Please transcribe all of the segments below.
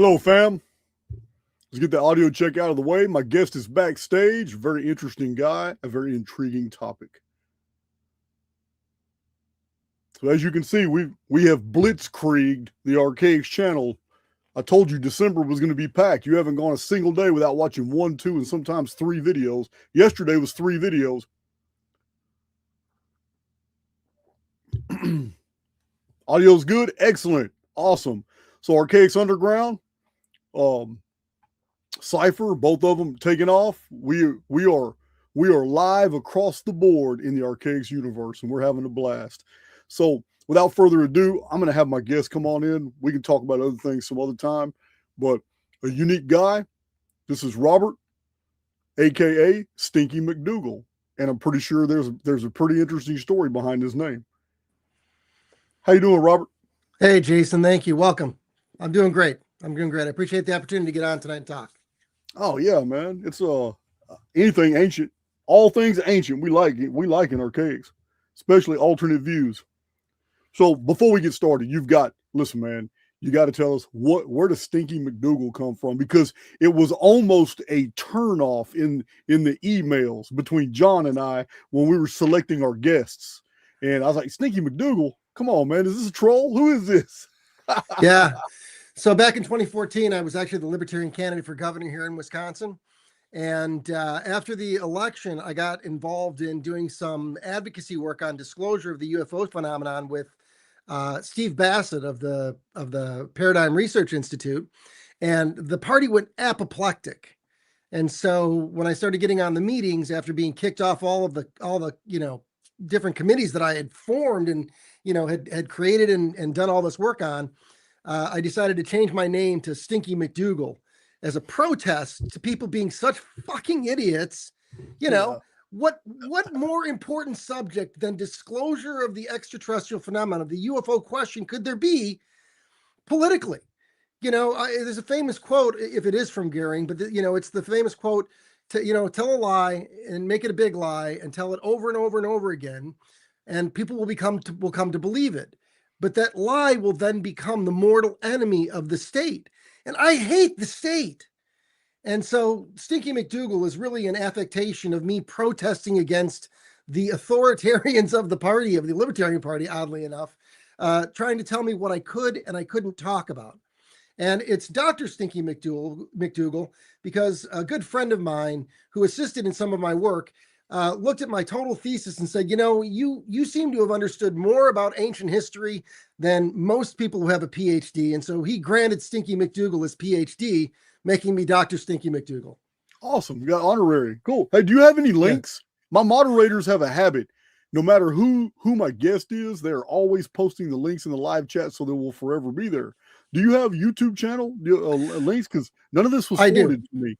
Hello, fam. Let's get the audio check out of the way. My guest is backstage. Very interesting guy, a very intriguing topic. So as you can see, we have blitzkrieged the Archaix channel. I told you December was going to be packed. You haven't gone a single day without watching 1, 2, and sometimes 3 videos. Yesterday was 3 videos. Audio's good? Excellent. Awesome. So Archaix Underground, Cypher, both of them taking off. We are live across the board in the Archaix universe, and we're having a blast. So without further ado, I'm going to have my guest come on in. We can talk about other things some other time, but a unique guy. This is Robert, aka Stinky McDougal, and I'm pretty sure there's a pretty interesting story behind his name. How you doing, Robert? Hey, Jason. Thank you. Welcome. I'm doing great. I appreciate the opportunity to get on tonight and talk. Oh yeah, man. It's anything ancient, all things ancient. We like it. We like in Archaix, especially alternate views. So before we get started, listen, man, you got to tell us where does Stinky McDougal come from? Because it was almost a turnoff in the emails between John and I when we were selecting our guests. And I was like, Stinky McDougal, come on, man, is this a troll? Who is this? Yeah. So back in 2014, I was actually the Libertarian candidate for governor here in Wisconsin. And after the election, I got involved in doing some advocacy work on disclosure of the UFO phenomenon with Steve Bassett of the Paradigm Research Institute. And the party went apoplectic. And so when I started getting on the meetings after being kicked off all the different committees that I had formed and had created and done all this work on, I decided to change my name to Stinky McDougal as a protest to people being such fucking idiots. What more important subject than disclosure of the extraterrestrial phenomenon, the UFO question, could there be politically? There's a famous quote, if it is from Goering, but it's the famous quote to, tell a lie and make it a big lie and tell it over and over and over again, and people will come to believe it. But that lie will then become the mortal enemy of the state. And I hate the state. And so Stinky McDougal is really an affectation of me protesting against the authoritarians of the party, of the Libertarian Party, oddly enough, trying to tell me what I could and I couldn't talk about. And it's Dr. Stinky McDougal because a good friend of mine who assisted in some of my work looked at my total thesis and said, you seem to have understood more about ancient history than most people who have a PhD. And so he granted Stinky McDougal his PhD, making me Dr. Stinky McDougal. Awesome. You got honorary. Cool. Hey, do you have any links? Yeah. My moderators have a habit. No matter who my guest is, they're always posting the links in the live chat, so they will forever be there. Do you have a YouTube channel links? Because none of this was forwarded to me.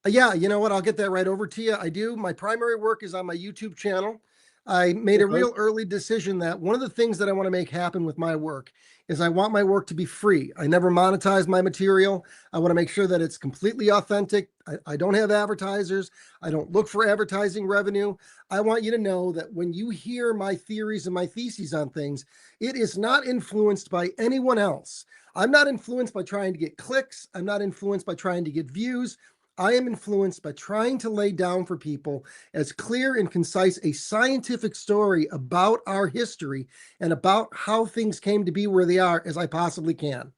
Yeah, you know what? I'll get that right over to you. I do. My primary work is on my YouTube channel. I made a real early decision that one of the things that I want to make happen with my work is I want my work to be free. I never monetize my material. I want to make sure that it's completely authentic. I don't have advertisers. I don't look for advertising revenue. I want you to know that when you hear my theories and my theses on things, it is not influenced by anyone else. I'm not influenced by trying to get clicks. I'm not influenced by trying to get views. I am influenced by trying to lay down for people as clear and concise a scientific story about our history and about how things came to be where they are as I possibly can.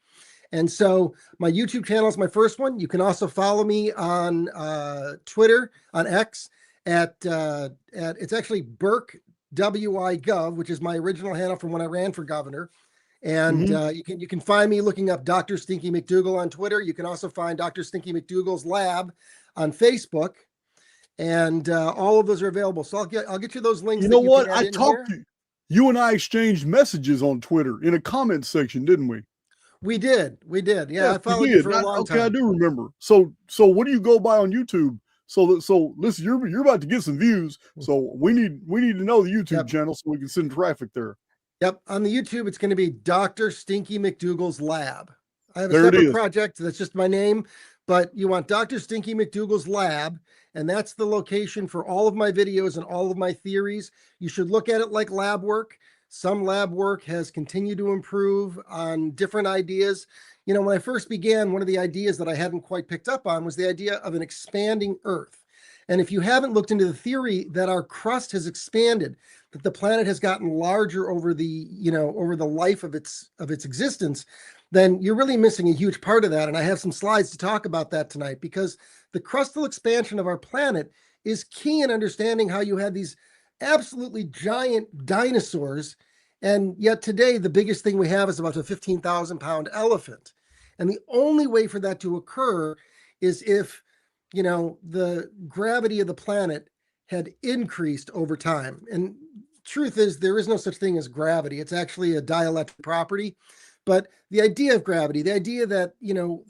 And so my YouTube channel is my first one. You can also follow me on Twitter, on X, at it's actually Burke WI.gov, which is my original handle from when I ran for governor. And you can find me looking up Dr. Stinky McDougal on Twitter. You can also find Dr. Stinky McDougal's lab on Facebook, and all of those are available. So I'll get you those links. You know what? I talked to you. You and I exchanged messages on Twitter in a comment section, didn't we? We did. Yeah, I followed you for a long time. Okay, I do remember. So what do you go by on YouTube? So listen, you're about to get some views. So we need to know the YouTube channel so we can send traffic there. Yep. On the YouTube, it's going to be Dr. Stinky McDougal's lab. I have a separate project that's just my name, but you want Dr. Stinky McDougal's lab, and that's the location for all of my videos and all of my theories. You should look at it like lab work. Some lab work has continued to improve on different ideas. When I first began, one of the ideas that I hadn't quite picked up on was the idea of an expanding Earth. And if you haven't looked into the theory that our crust has expanded, that the planet has gotten larger over the life of its existence, then you're really missing a huge part of that. And I have some slides to talk about that tonight, because the crustal expansion of our planet is key in understanding how you had these absolutely giant dinosaurs, and yet today the biggest thing we have is about a 15,000-pound elephant. And the only way for that to occur is if the gravity of the planet had increased over time. And truth is, there is no such thing as gravity. It's actually a dielectric property. But the idea of gravity, the idea that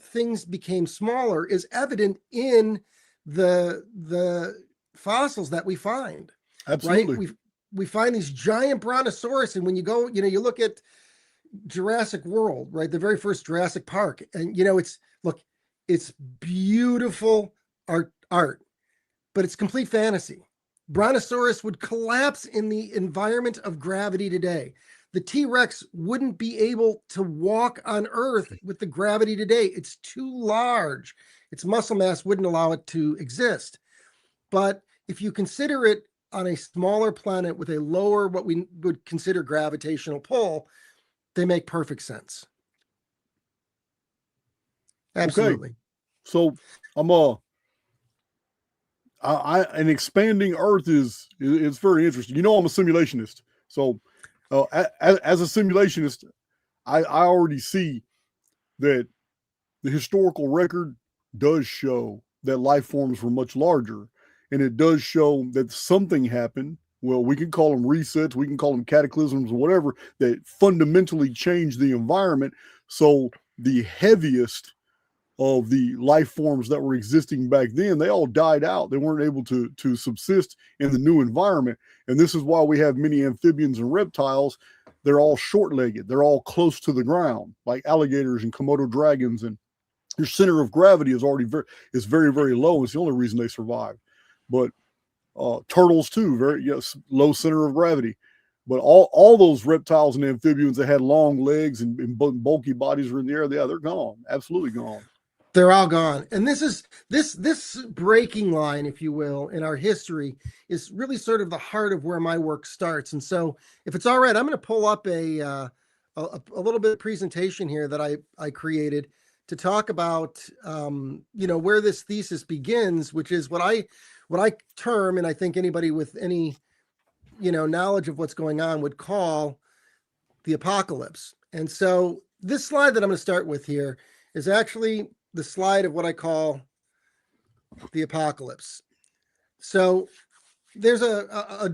things became smaller, is evident in the fossils that we find. Absolutely. Right? We find these giant brontosaurus, and when you go, you look at Jurassic World, right? The very first Jurassic Park, and it's beautiful art, but it's complete fantasy. Brontosaurus would collapse in the environment of gravity today. The T-Rex wouldn't be able to walk on Earth with the gravity today. It's too large. Its muscle mass wouldn't allow it to exist. But if you consider it on a smaller planet with a lower, what we would consider gravitational pull, they make perfect sense. Absolutely. Okay. So an expanding Earth is very interesting. I'm a simulationist. So as a simulationist, I already see that the historical record does show that life forms were much larger. And it does show that something happened. Well, we can call them resets, we can call them cataclysms or whatever, that fundamentally changed the environment. So the heaviest of the life forms that were existing back then, they all died out. They weren't able to subsist in the new environment. And this is why we have many amphibians and reptiles. They're all short-legged. They're all close to the ground, like alligators and Komodo dragons. And your center of gravity is very, very low. It's the only reason they survive. But turtles too, low center of gravity. But all those reptiles and amphibians that had long legs and bulky bodies are in the air. Yeah, they're gone. Absolutely gone. They're all gone. And this breaking line, if you will, in our history is really sort of the heart of where my work starts. And so if it's all right, I'm going to pull up a little bit of presentation here that I created to talk about, where this thesis begins, which is what I term, and I think anybody with any, knowledge of what's going on would call the apocalypse. And so this slide that I'm going to start with here is actually the slide of what I call the apocalypse. So there's a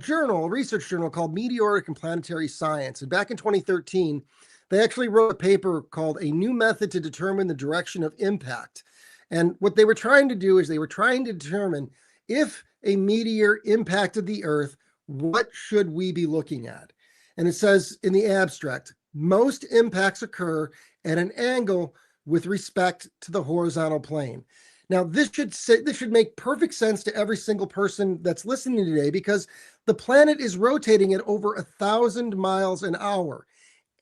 research journal called Meteoric and Planetary Science. And back in 2013, they actually wrote a paper called A New Method to Determine the Direction of Impact. And what they were trying to do is they were trying to determine, if a meteor impacted the Earth, what should we be looking at? And it says in the abstract, most impacts occur at an angle with respect to the horizontal plane. Now, this should make perfect sense to every single person that's listening today, because the planet is rotating at over 1,000 miles an hour.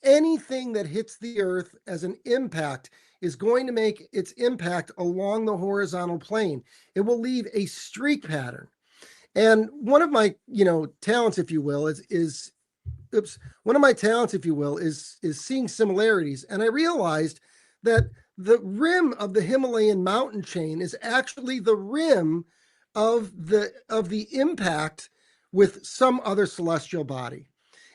Anything that hits the Earth as an impact is going to make its impact along the horizontal plane. It will leave a streak pattern. And one of my, talents, if you will, is seeing similarities. And I realized that the rim of the Himalayan mountain chain is actually the rim of the impact with some other celestial body.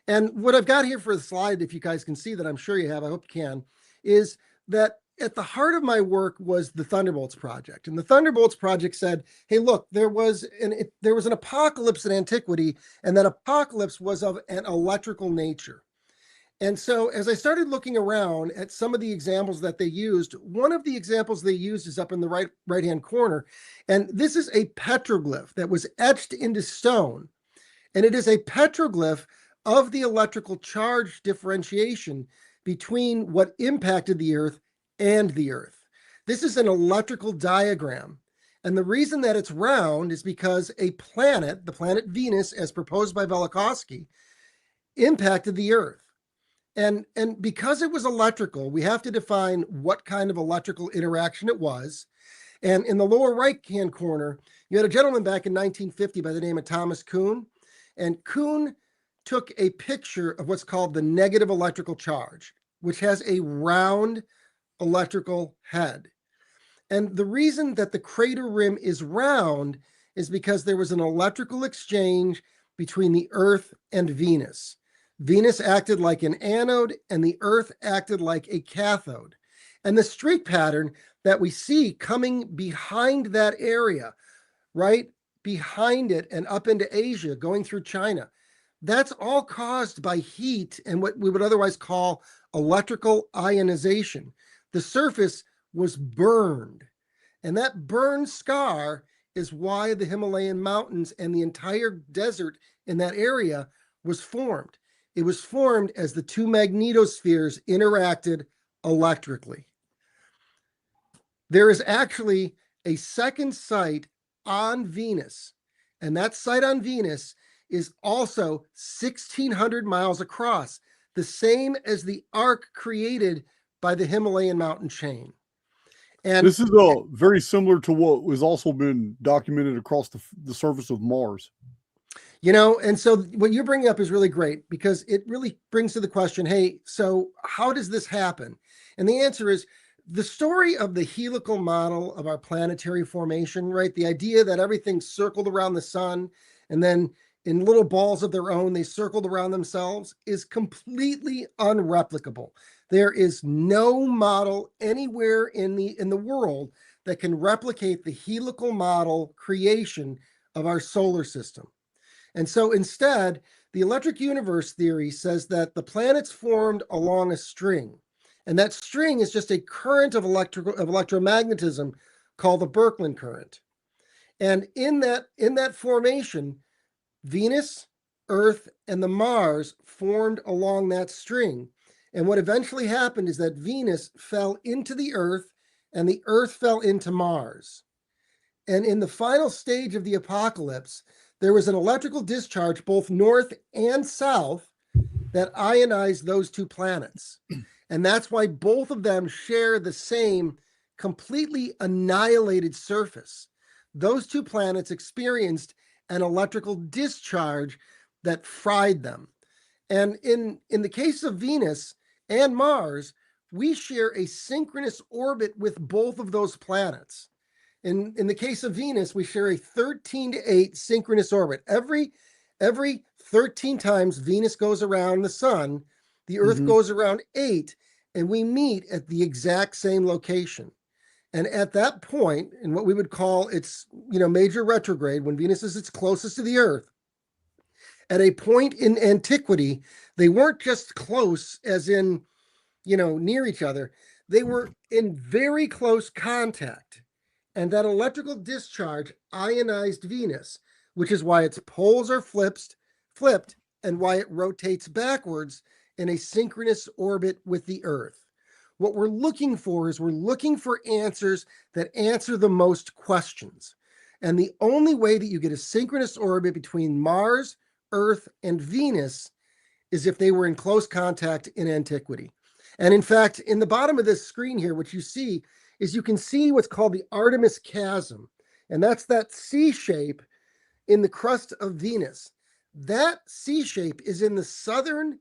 And what I've got here for the slide, if you guys can see that, I'm sure you have, I hope you can, is that at the heart of my work was the Thunderbolts Project. And the Thunderbolts Project said, hey, look, there was an apocalypse in antiquity, and that apocalypse was of an electrical nature. And so as I started looking around at some of the examples that they used, one of the examples they used is up in the right-hand corner. And this is a petroglyph that was etched into stone. And it is a petroglyph of the electrical charge differentiation between what impacted the Earth and the Earth. This is an electrical diagram. And the reason that it's round is because a planet, the planet Venus, as proposed by Velikovsky, impacted the Earth. And because it was electrical, we have to define what kind of electrical interaction it was. And in the lower right-hand corner, you had a gentleman back in 1950 by the name of Thomas Kuhn. And Kuhn took a picture of what's called the negative electrical charge, which has a round electrical head. And the reason that the crater rim is round is because there was an electrical exchange between the Earth and Venus. Venus acted like an anode and the Earth acted like a cathode. And the streak pattern that we see coming behind that area, right behind it and up into Asia, going through China, that's all caused by heat and what we would otherwise call electrical ionization. The surface was burned, and that burn scar is why the Himalayan mountains and the entire desert in that area was formed. It was formed as the two magnetospheres interacted electrically. There is actually a second site on Venus, and that site on Venus is also 1,600 miles across, the same as the arc created by the Himalayan mountain chain. And this is very similar to what was also been documented across the surface of Mars. You know, and so what you're bringing up is really great because it really brings to the question, hey, so how does this happen? And the answer is the story of the helical model of our planetary formation, right? The idea that everything circled around the sun and then in little balls of their own, they circled around themselves is completely unreplicable. There is no model anywhere in the world that can replicate the helical model creation of our solar system. And so instead, the electric universe theory says that the planets formed along a string. And that string is just a current of electromagnetism called the Burke current. And in that formation, Venus, Earth, and the Mars formed along that string. And what eventually happened is that Venus fell into the Earth and the Earth fell into Mars. And in the final stage of the apocalypse, there was an electrical discharge both north and south that ionized those two planets. And that's why both of them share the same completely annihilated surface. Those two planets experienced an electrical discharge that fried them. And in the case of Venus and Mars, we share a synchronous orbit with both of those planets. In the case of Venus, we share a 13-to-8 synchronous orbit. Every 13 times Venus goes around the sun, the Earth goes around 8, and we meet at the exact same location. And at that point, in what we would call its major retrograde, when Venus is its closest to the Earth, at a point in antiquity, they weren't just close as in, near each other. They were in very close contact. And that electrical discharge ionized Venus, which is why its poles are flipped, and why it rotates backwards in a synchronous orbit with the Earth. What we're looking for is answers that answer the most questions. And the only way that you get a synchronous orbit between Mars, Earth, and Venus is if they were in close contact in antiquity. And in fact, in the bottom of this screen here, what you see is you can see what's called the Artemis Chasm. And that's that C shape in the crust of Venus. That C shape is in the southern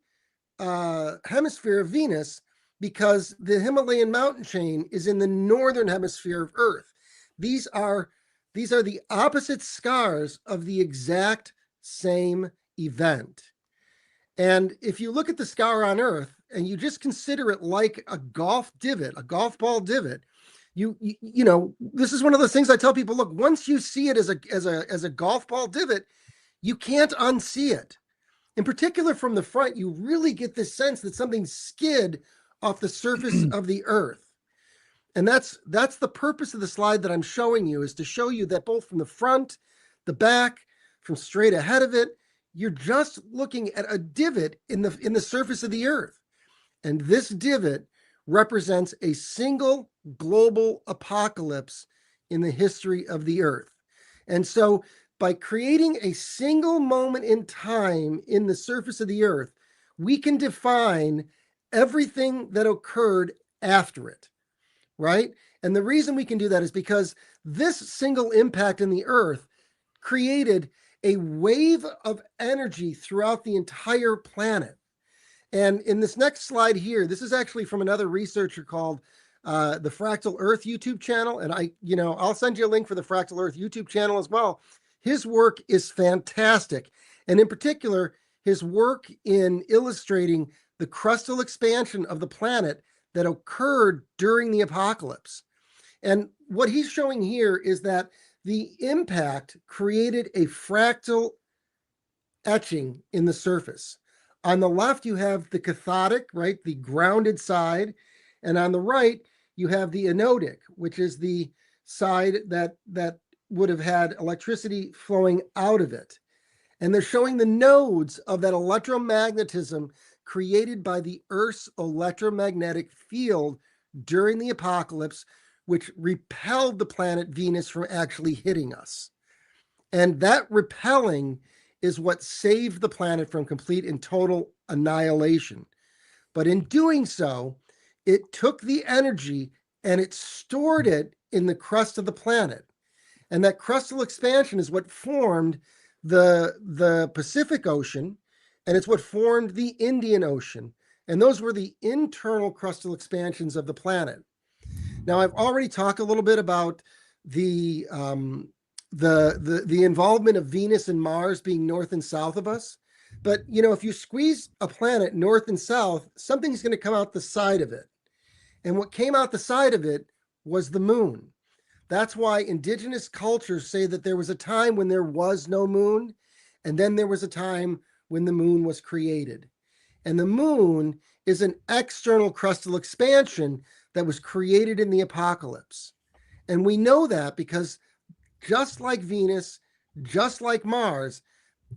hemisphere of Venus because the Himalayan mountain chain is in the northern hemisphere of Earth. These are the opposite scars of the exact same event. And if you look at the scar on Earth and you just consider it like a golf ball divot, this is one of those things I tell people, look, once you see it as a golf ball divot, you can't unsee it. In particular, from the front, you really get this sense that something skid off the surface of the Earth. And that's the purpose of the slide that I'm showing you, is to show you that both from the front, the back, from straight ahead of it, you're just looking at a divot in the surface of the Earth. And this divot represents a single global apocalypse in the history of the Earth. And so by creating a single moment in time in the surface of the Earth, we can define everything that occurred after it, right? And the reason we can do that is because this single impact in the Earth created a wave of energy throughout the entire planet. And in this next slide here, this is actually from another researcher called the Fractal Earth YouTube channel. And I'll send you a link for the Fractal Earth YouTube channel as well. His work is fantastic. And in particular, his work in illustrating the crustal expansion of the planet that occurred during the apocalypse. And what he's showing here is that the impact created a fractal etching in the surface. On the left, you have the cathodic, right, the grounded side. And on the right, you have the anodic, which is the side that would have had electricity flowing out of it. And they're showing the nodes of that electromagnetism created by the Earth's electromagnetic field during the apocalypse, which repelled the planet Venus from actually hitting us. And that repelling is what saved the planet from complete and total annihilation. But in doing so, it took the energy and it stored it in the crust of the planet. And that crustal expansion is what formed the Pacific Ocean, and it's what formed the Indian Ocean. And those were the internal crustal expansions of the planet. Now, I've already talked a little bit about the involvement of Venus and Mars being north and south of us. But, if you squeeze a planet north and south, something's going to come out the side of it. And what came out the side of it was the moon. That's why indigenous cultures say that there was a time when there was no moon, and then there was a time when the moon was created. And the moon is an external crustal expansion that was created in the apocalypse. And we know that because just like Venus, just like Mars,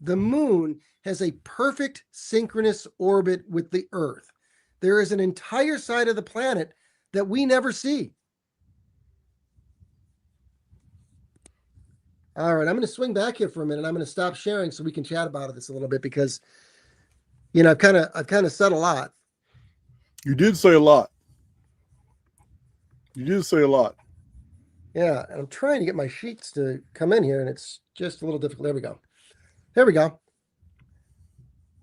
the moon has a perfect synchronous orbit with the Earth. There is an entire side of the planet that we never see. All right, I'm going to swing back here for a minute. I'm going to stop sharing so we can chat about this a little bit because, I've kind of said a lot. You did say a lot. You did say a lot. Yeah, and I'm trying to get my sheets to come in here, and it's just a little difficult. There we go. There we go.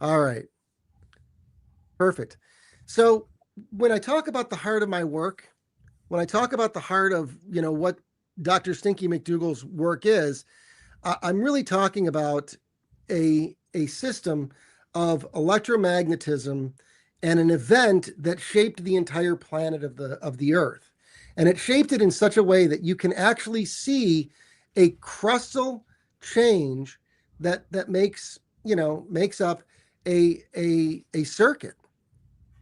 All right. Perfect. So when I talk about the heart of my work, when I talk about the heart of, what Dr. Stinky McDougal's work is, I'm really talking about a system of electromagnetism and an event that shaped the entire planet of the Earth. And it shaped it in such a way that you can actually see a crustal change that makes up a circuit.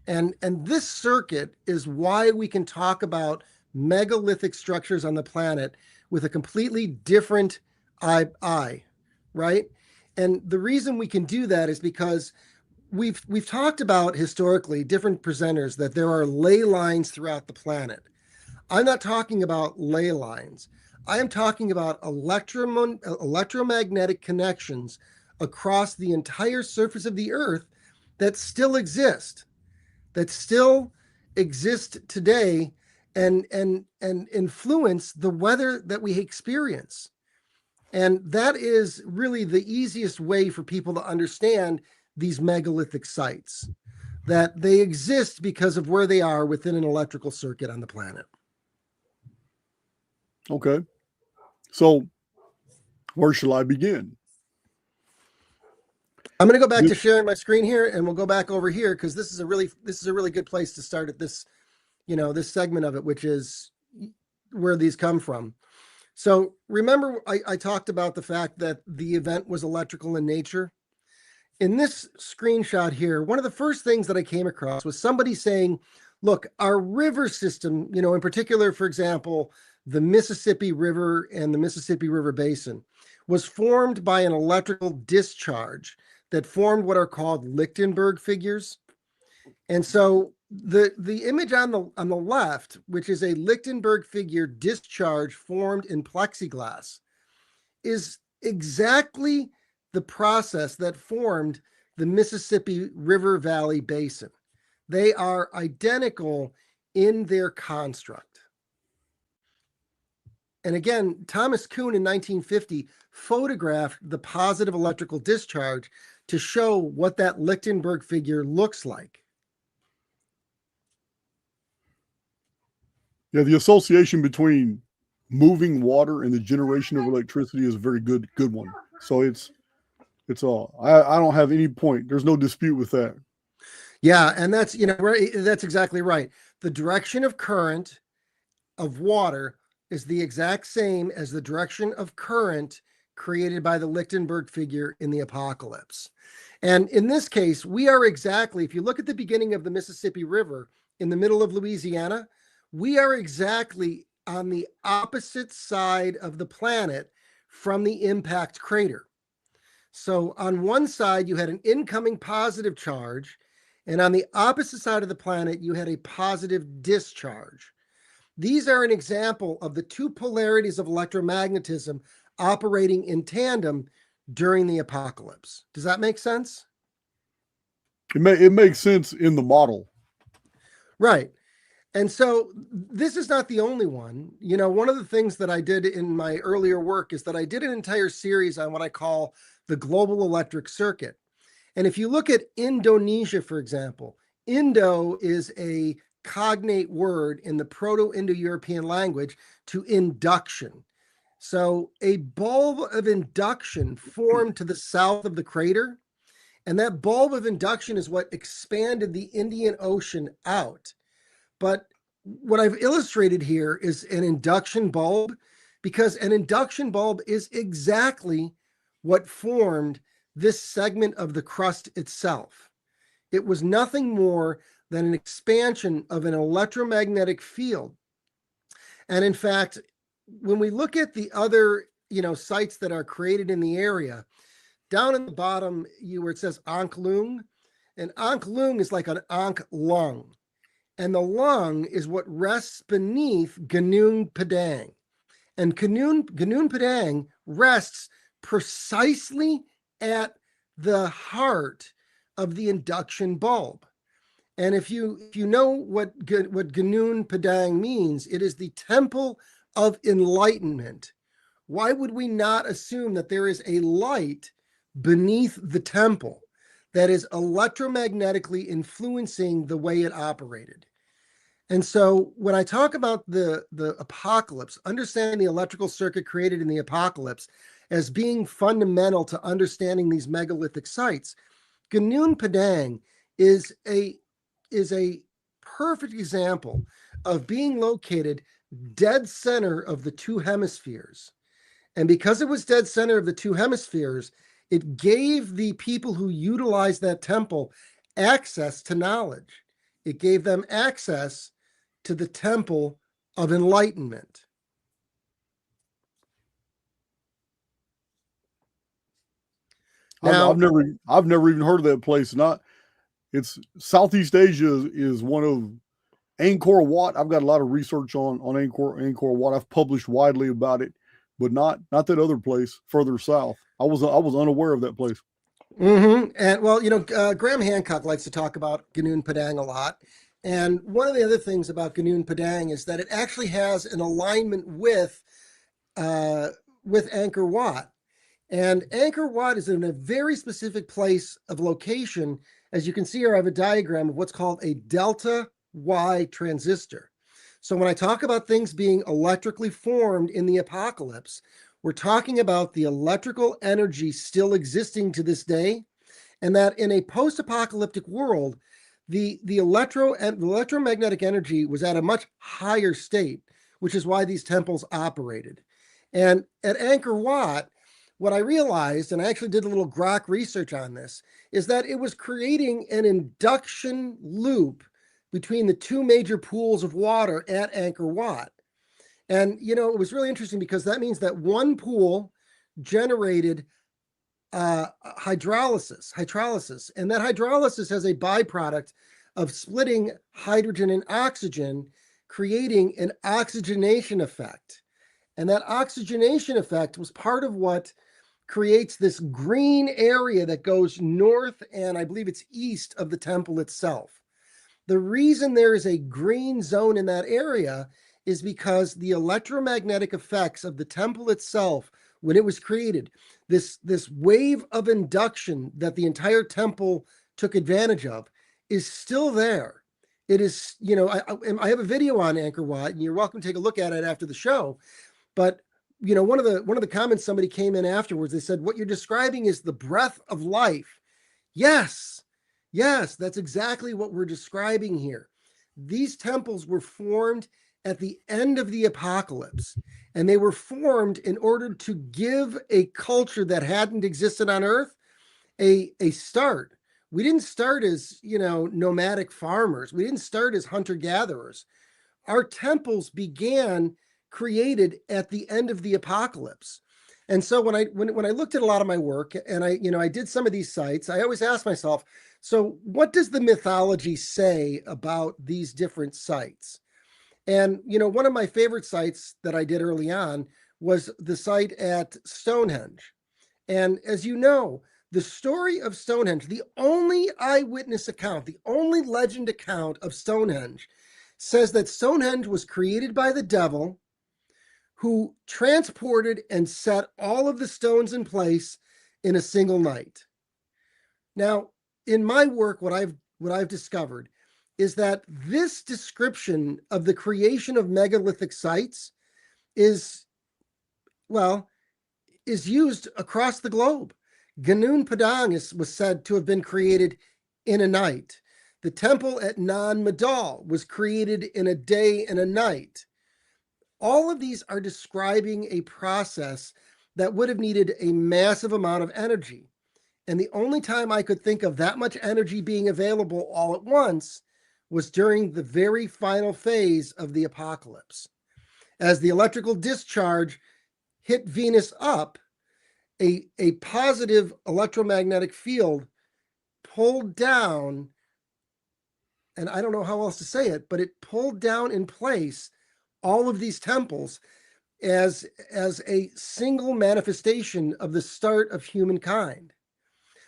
And this circuit is why we can talk about megalithic structures on the planet with a completely different eye, right? And the reason we can do that is because we've talked about historically different presenters that there are ley lines throughout the planet. I'm not talking about ley lines. I am talking about electromagnetic connections across the entire surface of the Earth that still exist today and influence the weather that we experience. And that is really the easiest way for people to understand these megalithic sites, that they exist because of where they are within an electrical circuit on the planet. Okay. So where shall I begin? I'm going to go back to sharing my screen here, and we'll go back over here because this is a really good place to start at this, this segment of it, which is where these come from. So remember, I talked about the fact that the event was electrical in nature. In this screenshot here, one of the first things that I came across was somebody saying, look, our river system, in particular, for example, the Mississippi River and the Mississippi River Basin was formed by an electrical discharge that formed what are called Lichtenberg figures. And so the image on the left, which is a Lichtenberg figure discharge formed in plexiglass, is exactly the process that formed the Mississippi River Valley Basin. They are identical in their construct. And again, Thomas Kuhn in 1950 photographed the positive electrical discharge to show what that Lichtenberg figure looks like. Yeah, the association between moving water and the generation of electricity is a very good one. So it's all. I don't have any point. There's no dispute with that. Yeah, and that's, that's exactly right. The direction of current of water is the exact same as the direction of current created by the Lichtenberg figure in the apocalypse. And in this case, we are exactly, if you look at the beginning of the Mississippi River in the middle of Louisiana, we are exactly on the opposite side of the planet from the impact crater. So on one side, you had an incoming positive charge, and on the opposite side of the planet, you had a positive discharge. These are an example of the two polarities of electromagnetism operating in tandem during the apocalypse. Does that make sense? It makes sense in the model. Right. And so this is not the only one. One of the things that I did in my earlier work is that I did an entire series on what I call the global electric circuit. And if you look at Indonesia, for example, Indo is a cognate word in the Proto-Indo-European language to induction. So a bulb of induction formed to the south of the crater, and that bulb of induction is what expanded the Indian Ocean out. But what I've illustrated here is an induction bulb, because an induction bulb is exactly what formed this segment of the crust itself. It was nothing more than an expansion of an electromagnetic field. And in fact, when we look at the other, sites that are created in the area, down in the bottom, where it says Ankh Lung, and Ankh Lung is like an Ankh lung. And the lung is what rests beneath Gunung Padang. And Gunung Padang rests precisely at the heart of the induction bulb. And if you know what Gunung Padang means, it is the temple of enlightenment. Why would we not assume that there is a light beneath the temple that is electromagnetically influencing the way it operated? And so when I talk about the apocalypse, understanding the electrical circuit created in the apocalypse as being fundamental to understanding these megalithic sites, Gunung Padang is a perfect example of being located dead center of the two hemispheres. And because it was dead center of the two hemispheres, it gave the people who utilized that temple access to knowledge. It gave them access to the temple of enlightenment. Now, I've never even heard of that place. It's Southeast Asia is one of Angkor Wat. I've got a lot of research on Angkor Wat. I've published widely about it, but not that other place further south. I was unaware of that place. Mm-hmm. And well, Graham Hancock likes to talk about Gunung Padang a lot. And one of the other things about Gunung Padang is that it actually has an alignment with Angkor Wat. And Angkor Wat is in a very specific place of location. As you can see here, I have a diagram of what's called a delta Y transistor. So when I talk about things being electrically formed in the apocalypse, we're talking about the electrical energy still existing to this day, and that in a post-apocalyptic world, the electromagnetic energy was at a much higher state, which is why these temples operated. And at Angkor Wat, what I realized, and I actually did a little grok research on this, is that it was creating an induction loop between the two major pools of water at Angkor Wat. And, it was really interesting because that means that one pool generated hydrolysis. And that hydrolysis has a byproduct of splitting hydrogen and oxygen, creating an oxygenation effect. And that oxygenation effect was part of what creates this green area that goes north and I believe it's east of the temple itself. The reason there is a green zone in that area is because the electromagnetic effects of the temple itself, when it was created, this wave of induction that the entire temple took advantage of is still there. It is, you know, I have a video on Angkor Wat, and you're welcome to take a look at it after the show. But you know, one of the comments somebody came in afterwards, they said, "What you're describing is the breath of life." Yes, yes, that's exactly what we're describing here. These temples were formed at the end of the apocalypse, and they were formed in order to give a culture that hadn't existed on Earth a start. We didn't start as, you know, nomadic farmers. We didn't start as hunter-gatherers. Our temples began created at the end of the apocalypse. And so when I looked at a lot of my work and I did some of these sites, I always asked myself, so what does the mythology say about these different sites? And, you know, one of my favorite sites that I did early on was the site at Stonehenge. And as you know, the story of Stonehenge, the only eyewitness account, the only legend account of Stonehenge says that Stonehenge was created by the devil, who transported and set all of the stones in place in a single night. Now, in my work, what I've discovered is that this description of the creation of megalithic sites is used across the globe. Gunung Padang was said to have been created in a night. The temple at Megalith was created in a day and a night. All of these are describing a process that would have needed a massive amount of energy. And the only time I could think of that much energy being available all at once was during the very final phase of the apocalypse. As the electrical discharge hit Venus up, a positive electromagnetic field pulled down, and I don't know how else to say it, but it pulled down in place all of these temples as a single manifestation of the start of humankind.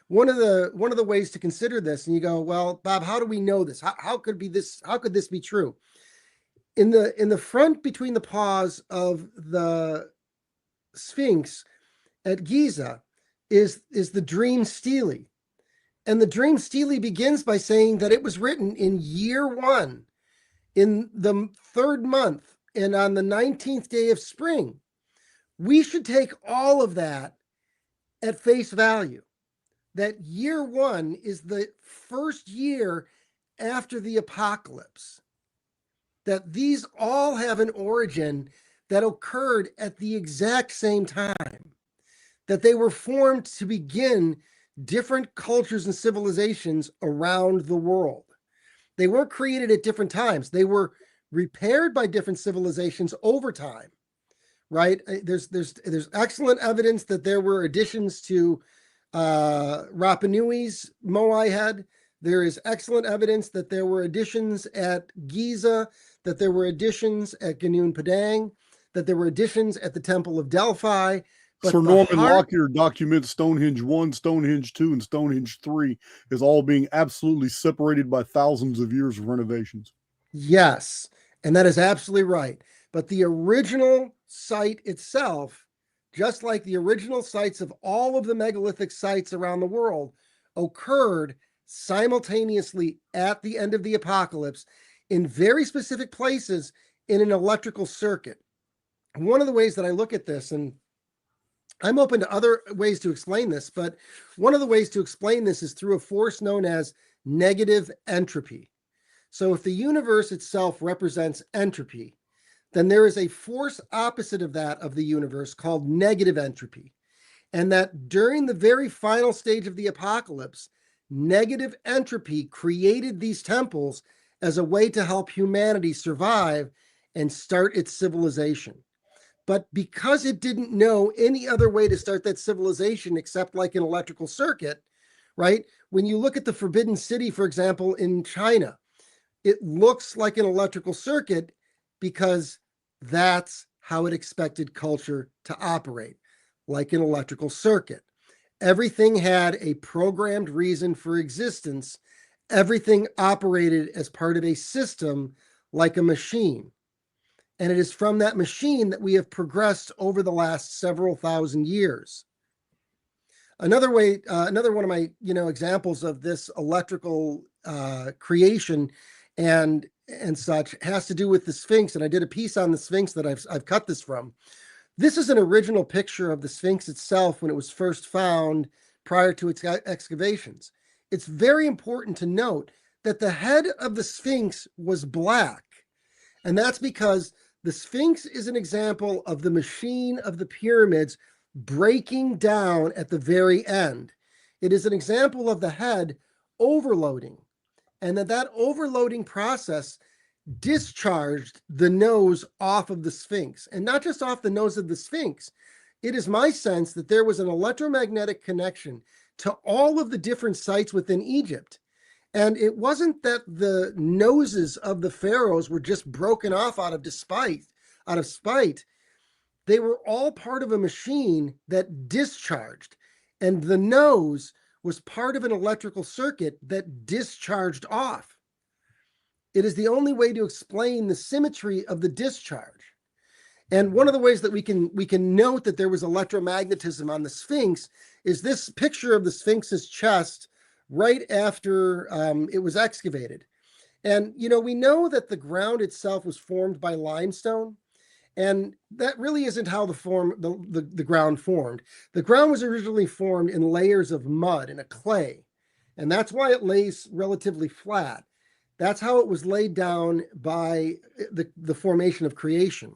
One of the ways to consider this, and you go, well, Bob, how do we know this? How could this be true? In the front between the paws of the Sphinx at Giza is the dream stele. And the dream stele begins by saying that it was written in year 1, in the 3rd month, and on the 19th day of spring. We should take all of that at face value. That year 1 is the first year after the apocalypse. That these all have an origin that occurred at the exact same time. That they were formed to begin different cultures and civilizations around the world. They weren't created at different times. They were repaired by different civilizations over time, right? There's excellent evidence that there were additions to Rapa Nui's Moai head. There is excellent evidence that there were additions at Giza, that there were additions at Gunung Padang, that there were additions at the Temple of Delphi. But Sir Norman Lockyer documents Stonehenge 1, Stonehenge 2, and Stonehenge 3 as all being absolutely separated by thousands of years of renovations. Yes, and that is absolutely right. But the original site itself, just like the original sites of all of the megalithic sites around the world, occurred simultaneously at the end of the apocalypse in very specific places in an electrical circuit. One of the ways that I look at this, and I'm open to other ways to explain this, but one of the ways to explain this is through a force known as negative entropy. So if the universe itself represents entropy, then there is a force opposite of that of the universe called negative entropy. And that during the very final stage of the apocalypse, negative entropy created these temples as a way to help humanity survive and start its civilization. But because it didn't know any other way to start that civilization except like an electrical circuit, right? When you look at the Forbidden City, for example, in China, it looks like an electrical circuit because that's how it expected culture to operate. like an electrical circuit. Everything had a programmed reason for existence. Everything operated as part of a system like a machine. And it is from that machine that we have progressed over the last several thousand years. Another one of my examples of this electrical creation and such has to do with the Sphinx. And I did a piece on the Sphinx that I've cut this from. This is an original picture of the Sphinx itself when it was first found prior to its excavations. It's very important to note that the head of the Sphinx was black. And that's because the Sphinx is an example of the machine of the pyramids breaking down at the very end. It is an example of the head overloading, and that overloading process discharged the nose off of the Sphinx, and not just off the nose of the Sphinx. It is my sense that there was an electromagnetic connection to all of the different sites within Egypt. And it wasn't that the noses of the pharaohs were just broken off out of spite. They were all part of a machine that discharged, and the nose was part of an electrical circuit that discharged off. It is the only way to explain the symmetry of the discharge. And one of the ways that we can note that there was electromagnetism on the Sphinx is this picture of the Sphinx's chest right after it was excavated. And, we know that the ground itself was formed by limestone, and that really isn't how the ground formed. The ground was originally formed in layers of mud and a clay, and that's why it lays relatively flat. That's how it was laid down by the formation of creation.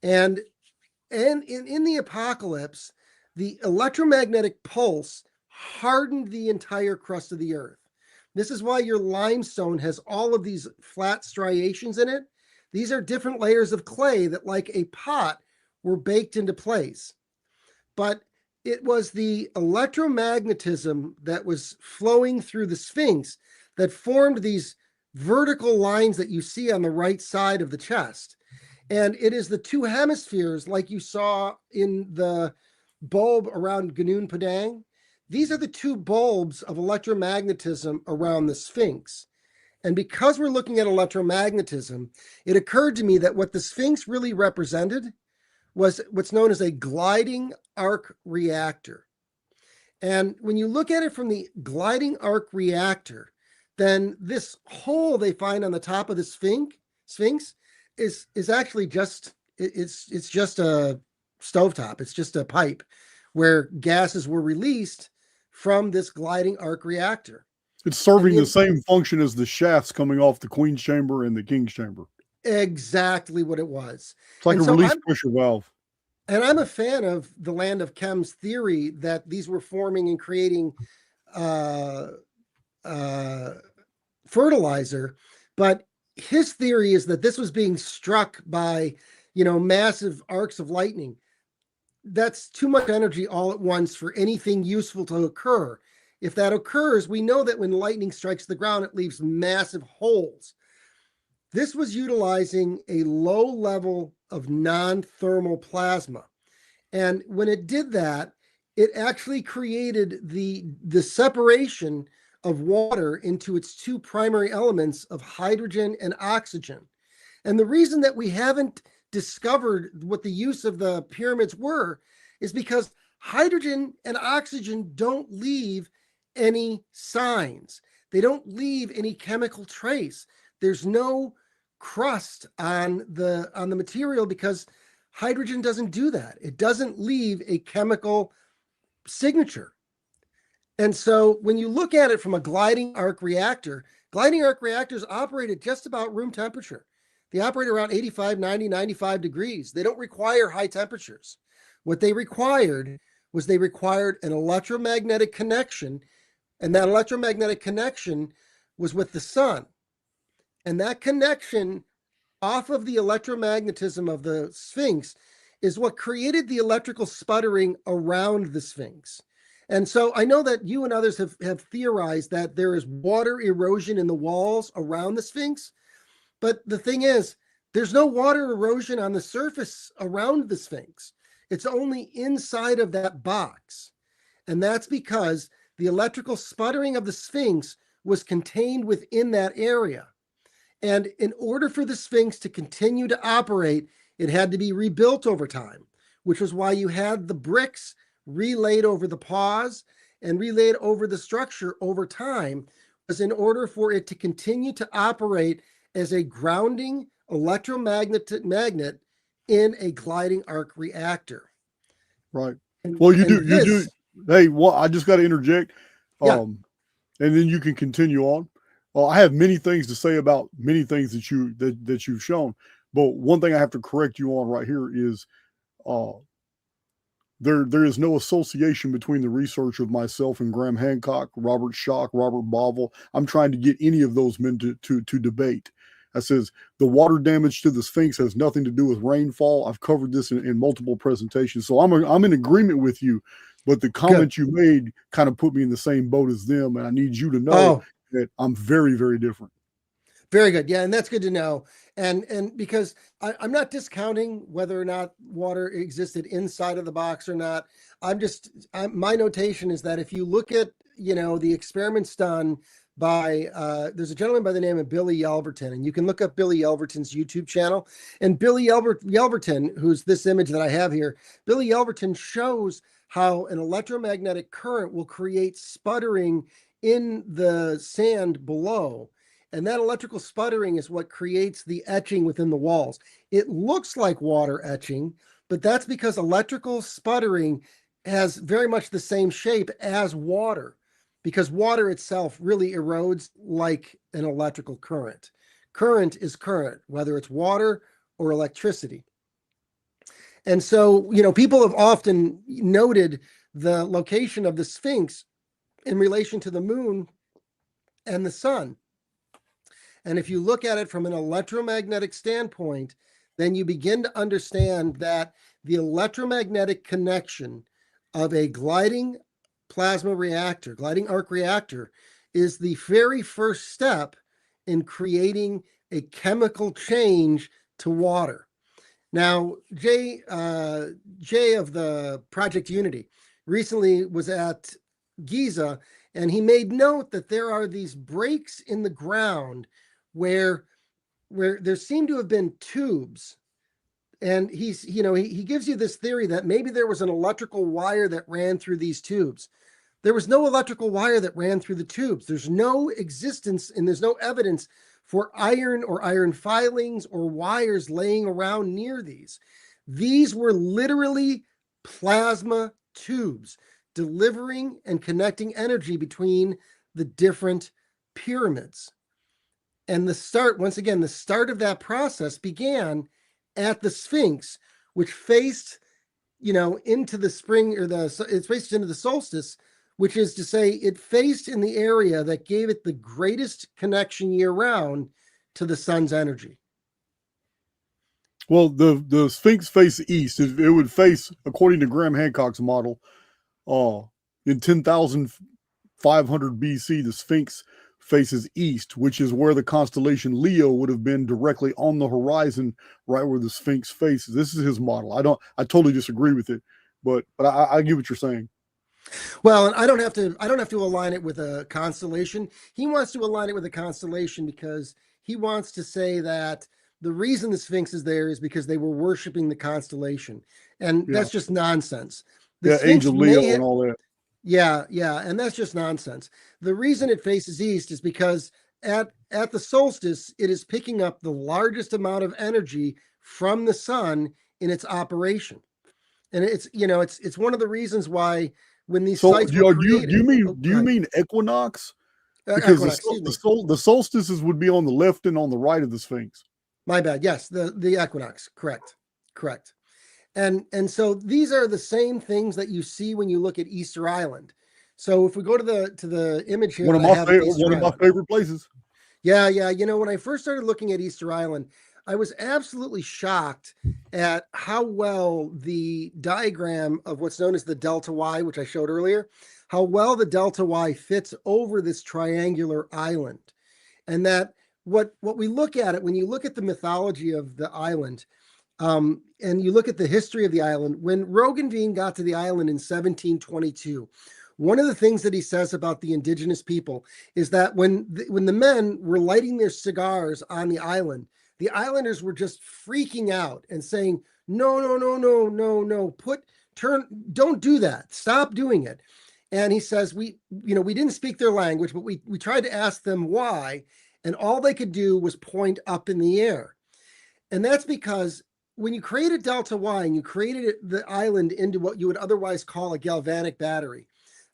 And in the apocalypse, the electromagnetic pulse hardened the entire crust of the earth. This is why your limestone has all of these flat striations in it. These are different layers of clay that, like a pot, were baked into place. But it was the electromagnetism that was flowing through the Sphinx that formed these vertical lines that you see on the right side of the chest. And it is the two hemispheres, like you saw in the bulb around Gunung Padang. These are the two bulbs of electromagnetism around the Sphinx. And because we're looking at electromagnetism, it occurred to me that what the Sphinx really represented was what's known as a gliding arc reactor. And when you look at it from the gliding arc reactor, then this hole they find on the top of the Sphinx is actually just it's just a stovetop. It's just a pipe where gases were released from this gliding arc reactor. It's serving the same function as the shafts coming off the Queen's chamber and the King's chamber. Exactly what it was. It's like a release pressure valve. And I'm a fan of the Land of Chem's theory that these were forming and creating fertilizer. But his theory is that this was being struck by, massive arcs of lightning. That's too much energy all at once for anything useful to occur. If that occurs, we know that when lightning strikes the ground, it leaves massive holes. This was utilizing a low level of non-thermal plasma. And when it did that, it actually created the separation of water into its two primary elements of hydrogen and oxygen. And the reason that we haven't discovered what the use of the pyramids were is because hydrogen and oxygen don't leave any signs. They don't leave any chemical trace. There's no crust on the material because hydrogen doesn't do that. It doesn't leave a chemical signature. And so when you look at it from a gliding arc reactors operate at just about room temperature. They operate around 85, 90, 95 degrees. They don't require high temperatures. What they required an electromagnetic connection, and that electromagnetic connection was with the sun. And that connection off of the electromagnetism of the Sphinx is what created the electrical sputtering around the Sphinx. And so I know that you and others have theorized that there is water erosion in the walls around the Sphinx. But the thing is, there's no water erosion on the surface around the Sphinx. It's only inside of that box. And that's because the electrical sputtering of the Sphinx was contained within that area. And in order for the Sphinx to continue to operate, it had to be rebuilt over time, which was why you had the bricks relaid over the paws and relayed over the structure over time, was in order for it to continue to operate as a grounding magnet in a gliding arc reactor. Right. Well, you do. Hey, well, I just got to interject. Yeah. And then you can continue on. I have many things to say about many things that you've shown, but one thing I have to correct you on right here is, there is no association between the research of myself and Graham Hancock, Robert Schoch, Robert Bauval. I'm trying to get any of those men to debate. That says the water damage to the Sphinx has nothing to do with rainfall. I've covered this in multiple presentations, so I'm in agreement with you. But the comment you made kind of put me in the same boat as them, and I need you to know that I'm very, very different. Very good. Yeah, and that's good to know. And because I'm not discounting whether or not water existed inside of the box or not. My notation is that if you look at, the experiments done by, there's a gentleman by the name of Billy Yelverton, and you can look up Billy Yelverton's YouTube channel. And Billy Yelverton, who's this image that I have here, Billy Yelverton shows how an electromagnetic current will create sputtering in the sand below. And that electrical sputtering is what creates the etching within the walls. It looks like water etching, but that's because electrical sputtering has very much the same shape as water, because water itself really erodes like an electrical current. Current is current, whether it's water or electricity. And so, people have often noted the location of the Sphinx in relation to the moon and the sun. And if you look at it from an electromagnetic standpoint, then you begin to understand that the electromagnetic connection of a gliding plasma reactor, gliding arc reactor, is the very first step in creating a chemical change to water. Now, Jay of the Project Unity recently was at Giza, and he made note that there are these breaks in the ground where there seem to have been tubes. And he gives you this theory that maybe there was an electrical wire that ran through these tubes. There was no electrical wire that ran through the tubes. There's no existence and there's no evidence for iron or iron filings or wires laying around near these. These were literally plasma tubes delivering and connecting energy between the different pyramids. And the start of that process began at the Sphinx, which faced, into the spring, it's faced into the solstice, which is to say it faced in the area that gave it the greatest connection year round to the sun's energy. Well, the Sphinx faced east. It would face, according to Graham Hancock's model, in 10,500 BC, the Sphinx faces east, which is where the constellation Leo would have been directly on the horizon, right where the Sphinx faces. This is his model. I totally disagree with it, but I get what you're saying. Well, and I don't have to align it with a constellation. He wants to align it with a constellation because he wants to say that the reason the Sphinx is there is because they were worshiping the constellation, and that's just nonsense. The Sphinx Angel Leo and all that. Yeah, and that's just nonsense. The reason it faces east is because at the solstice, it is picking up the largest amount of energy from the sun in its operation, and it's one of the reasons why when these sites were created. Do you mean equinox? Because the solstices would be on the left and on the right of the Sphinx. My bad. Yes, the equinox. Correct. And so these are the same things that you see when you look at Easter Island. So if we go to the image here, one of my favorite places. Yeah. When I first started looking at Easter Island, I was absolutely shocked at how well the diagram of what's known as the delta Y, which I showed earlier, how well the delta Y fits over this triangular island. And that what we look at it, when you look at the mythology of the island, And you look at the history of the island. When Roggeveen got to the island in 1722, one of the things that he says about the indigenous people is that when the men were lighting their cigars on the islanders were just freaking out and saying, no, no, no, no, no, no, don't do that. Stop doing it. And he says, we didn't speak their language, but we tried to ask them why. And all they could do was point up in the air. And that's because when you created Delta Y and you created the island into what you would otherwise call a galvanic battery,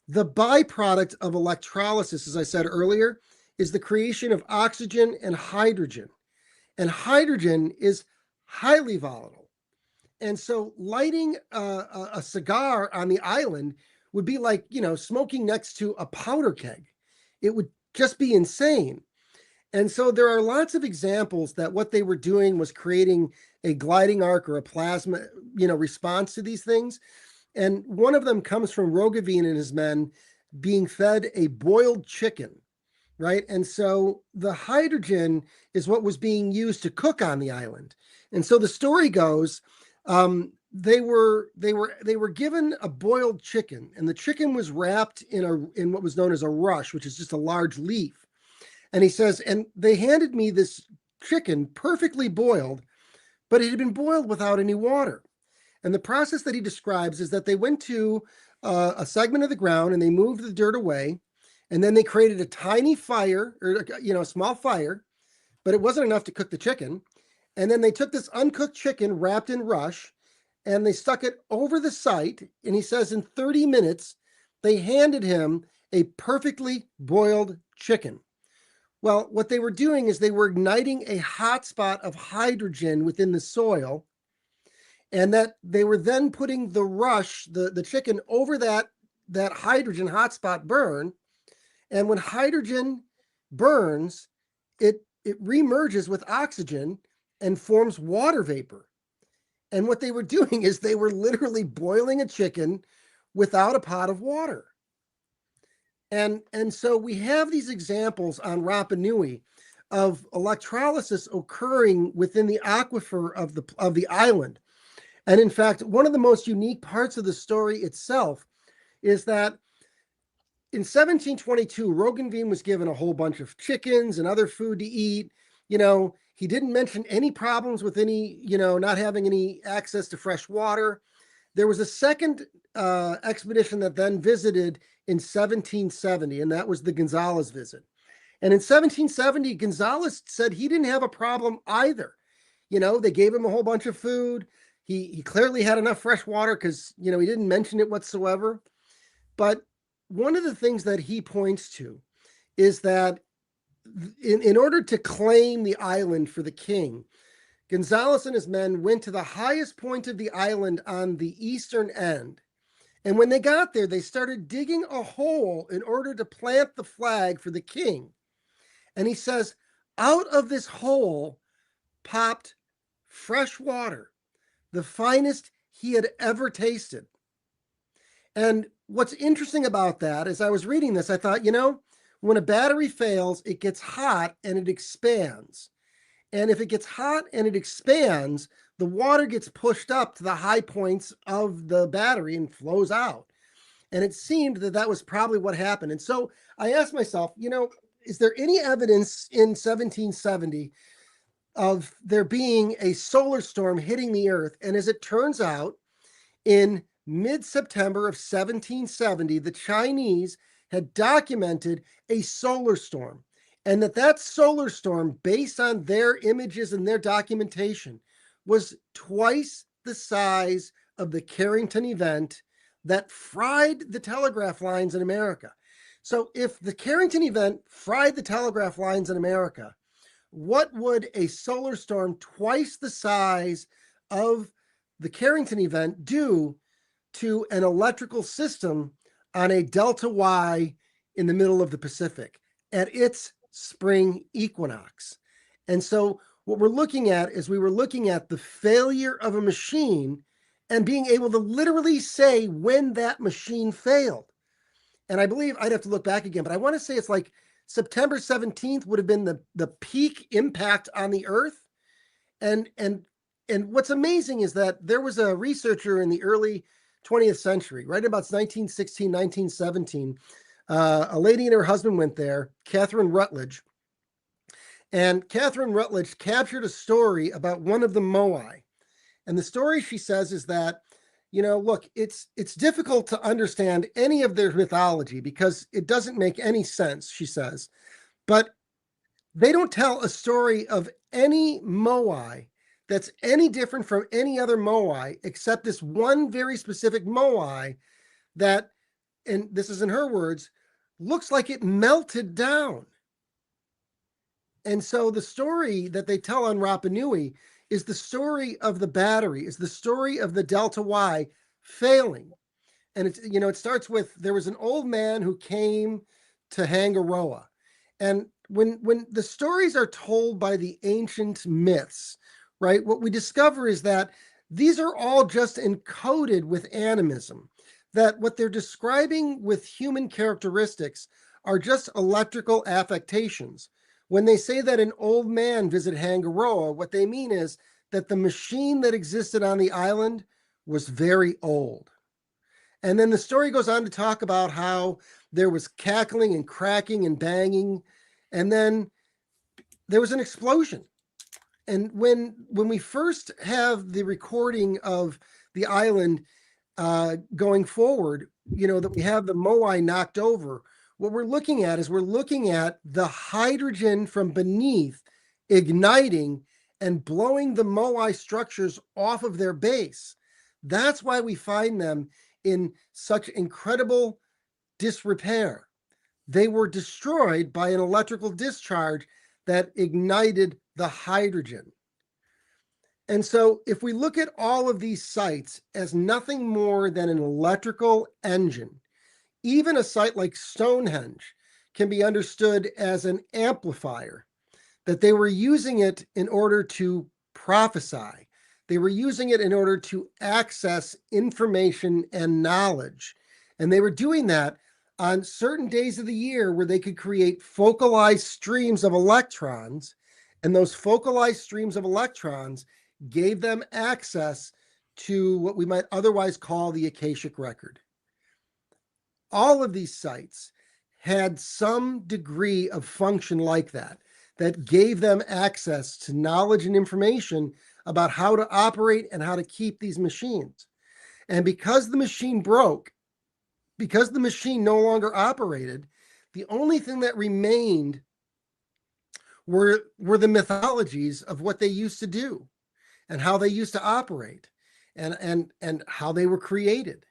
the byproduct of electrolysis, as I said earlier, is the creation of oxygen and hydrogen. And hydrogen is highly volatile. And so lighting a cigar on the island would be like, smoking next to a powder keg. It would just be insane. And so there are lots of examples that what they were doing was creating a gliding arc or a plasma, response to these things. And one of them comes from Roggeveen and his men being fed a boiled chicken, right? And so the hydrogen is what was being used to cook on the island. And so the story goes, they were given a boiled chicken, and the chicken was wrapped in what was known as a rush, which is just a large leaf. And he says, and they handed me this chicken perfectly boiled, but it had been boiled without any water. And the process that he describes is that they went to a segment of the ground and they moved the dirt away, and then they created a tiny fire, or a small fire, but it wasn't enough to cook the chicken. And then they took this uncooked chicken wrapped in rush and they stuck it over the site. And he says in 30 minutes, they handed him a perfectly boiled chicken. Well, what they were doing is they were igniting a hotspot of hydrogen within the soil, and that they were then putting the rush, the chicken, over that hydrogen hotspot burn. And when hydrogen burns, it remerges with oxygen and forms water vapor. And what they were doing is they were literally boiling a chicken without a pot of water. And so we have these examples on Rapa Nui of electrolysis occurring within the aquifer of the island. And in fact, one of the most unique parts of the story itself is that in 1722, Roggeveen was given a whole bunch of chickens and other food to eat. He didn't mention any problems with any, not having any access to fresh water. There was a second expedition that then visited in 1770, and that was the Gonzalez visit. And in 1770, Gonzalez said he didn't have a problem either. They gave him a whole bunch of food. He clearly had enough fresh water because, he didn't mention it whatsoever. But one of the things that he points to is that in order to claim the island for the king, Gonzalez and his men went to the highest point of the island on the eastern end. And when they got there, they started digging a hole in order to plant the flag for the king. And he says, out of this hole popped fresh water, the finest he had ever tasted. And what's interesting about that, as I was reading this, I thought, when a battery fails, it gets hot and it expands. And if it gets hot and it expands, the water gets pushed up to the high points of the battery and flows out. And it seemed that was probably what happened. And so I asked myself, is there any evidence in 1770 of there being a solar storm hitting the Earth? And as it turns out, in mid-September of 1770, the Chinese had documented a solar storm. And that solar storm, based on their images and their documentation, was twice the size of the Carrington event that fried the telegraph lines in America. So if the Carrington event fried the telegraph lines in America, what would a solar storm twice the size of the Carrington event do to an electrical system on a delta Y in the middle of the Pacific at its spring equinox? And so what we're looking at is we were looking at the failure of a machine and being able to literally say when that machine failed. And I believe I'd have to look back again, but I want to say it's like September 17th would have been the peak impact on the Earth. And And what's amazing is that there was a researcher in the early 20th century, right about 1916, 1917. A lady and her husband went there, Catherine Rutledge. And Catherine Rutledge captured a story about one of the Moai. And the story, she says, is that, look, it's difficult to understand any of their mythology because it doesn't make any sense, she says. But they don't tell a story of any Moai that's any different from any other Moai, except this one very specific Moai that, and this is in her words, looks like it melted down. And so the story that they tell on Rapa Nui is the story of the battery, is the story of the Delta Y failing. And it's, it starts with, there was an old man who came to Hangaroa. And when the stories are told by the ancient myths, right, what we discover is that these are all just encoded with animism, that what they're describing with human characteristics are just electrical affectations. When they say that an old man visited Hangaroa, what they mean is that the machine that existed on the island was very old. And then the story goes on to talk about how there was cackling and cracking and banging, and then there was an explosion. And when we first have the recording of the island going forward, that we have the Moai knocked over, what we're looking at is the hydrogen from beneath igniting and blowing the Moai structures off of their base. That's why we find them in such incredible disrepair. They were destroyed by an electrical discharge that ignited the hydrogen. And so if we look at all of these sites as nothing more than an electrical engine, even a site like Stonehenge can be understood as an amplifier, that they were using it in order to prophesy. They were using it in order to access information and knowledge. And they were doing that on certain days of the year where they could create focalized streams of electrons. And those focalized streams of electrons gave them access to what we might otherwise call the Akashic record. All of these sites had some degree of function like that gave them access to knowledge and information about how to operate and how to keep these machines. And because the machine broke, because the machine no longer operated, the only thing that remained were the mythologies of what they used to do and how they used to operate and how they were created.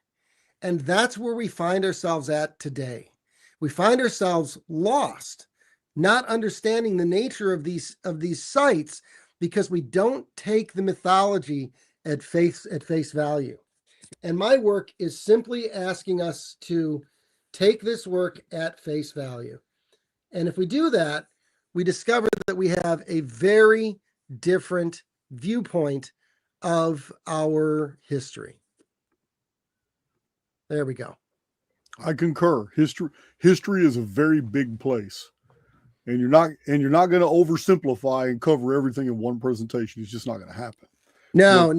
And that's where we find ourselves at today. We find ourselves lost, not understanding the nature of these sites because we don't take the mythology at face value. And my work is simply asking us to take this work at face value. And if we do that, we discover that we have a very different viewpoint of our history. There we go. I concur. History is a very big place. And you're not going to oversimplify and cover everything in one presentation. It's just not going to happen. No.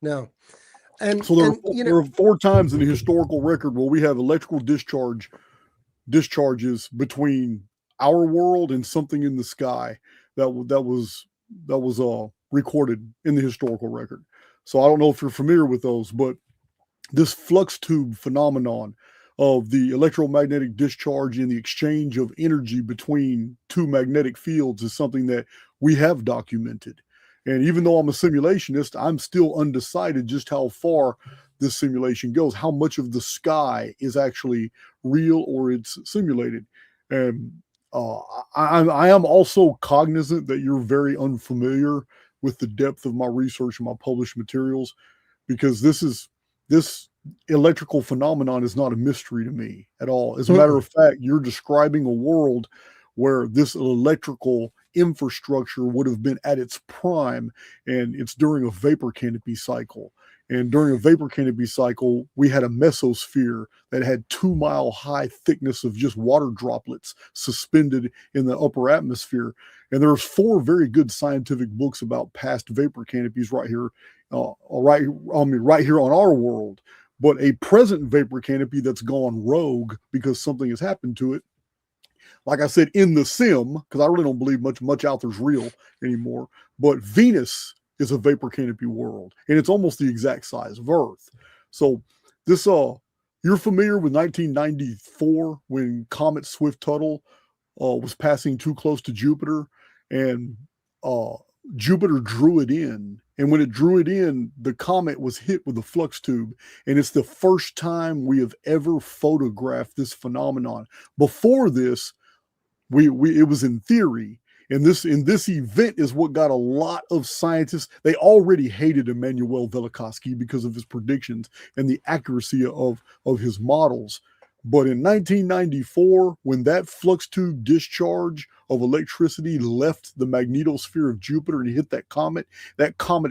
No. And so there are 4 times in the historical record where we have electrical discharges between our world and something in the sky that was recorded in the historical record. So I don't know if you're familiar with those, but this flux tube phenomenon of the electromagnetic discharge and the exchange of energy between 2 magnetic fields is something that we have documented. And even though I'm a simulationist, I'm still undecided just how far this simulation goes, how much of the sky is actually real or it's simulated. And I am also cognizant that you're very unfamiliar with the depth of my research and my published materials, because this electrical phenomenon is not a mystery to me at all. As a matter of fact, you're describing a world where this electrical infrastructure would have been at its prime, and it's during a vapor canopy cycle. And during a vapor canopy cycle, we had a mesosphere that had 2-mile high thickness of just water droplets suspended in the upper atmosphere. And there's 4 very good scientific books about past vapor canopies right here, right here on our world. But a present vapor canopy that's gone rogue because something has happened to it, like I said, in the sim, because I really don't believe much out there's real anymore. But Venus is a vapor canopy world, and it's almost the exact size of Earth. So this, you're familiar with 1994 when Comet Swift-Tuttle was passing too close to Jupiter, and Jupiter drew it in. And when it drew it in, the comet was hit with a flux tube. And it's the first time we have ever photographed this phenomenon. Before this, it was in theory. And this event is what got a lot of scientists. They already hated Immanuel Velikovsky because of his predictions and the accuracy of his models. But in 1994, when that flux tube discharge of electricity left the magnetosphere of Jupiter and hit that comet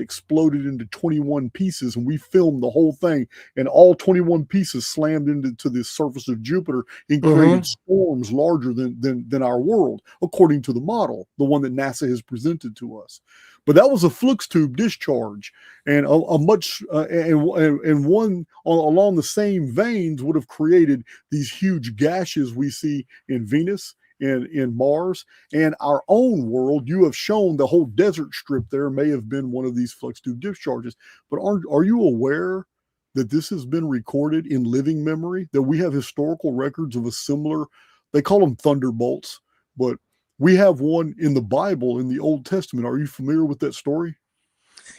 exploded into 21 pieces, and we filmed the whole thing, and all 21 pieces slammed into the surface of Jupiter and created storms larger than our world, according to the model, the one that NASA has presented to us. But that was a flux tube discharge, and and one along the same veins would have created these huge gashes we see in Venus and in Mars and our own world. You have shown the whole desert strip there may have been one of these flux tube discharges. But are you aware that this has been recorded in living memory? That we have historical records of a similar, they call them thunderbolts, but we have one in the Bible, in the Old Testament. Are you familiar with that story?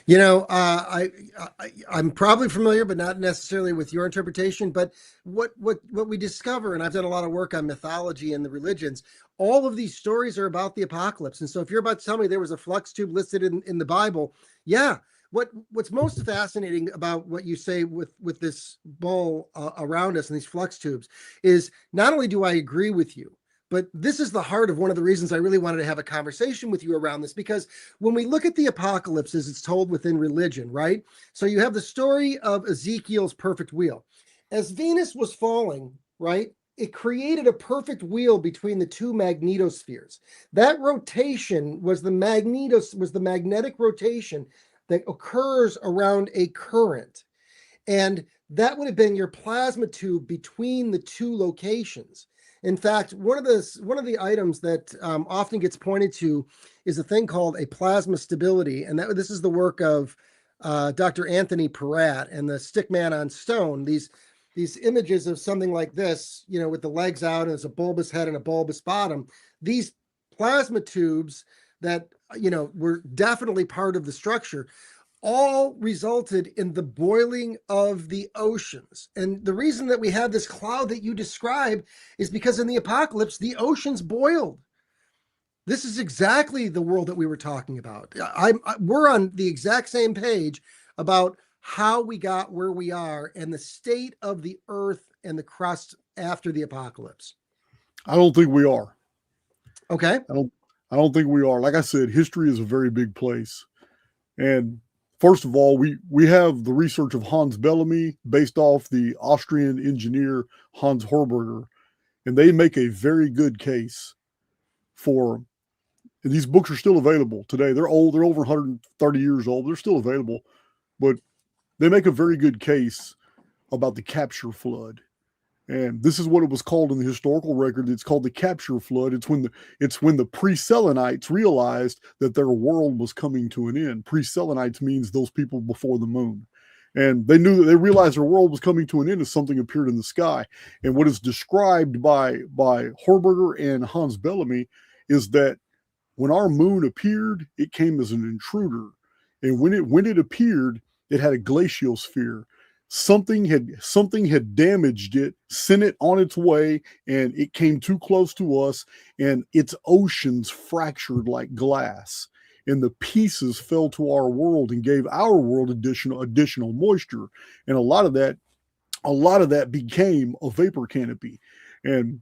You know, I'm probably familiar, but not necessarily with your interpretation. But what we discover, and I've done a lot of work on mythology and the religions, all of these stories are about the apocalypse. And so if you're about to tell me there was a flux tube listed in the Bible, yeah. What's most fascinating about what you say with this ball around us and these flux tubes is not only do I agree with you, but this is the heart of one of the reasons I really wanted to have a conversation with you around this, because when we look at the apocalypse as it's told within religion, right? So you have the story of Ezekiel's perfect wheel. As Venus was falling, right, it created a perfect wheel between the 2 magnetospheres. That rotation was the magnetic rotation that occurs around a current. And that would have been your plasma tube between the 2 locations. In fact, one of the items that often gets pointed to is a thing called a plasma stability, and this is the work of Dr. Anthony Peratt and the stick man on stone. These images of something like this, you know, with the legs out and there's a bulbous head and a bulbous bottom. These plasma tubes that, you know, were definitely part of the structure, all resulted in the boiling of the oceans. And the reason that we have this cloud that you describe is because in the apocalypse, the oceans boiled. This is exactly the world that we were talking about. We're on the exact same page about how we got where we are and the state of the earth and the crust after the apocalypse. I don't think we are. Okay. I don't think we are. Like I said, history is a very big place. And first of all, we have the research of Hans Bellamy based off the Austrian engineer Hans Horberger, and they make a very good case for, and these books are still available today. They're old, they're over 130 years old, they're still available, but they make a very good case about the capture flood. And this is what it was called in the historical record. It's called the capture flood. It's when the pre-Selenites realized that their world was coming to an end. Pre-Selenites means those people before the moon. And they realized their world was coming to an end as something appeared in the sky. And what is described by Horberger and Hans Bellamy is that when our moon appeared, it came as an intruder. And when it appeared, it had a glaciosphere. Something had damaged it, sent it on its way, and it came too close to us, and its oceans fractured like glass, and the pieces fell to our world and gave our world additional moisture, and a lot of that became a vapor canopy, and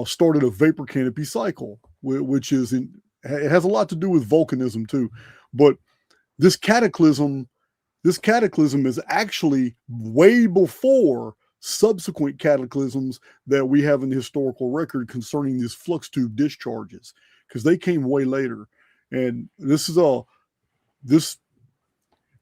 started a vapor canopy cycle, which it has a lot to do with volcanism too, but this cataclysm This cataclysm is actually way before subsequent cataclysms that we have in the historical record concerning these flux tube discharges, because they came way later. And this is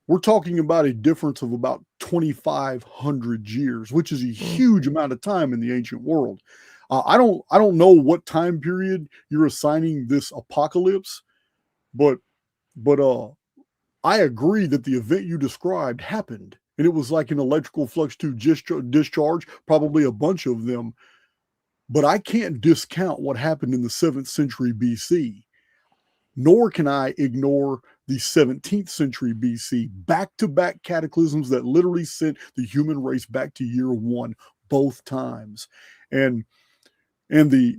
we're talking about a difference of about 2,500 years, which is a huge amount of time in the ancient world. I don't know what time period you're assigning this apocalypse, but I agree that the event you described happened, and it was like an electrical flux tube discharge, probably a bunch of them. But I can't discount what happened in the 7th century BC, nor can I ignore the 17th century BC, back-to-back cataclysms that literally sent the human race back to year one both times. And the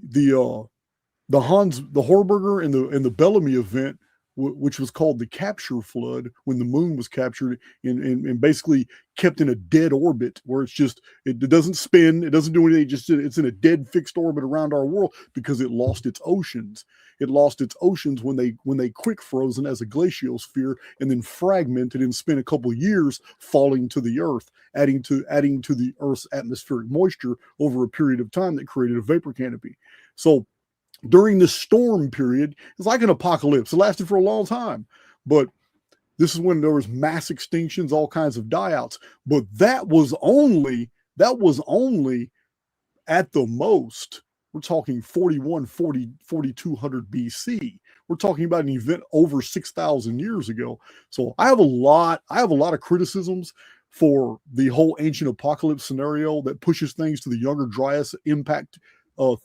Horberger and the Bellamy event, which was called the capture flood, when the moon was captured and basically kept in a dead orbit where it doesn't spin, it doesn't do anything, it's in a dead fixed orbit around our world because it lost its oceans. It lost its oceans when they quick frozen as a glaciosphere and then fragmented and spent a couple of years falling to the earth, adding to the earth's atmospheric moisture over a period of time that created a vapor canopy. So during this storm period, it's like an apocalypse. It lasted for a long time, but this is when there was mass extinctions, all kinds of die-outs. But that was only at the most. We're talking 4,200 BC. We're talking about an event over 6,000 years ago. So I have a lot of criticisms for the whole ancient apocalypse scenario that pushes things to the Younger Dryas impact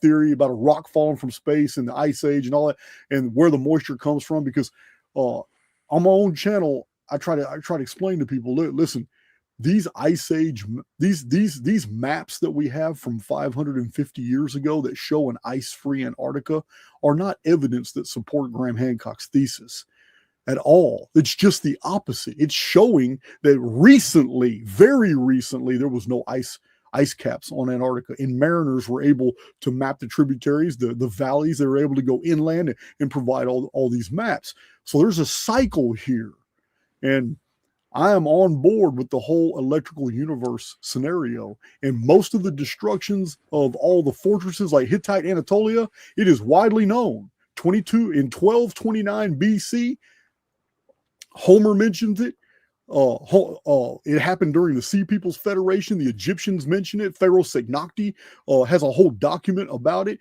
theory about a rock falling from space and the ice age and all that, and where the moisture comes from. Because on my own channel, I try to explain to people, listen, these ice age, these maps that we have from 550 years ago that show an ice-free Antarctica are not evidence that support Graham Hancock's thesis at all. It's just the opposite. It's showing that recently, very recently, there was no ice caps on Antarctica, and mariners were able to map the tributaries, the valleys. They were able to go inland and provide all these maps. So there's a cycle here, and I am on board with the whole electrical universe scenario. And most of the destructions of all the fortresses like Hittite Anatolia, it is widely known. In 1229 BC, Homer mentions it. It happened during the Sea People's Federation. The Egyptians mention it. Pharaoh Segnakti has a whole document about it.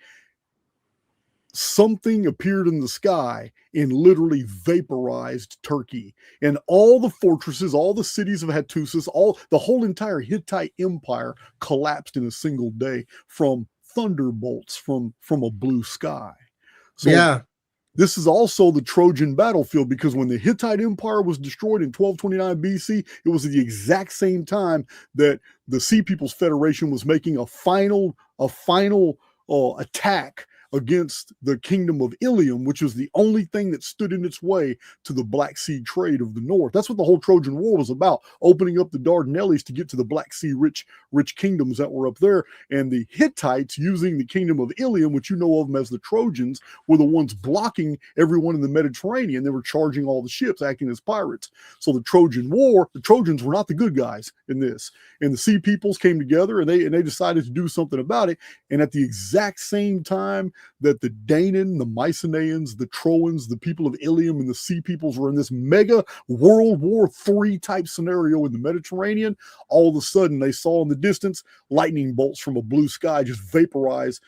Something appeared in the sky and literally vaporized Turkey. And all the fortresses, all the cities of Hattusis, the whole entire Hittite empire collapsed in a single day from thunderbolts from a blue sky. So yeah. This is also the Trojan battlefield, because when the Hittite Empire was destroyed in 1229 BC, it was at the exact same time that the Sea People's Federation was making a final attack against the kingdom of Ilium, which was the only thing that stood in its way to the Black Sea trade of the north. That's what the whole Trojan War was about, opening up the Dardanelles to get to the Black Sea rich kingdoms that were up there. And the Hittites, using the kingdom of Ilium, which you know of them as the Trojans, were the ones blocking everyone in the Mediterranean. They were charging all the ships, acting as pirates. So the Trojan War, the Trojans were not the good guys in this. And the Sea Peoples came together and they decided to do something about it. And at the exact same time that the Danan, the Mycenaeans, the Troans, the people of Ilium, and the Sea Peoples were in this mega World War III type scenario in the Mediterranean, all of a sudden they saw in the distance lightning bolts from a blue sky just vaporize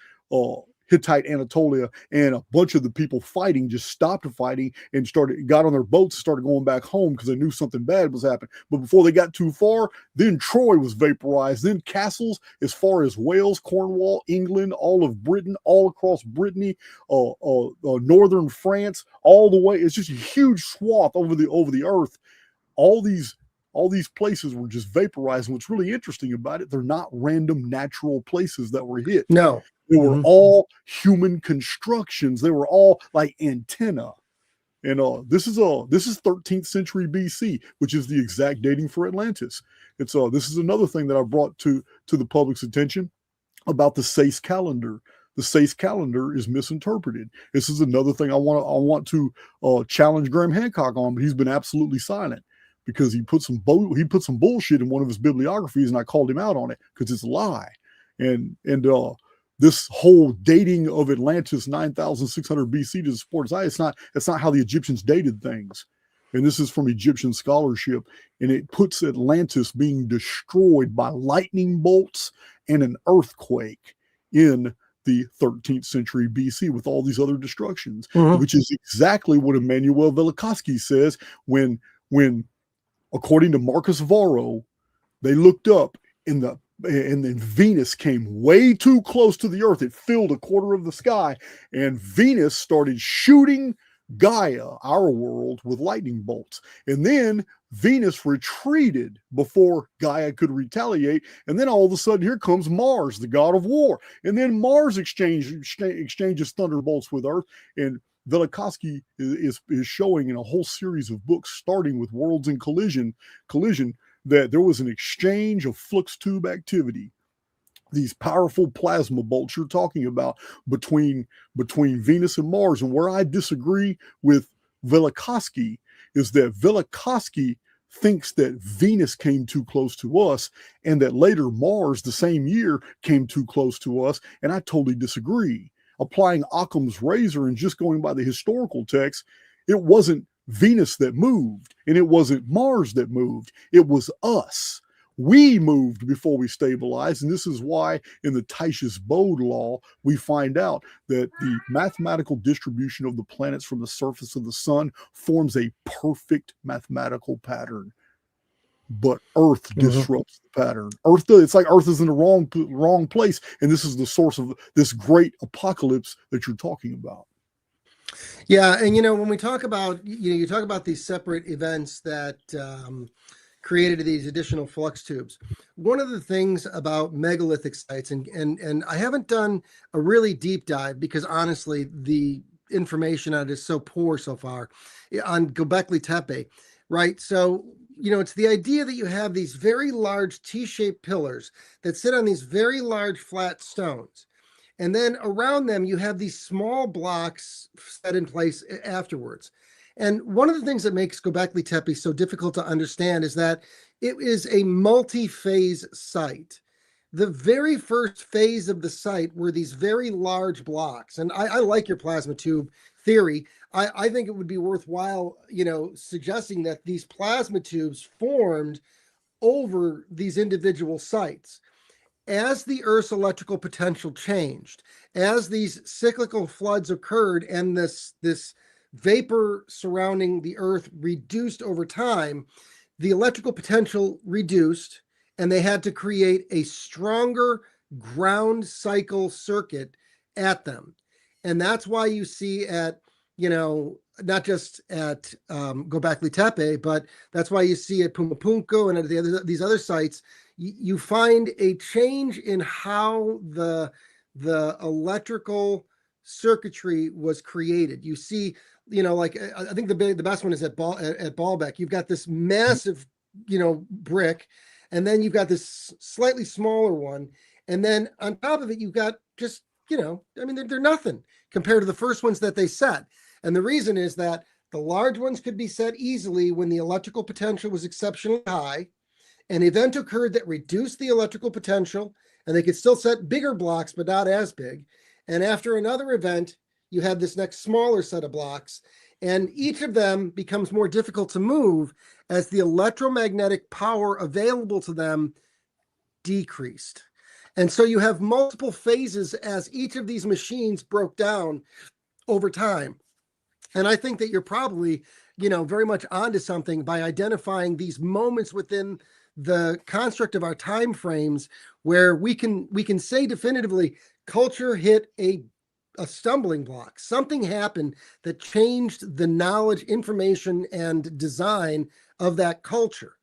Hittite Anatolia, and a bunch of the people fighting just stopped fighting and got on their boats and started going back home because they knew something bad was happening. But before they got too far, then Troy was vaporized. Then castles as far as Wales, Cornwall, England, all of Britain, all across Brittany, northern France, all the way. It's just a huge swath over the earth. All these places were just vaporized. And what's really interesting about it, they're not random natural places that were hit. No. They were all human constructions. They were all like antenna. And this is 13th century BC, which is the exact dating for Atlantis. This is another thing that I brought to the public's attention about the Sayce calendar. The Sayce calendar is misinterpreted. This is another thing I want to challenge Graham Hancock on, but he's been absolutely silent, because he put some bullshit in one of his bibliographies, and I called him out on it because it's a lie. And this whole dating of Atlantis 9,600 BC to support it's not how the Egyptians dated things. And this is from Egyptian scholarship, and it puts Atlantis being destroyed by lightning bolts and an earthquake in the 13th century BC with all these other destructions, which is exactly what Immanuel Velikovsky says when according to Marcus Varro, they looked up and then Venus came way too close to the earth. It filled a quarter of the sky, and Venus started shooting Gaia, our world, with lightning bolts. And then Venus retreated before Gaia could retaliate. And then all of a sudden, here comes Mars, the god of war. And then Mars exchanges thunderbolts with Earth. And Velikovsky is showing in a whole series of books, starting with Worlds in Collision, that there was an exchange of flux tube activity, these powerful plasma bolts you're talking about between Venus and Mars. And where I disagree with Velikovsky is that Velikovsky thinks that Venus came too close to us and that later Mars the same year came too close to us. And I totally disagree. Applying Occam's razor and just going by the historical text, it wasn't Venus that moved and it wasn't Mars that moved. It was us. We moved before we stabilized, and this is why in the Teich's-Bode law, we find out that the mathematical distribution of the planets from the surface of the sun forms a perfect mathematical pattern. But Earth disrupts the pattern. It's like Earth is in the wrong place, and this is the source of this great apocalypse that you're talking about. Yeah, and when we talk about, you talk about these separate events that created these additional flux tubes. One of the things about megalithic sites, and I haven't done a really deep dive because honestly, the information on it is so poor so far on Göbekli Tepe, right? So, it's the idea that you have these very large T-shaped pillars that sit on these very large flat stones. And then around them, you have these small blocks set in place afterwards. And one of the things that makes Göbekli Tepe so difficult to understand is that it is a multi-phase site. The very first phase of the site were these very large blocks. And I like your plasma tube theory. I think it would be worthwhile, suggesting that these plasma tubes formed over these individual sites. As the Earth's electrical potential changed, as these cyclical floods occurred and this vapor surrounding the Earth reduced over time, the electrical potential reduced, and they had to create a stronger ground cycle circuit at them. And that's why you see at, not just at Göbekli Tepe, but that's why you see at Pumapunku and at these other sites, you find a change in how the electrical circuitry was created. You see, like I think the best one is at Baalbek. You've got this massive, brick, and then you've got this slightly smaller one, and then on top of it, you've got just, they're nothing compared to the first ones that they set. And the reason is that the large ones could be set easily when the electrical potential was exceptionally high. An event occurred that reduced the electrical potential, and they could still set bigger blocks, but not as big. And after another event, you had this next smaller set of blocks, and each of them becomes more difficult to move as the electromagnetic power available to them decreased. And so you have multiple phases as each of these machines broke down over time. And I think that you're probably, very much onto something by identifying these moments within the construct of our time frames where we can say definitively culture hit a stumbling block. Something happened that changed the knowledge, information, and design of that culture.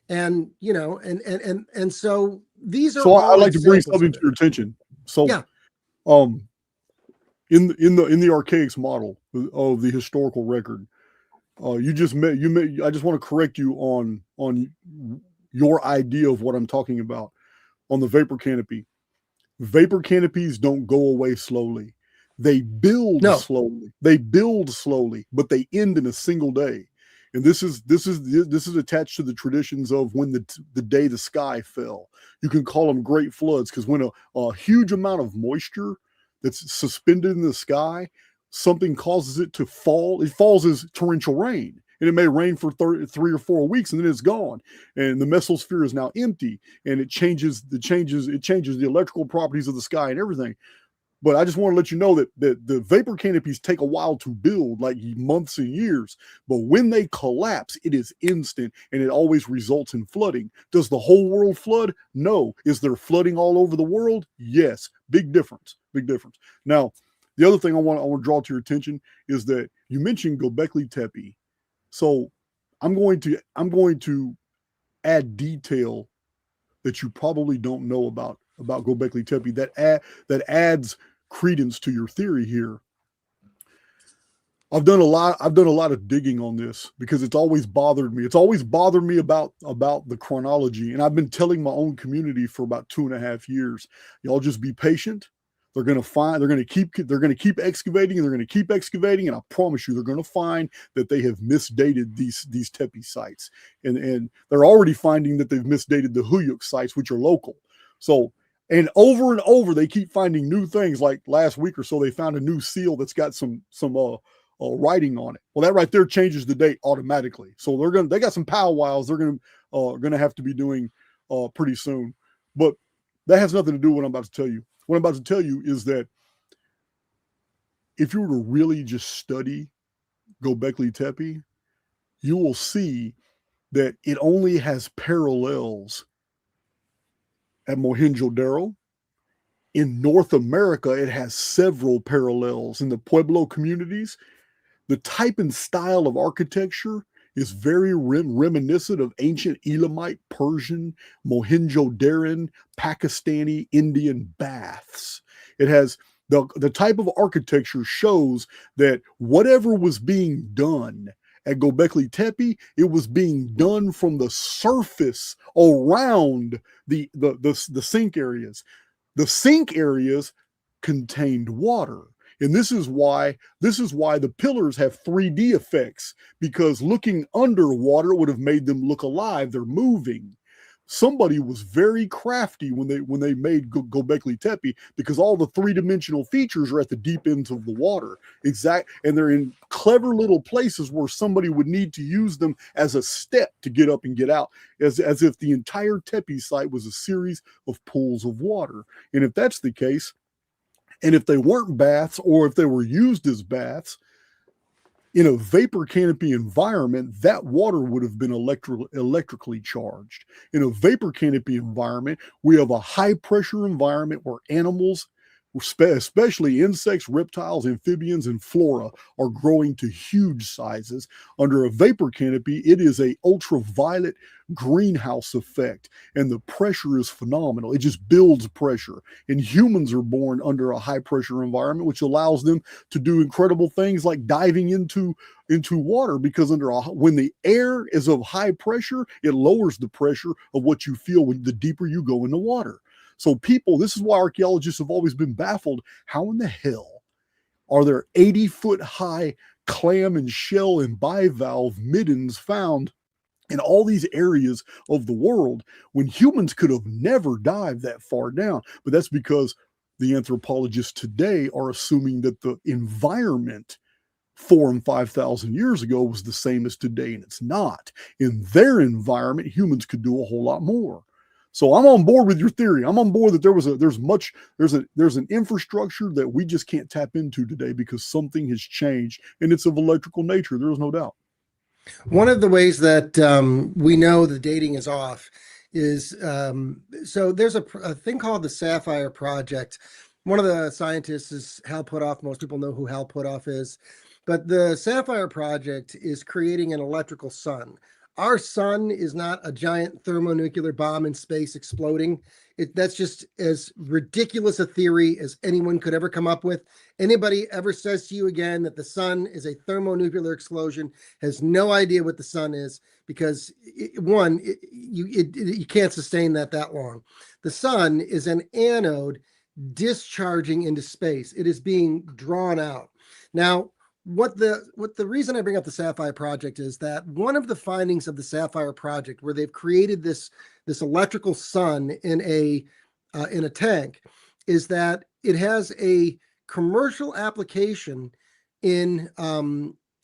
And and so these are. So I'd like to bring something to your attention. So yeah. In the Archaix model of the historical record, I just want to correct you on your idea of what I'm talking about on the vapor canopy. Vapor canopies don't go away slowly. They build slowly. They build slowly, but they end in a single day. And this is attached to the traditions of when the day the sky fell. You can call them great floods because when a huge amount of moisture that's suspended in the sky, something causes it to fall. It falls as torrential rain. And it may rain for 3 or 4 weeks and then it's gone. And the mesosphere is now empty, and it changes the electrical properties of the sky and everything. But I just want to let you know that the vapor canopies take a while to build, like months and years. But when they collapse, it is instant, and it always results in flooding. Does the whole world flood? No. Is there flooding all over the world? Yes. Big difference. Big difference. Now, the other thing I want to draw to your attention is that you mentioned Göbekli Tepe. So I'm going to add detail that you probably don't know about Göbekli Tepe that adds credence to your theory here. I've done a lot of digging on this because it's always bothered me. It's always bothered me about the chronology, and I've been telling my own community for about 2.5 years. Y'all just be patient. They're going to keep excavating, and they're going to keep excavating, and I promise you, they're going to find that they have misdated these Tepe sites, and they're already finding that they've misdated the Huyuk sites, which are local. So, and over, they keep finding new things. Like last week or so, they found a new seal that's got some writing on it. Well, that right there changes the date automatically. So they got some powwows they're gonna have to be doing pretty soon. But that has nothing to do with what I'm about to tell you. What I'm about to tell you is that if you were to really just study Göbekli Tepe, you will see that it only has parallels at Mohenjo-Daro. In North America, it has several parallels. In the Pueblo communities, the type and style of architecture is very reminiscent of ancient Elamite, Persian, Mohenjo-Daran, Pakistani, Indian baths. It has the type of architecture shows that whatever was being done at Göbekli Tepe, it was being done from the surface around the sink areas. The sink areas contained water. And this is why the pillars have 3D effects, because looking underwater would have made them look alive. They're moving. Somebody was very crafty when they made Göbekli Tepe, because all the 3-dimensional features are at the deep ends of the water. And they're in clever little places where somebody would need to use them as a step to get up and get out, as if the entire Tepe site was a series of pools of water. And if that's the case, and if they weren't baths, or if they were used as baths, in a vapor canopy environment, that water would have been electrically charged. In a vapor canopy environment, we have a high pressure environment where animals, especially insects, reptiles, amphibians, and flora, are growing to huge sizes. Under a vapor canopy, it is a ultraviolet greenhouse effect, and the pressure is phenomenal. It just builds pressure. And humans are born under a high pressure environment, which allows them to do incredible things like diving into water, because when the air is of high pressure, it lowers the pressure of what you feel the deeper you go in the water. So this is why archaeologists have always been baffled. How in the hell are there 80-foot high clam and shell and bivalve middens found in all these areas of the world when humans could have never dived that far down? But that's because the anthropologists today are assuming that the environment 4,000 and 5,000 years ago was the same as today, and it's not. In their environment, humans could do a whole lot more. So I'm on board with your theory. I'm on board that there's an infrastructure that we just can't tap into today because something has changed, and it's of electrical nature. There is no doubt. One of the ways that we know the dating is off is so there's a thing called the Sapphire Project. One of the scientists is Hal Puthoff. Most people know who Hal Puthoff is, but the Sapphire Project is creating an electrical sun. Our sun is not a giant thermonuclear bomb in space exploding. That's just as ridiculous a theory as anyone could ever come up with. Anybody ever says to you again that the sun is a thermonuclear explosion has no idea what the sun is, because you can't sustain that long. The sun is an anode discharging into space. It is being drawn out. Now, what the reason I bring up the Sapphire Project is that one of the findings of the Sapphire Project, where they've created this electrical sun in a tank, is that it has a commercial application in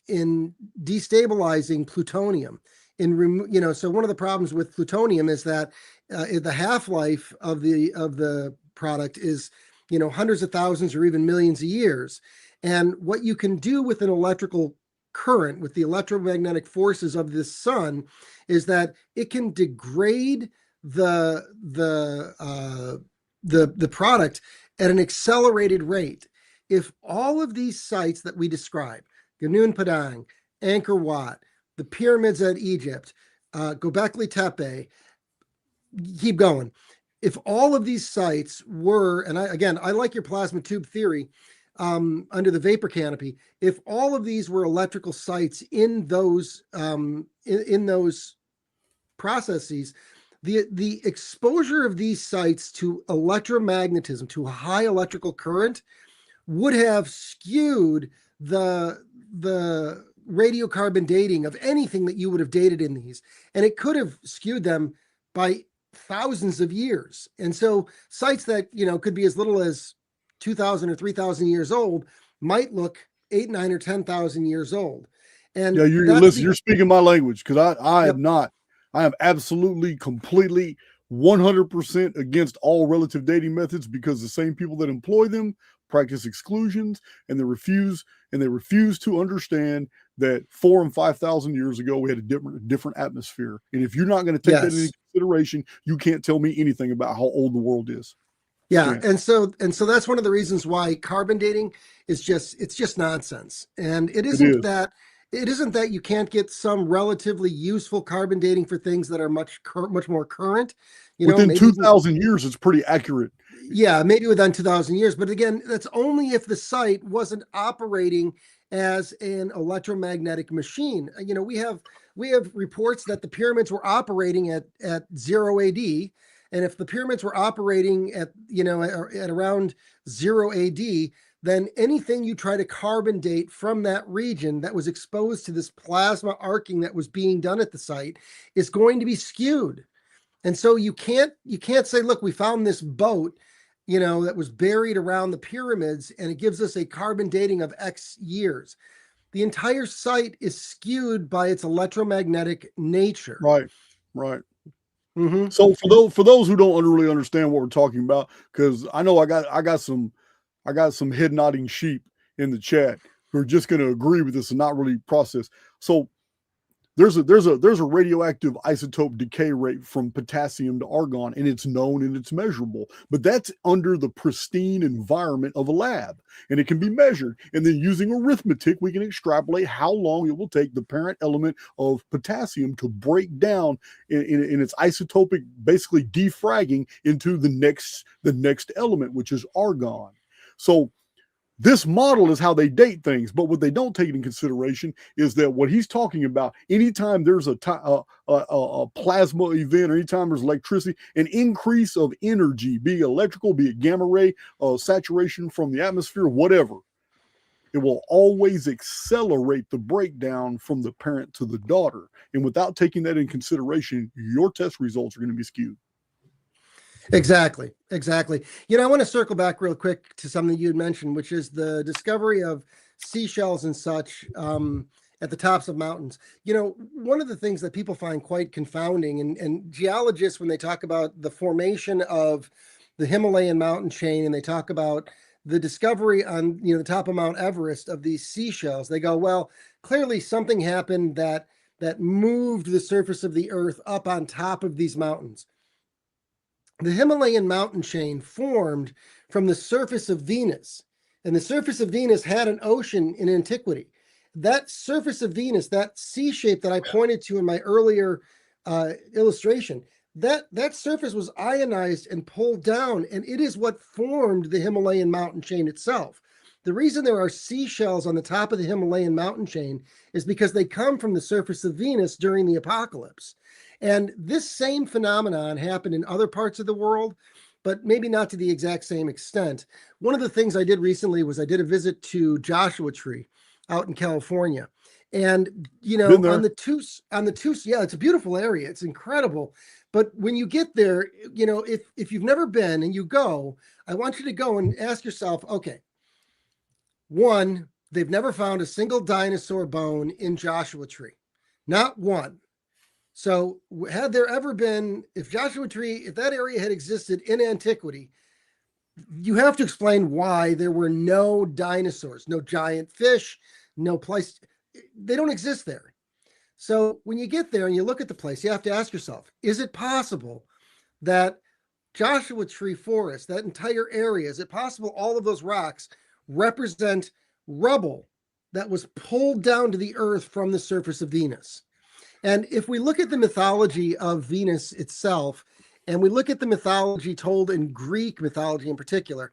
destabilizing plutonium. So one of the problems with plutonium is that the half-life of the product is hundreds of thousands or even millions of years. And what you can do with an electrical current, with the electromagnetic forces of this sun, is that it can degrade the product at an accelerated rate. If all of these sites that we describe, Gunung Padang, Angkor Wat, the pyramids at Egypt, Göbekli Tepe, keep going. If all of these sites were, and I like your plasma tube theory, under the vapor canopy, if all of these were electrical sites in those processes, the exposure of these sites to electromagnetism, to a high electrical current, would have skewed the radiocarbon dating of anything that you would have dated in these, and it could have skewed them by thousands of years. And so sites that could be as little as 2,000 or 3,000 years old might look 8, 9, or 10,000 years old. And yeah, you're speaking my language, because I am not. I am absolutely, completely, 100% against all relative dating methods, because the same people that employ them practice exclusions, and they refuse to understand that 4,000 and 5,000 years ago we had a different atmosphere. And if you're not going to take that into consideration, you can't tell me anything about how old the world is. Yeah. And so that's one of the reasons why carbon dating is just nonsense. And it isn't that you can't get some relatively useful carbon dating for things that are much more current. Within 2,000 years, it's pretty accurate. Yeah, maybe within 2,000 years. But again, that's only if the site wasn't operating as an electromagnetic machine. We have reports that the pyramids were operating at 0 AD. And if the pyramids were operating at around 0 AD, then anything you try to carbon date from that region that was exposed to this plasma arcing that was being done at the site is going to be skewed. And so you can't say, look, we found this boat, that was buried around the pyramids, and it gives us a carbon dating of X years. The entire site is skewed by its electromagnetic nature. Right. Mm-hmm. So for those who don't really understand what we're talking about, because I know I got some head nodding sheep in the chat who are just going to agree with this and not really process. So there's a radioactive isotope decay rate from potassium to argon, and it's known and it's measurable. But that's under the pristine environment of a lab, and it can be measured. And then using arithmetic, we can extrapolate how long it will take the parent element of potassium to break down in its isotopic, basically defragging into the next element, which is argon. So this model is how they date things, but what they don't take into consideration is that what he's talking about, anytime there's a plasma event, or anytime there's electricity, an increase of energy, be it electrical, be it gamma ray, saturation from the atmosphere, whatever, it will always accelerate the breakdown from the parent to the daughter. And without taking that in consideration, your test results are going to be skewed. Exactly. I want to circle back real quick to something you had mentioned, which is the discovery of seashells and such at the tops of mountains. One of the things that people find quite confounding, and geologists, when they talk about the formation of the Himalayan mountain chain, and they talk about the discovery on the top of Mount Everest of these seashells, they go, well, clearly something happened that moved the surface of the earth up on top of these mountains. The Himalayan mountain chain formed from the surface of Venus, and the surface of Venus had an ocean in antiquity. That surface of Venus, that C shape that I pointed to in my earlier illustration, that surface was ionized and pulled down, and it is what formed the Himalayan mountain chain itself. The reason there are seashells on the top of the Himalayan mountain chain is because they come from the surface of Venus during the apocalypse. And this same phenomenon happened in other parts of the world, but maybe not to the exact same extent. One of the things I did recently was I did a visit to Joshua Tree, out in California. And, you know, Been there. on the Toos, yeah, it's a beautiful area. It's incredible. But when you get there, you know, if you've never been and you go, I want you to go and ask yourself, okay, one, they've never found a single dinosaur bone in Joshua Tree. Not one. So had there ever been, if Joshua Tree, if that area had existed in antiquity, you have to explain why there were no dinosaurs, no giant fish, no place. They don't exist there. So when you get there and you look at the place, you have to ask yourself, is it possible that Joshua Tree Forest, that entire area, is it possible all of those rocks represent rubble that was pulled down to the earth from the surface of Venus? And if we look at the mythology of Venus itself, and we look at the mythology told in Greek mythology in particular,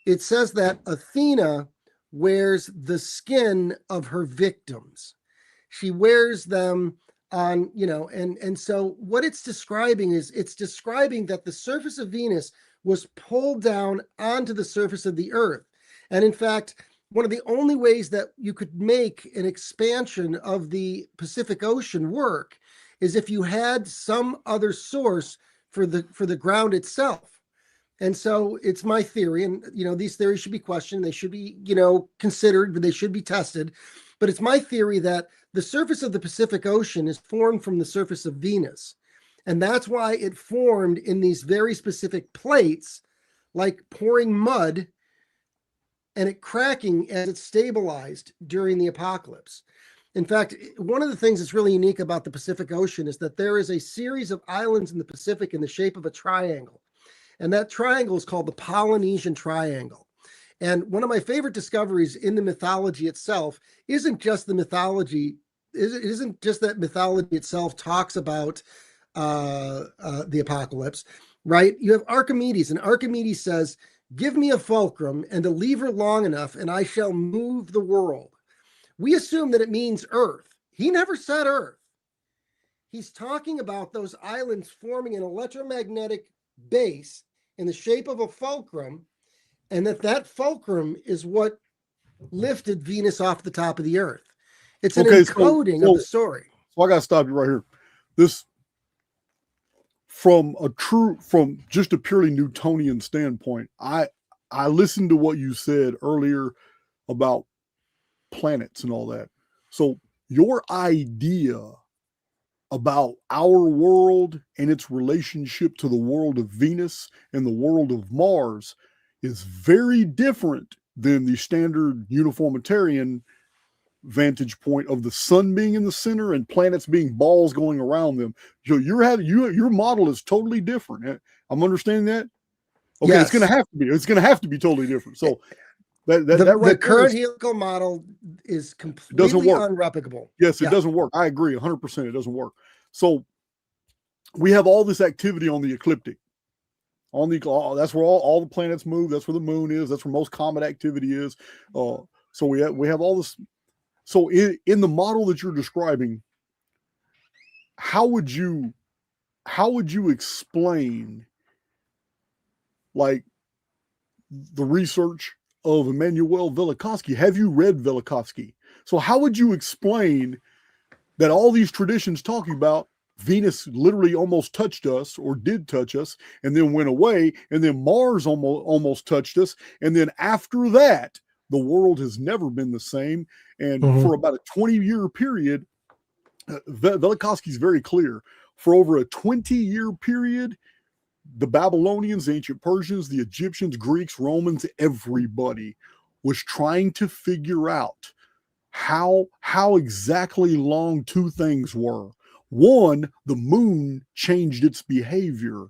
it says that Athena wears the skin of her victims. She wears them on, you know, and so what it's describing is it's describing that the surface of Venus was pulled down onto the surface of the earth. And in fact, one of the only ways that you could make an expansion of the Pacific Ocean work is if you had some other source for the ground itself. And so it's my theory, and you know, these theories should be questioned, they should be, you know, considered, but they should be tested. But it's my theory that the surface of the Pacific Ocean is formed from the surface of Venus. And that's why it formed in these very specific plates, like pouring mud and it cracking as it stabilized during the apocalypse. In fact, one of the things that's really unique about the Pacific Ocean is that there is a series of islands in the Pacific in the shape of a triangle. And that triangle is called the Polynesian Triangle. And one of my favorite discoveries in the mythology itself isn't just the mythology, it isn't just that mythology itself talks about the apocalypse, right? You have Archimedes, and Archimedes says, "Give me a fulcrum and a lever long enough, and I shall move the world." We assume that it means Earth. He never said Earth. He's talking about those islands forming an electromagnetic base in the shape of a fulcrum, and that fulcrum is what lifted Venus off the top of the Earth. It's an encoding of the story. So I got to stop you right here. This, from just a purely Newtonian standpoint, I listened to what you said earlier about planets and all that. So your idea about our world and its relationship to the world of Venus and the world of Mars is very different than the standard uniformitarian vantage point of the sun being in the center and planets being balls going around them. So your model is totally different. I'm understanding that. Okay, yes. It's going to have to be totally different. So the current helical model is completely unreplicable. Yes, it doesn't work. I agree 100%. It doesn't work. So we have all this activity on the ecliptic. That's where all the planets move. That's where the moon is. That's where most comet activity is. So we have all this. So in the model that you're describing, how would you explain like the research of Immanuel Velikovsky? Have you read Velikovsky? So how would you explain that all these traditions talking about Venus literally almost touched us or did touch us and then went away, and then Mars almost touched us, and then after that the world has never been the same, and for about a 20-year period, Velikovsky is very clear, for over a 20-year period, the Babylonians, the ancient Persians, the Egyptians, Greeks, Romans, everybody was trying to figure out how exactly long two things were. One, the moon changed its behavior,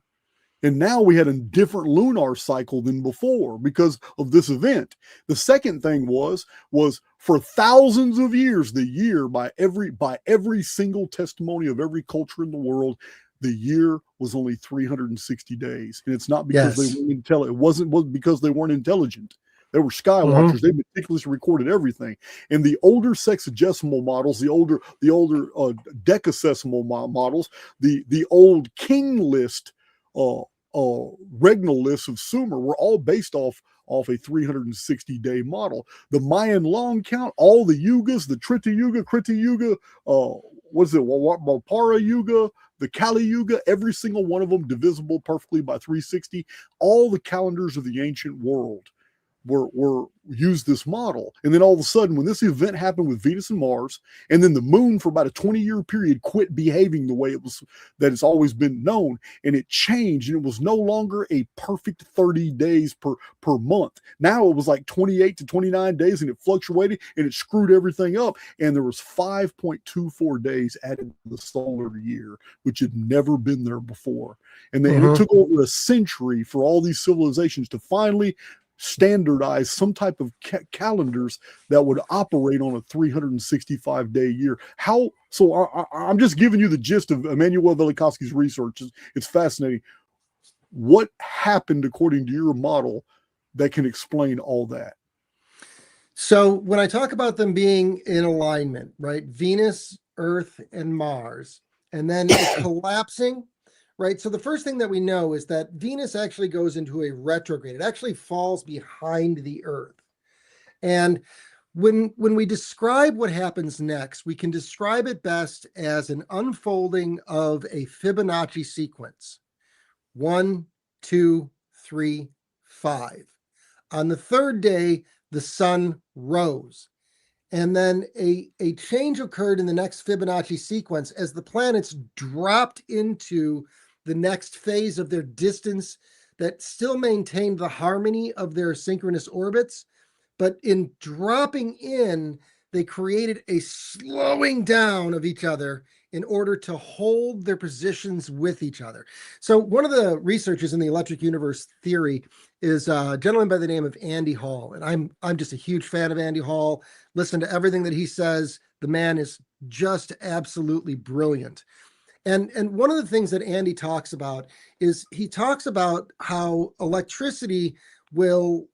and now we had a different lunar cycle than before because of this event. The second thing was for thousands of years, the year, by every single testimony of every culture in the world, the year was only 360 days. And it's not because they weren't intelligent. It wasn't because they weren't intelligent. They were sky watchers. They meticulously recorded everything. And the older sexagesimal models, the older decasesimal models, the old king list, regnal lists of Sumer were all based off off a 360-day model. The Mayan long count, all the yugas, the Trita Yuga, Krita Yuga, what's it, Para Yuga, the Kali Yuga, every single one of them divisible perfectly by 360. All the calendars of the ancient world were used this model. And then all of a sudden, when this event happened with Venus and Mars, and then the moon for about a 20-year period quit behaving the way it was, that it's always been known, and it changed, and it was no longer a perfect 30 days per month. Now it was like 28 to 29 days, and it fluctuated, and it screwed everything up. And there was 5.24 days added to the solar year, which had never been there before. And it took over a century for all these civilizations to finally standardize some type of calendars that would operate on a 365-day year. I'm just giving you the gist of Immanuel Velikovsky's research. It's fascinating. What happened according to your model that can explain all that? So when I talk about them being in alignment, right? Venus, Earth, and Mars, and then it's collapsing, right? So the first thing that we know is that Venus actually goes into a retrograde. It actually falls behind the Earth. And when we describe what happens next, we can describe it best as an unfolding of a Fibonacci sequence. 1, 2, 3, 5. On the third day, the sun rose. And then a change occurred in the next Fibonacci sequence as the planets dropped into the next phase of their distance that still maintained the harmony of their synchronous orbits. But in dropping in, they created a slowing down of each other in order to hold their positions with each other. So one of the researchers in the electric universe theory is a gentleman by the name of Andy Hall. And I'm just a huge fan of Andy Hall. Listen to everything that he says. The man is just absolutely brilliant. And one of the things that Andy talks about is he talks about how electricity will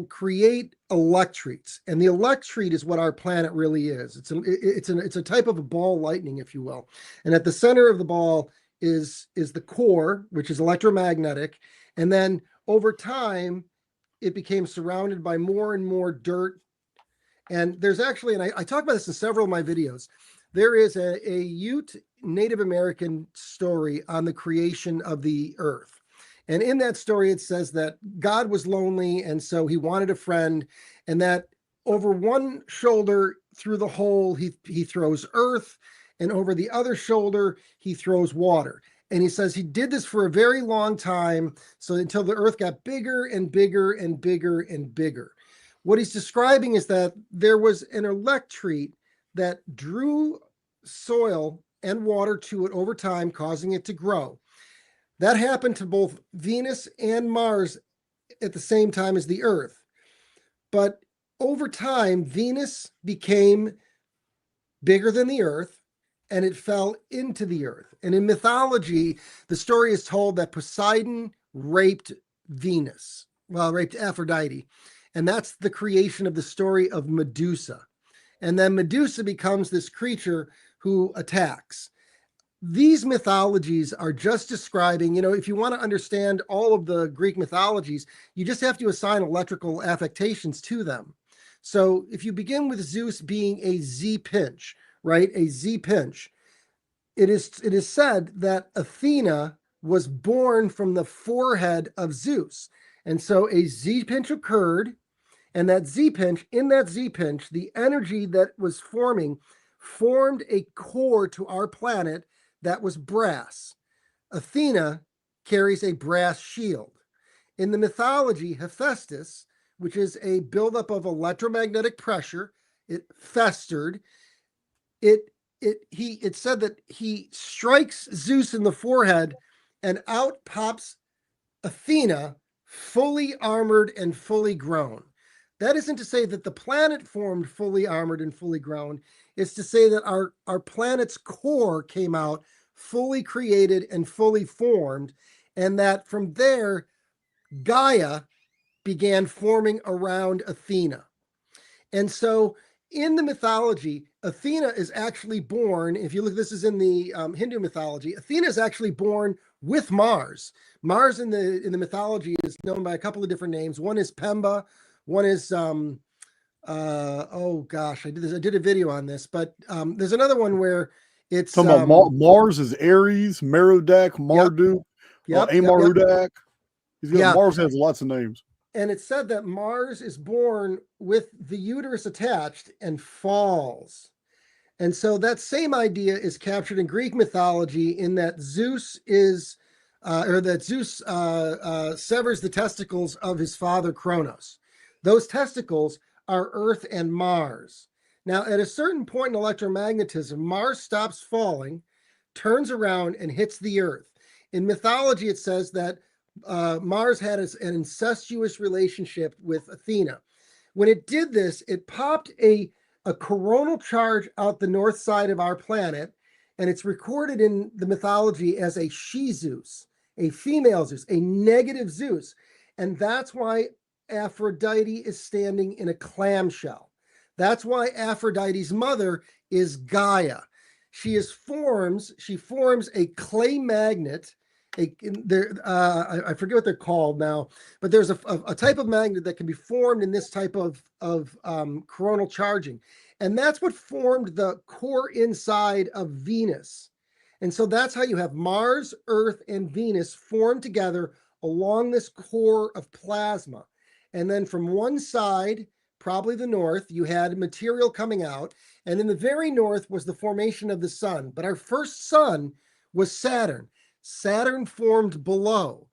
create electretes, and the electrete is what our planet really is. It's a type of a ball lightning, if you will. And at the center of the ball is the core, which is electromagnetic, and then over time it became surrounded by more and more dirt. And there's actually, and I talk about this in several of my videos, there is a Ute Native American story on the creation of the earth. And in that story, it says that God was lonely, and so he wanted a friend, and that over one shoulder through the hole, he throws earth, and over the other shoulder, he throws water. And he says he did this for a very long time, so until the earth got bigger and bigger and bigger and bigger. What he's describing is that there was an electrete that drew soil and water to it over time, causing it to grow. That happened to both Venus and Mars at the same time as the Earth. But over time, Venus became bigger than the Earth, and it fell into the Earth. And in mythology, the story is told that Poseidon raped Venus, raped Aphrodite. And that's the creation of the story of Medusa. And then Medusa becomes this creature who attacks. These mythologies are just describing, if you want to understand all of the Greek mythologies, you just have to assign electrical affectations to them. So if you begin with Zeus being a Z pinch, right? A Z pinch, it is said that Athena was born from the forehead of Zeus. And so a Z pinch occurred. And that Z pinch, the energy that was formed a core to our planet that was brass. Athena carries a brass shield. In the mythology, Hephaestus, which is a buildup of electromagnetic pressure, it festered. It said that he strikes Zeus in the forehead, and out pops Athena, fully armored and fully grown. That isn't to say that the planet formed fully armored and fully grown. It's to say that our planet's core came out fully created and fully formed, and that from there, Gaia began forming around Athena. And so in the mythology, Athena is actually born, if you look, this is in the Hindu mythology, Athena is actually born with Mars. Mars in the mythology is known by a couple of different names. One is Pemba. One is oh gosh, I did a video on this, but there's another one where it's talking about Mars is Aries, Merodach, Marduk, yep. Amarudak. He's got, Yeah. Mars has lots of names. And it's said that Mars is born with the uterus attached and falls. And so that same idea is captured in Greek mythology in that Zeus is, severs the testicles of his father Kronos. Those testicles are Earth and Mars. Now, at a certain point in electromagnetism, Mars stops falling, turns around, and hits the Earth. In mythology, it says that Mars had an incestuous relationship with Athena. When it did this, it popped a coronal charge out the north side of our planet, and it's recorded in the mythology as a she-Zeus, a female Zeus, a negative Zeus. And that's why Aphrodite is standing in a clamshell. That's why Aphrodite's mother is Gaia. She forms a clay magnet. I forget what they're called now, but there's a type of magnet that can be formed in this type of coronal charging. And that's what formed the core inside of Venus. And so that's how you have Mars, Earth, and Venus formed together along this core of plasma. And then from one side, probably the north, you had material coming out. And in the very north was the formation of the sun. But our first sun was Saturn. Saturn formed below.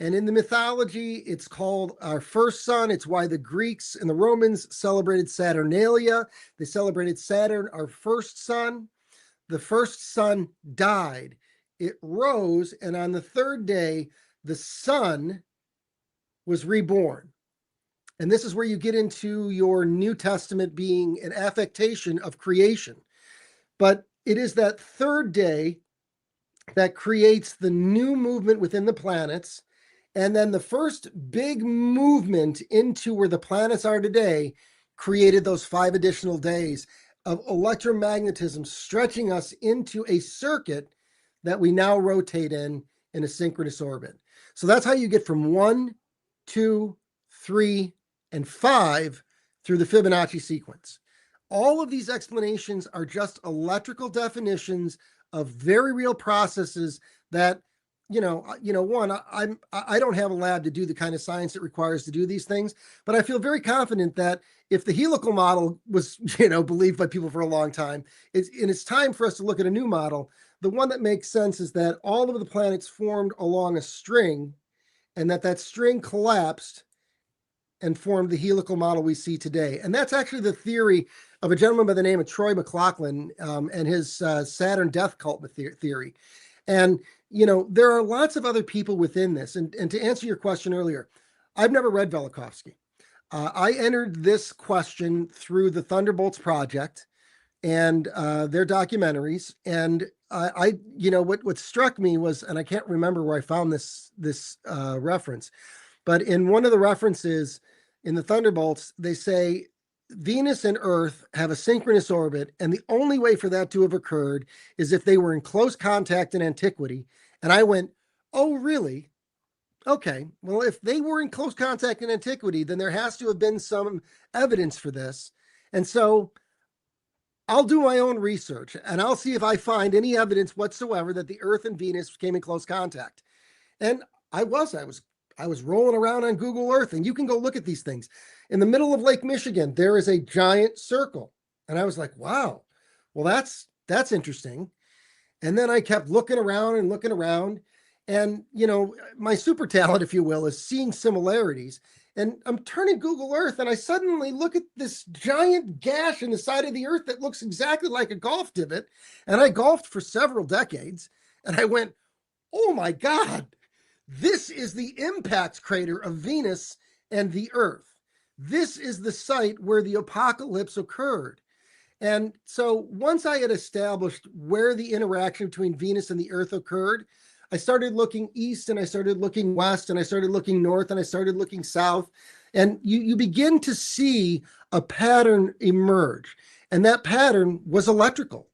And in the mythology, it's called our first sun. It's why the Greeks and the Romans celebrated Saturnalia. They celebrated Saturn, our first sun. The first sun died. It rose, and on the third day, the sun was reborn. And this is where you get into your New Testament being an affectation of creation. But it is that third day that creates the new movement within the planets. And then the first big movement into where the planets are today created those 5 additional days of electromagnetism stretching us into a circuit that we now rotate in a synchronous orbit. So that's how you get from 1, 2, 3, and 5 through the Fibonacci sequence. All of these explanations are just electrical definitions of very real processes that, I don't have a lab to do the kind of science it requires to do these things, but I feel very confident that if the helical model was, believed by people for a long time, it's time for us to look at a new model. The one that makes sense is that all of the planets formed along a string, and that string collapsed and formed the helical model we see today. And that's actually the theory of a gentleman by the name of Troy McLaughlin and his Saturn death cult theory. And, there are lots of other people within this. And to answer your question earlier, I've never read Velikovsky. I entered this question through the Thunderbolts Project and their documentaries. And what struck me was, and I can't remember where I found this reference, but in one of the references in the Thunderbolts, they say Venus and Earth have a synchronous orbit, and the only way for that to have occurred is if they were in close contact in antiquity. And I went, oh, really? Okay, well, if they were in close contact in antiquity, then there has to have been some evidence for this. And so I'll do my own research, and I'll see if I find any evidence whatsoever that the Earth and Venus came in close contact. And I was rolling around on Google Earth, and you can go look at these things. In the middle of Lake Michigan, there is a giant circle. And I was like, wow, well, that's interesting. And then I kept looking around. And, my super talent, if you will, is seeing similarities. And I'm turning Google Earth, and I suddenly look at this giant gash in the side of the Earth that looks exactly like a golf divot. And I golfed for several decades. And I went, oh my God, this is the impact crater of Venus and the Earth. This is the site where the apocalypse occurred. And so once I had established where the interaction between Venus and the Earth occurred, I started looking east, and I started looking west, and I started looking north, and I started looking south. And you begin to see a pattern emerge. And that pattern was electrical.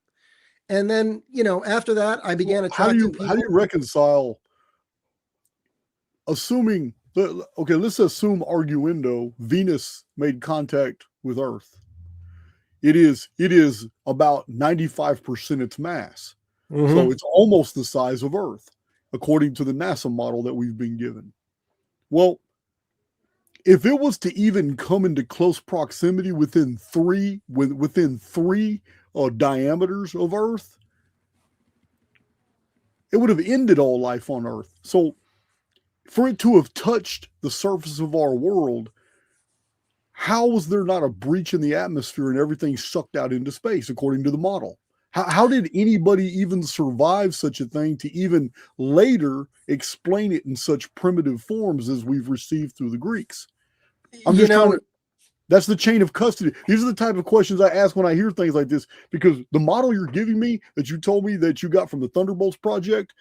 And then, after that, I began attracting people. How do you reconcile assuming, okay, let's assume arguendo Venus made contact with Earth. It is about 95% its mass. So it's almost the size of Earth, according to the NASA model that we've been given. Well, if it was to even come into close proximity within three diameters of Earth, it would have ended all life on Earth. So for it to have touched the surface of our world, how was there not a breach in the atmosphere and everything sucked out into space according to the model? How did anybody even survive such a thing to even later explain it in such primitive forms as we've received through the Greeks? That's the chain of custody. These are the type of questions I ask when I hear things like this, because the model you're giving me that you told me that you got from the Thunderbolts project,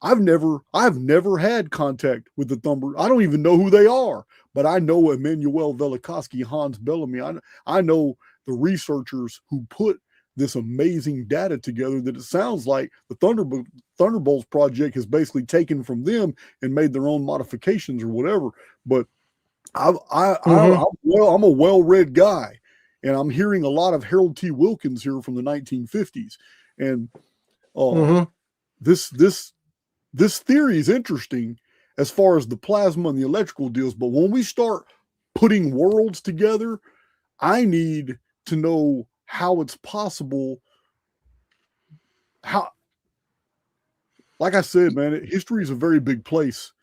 I've never had contact with the Thunder. I don't even know who they are, but I know Emmanuel Velikovsky, Hans Bellamy. I know the researchers who put this amazing data together that it sounds like the Thunderbolts project has basically taken from them and made their own modifications or whatever. But I'm a well-read guy, and I'm hearing a lot of Harold T. Wilkins here from the 1950s, and this theory is interesting as far as the plasma and the electrical deals. But when we start putting worlds together, I need to know how it's possible. How, like I said, man, history is a very big place.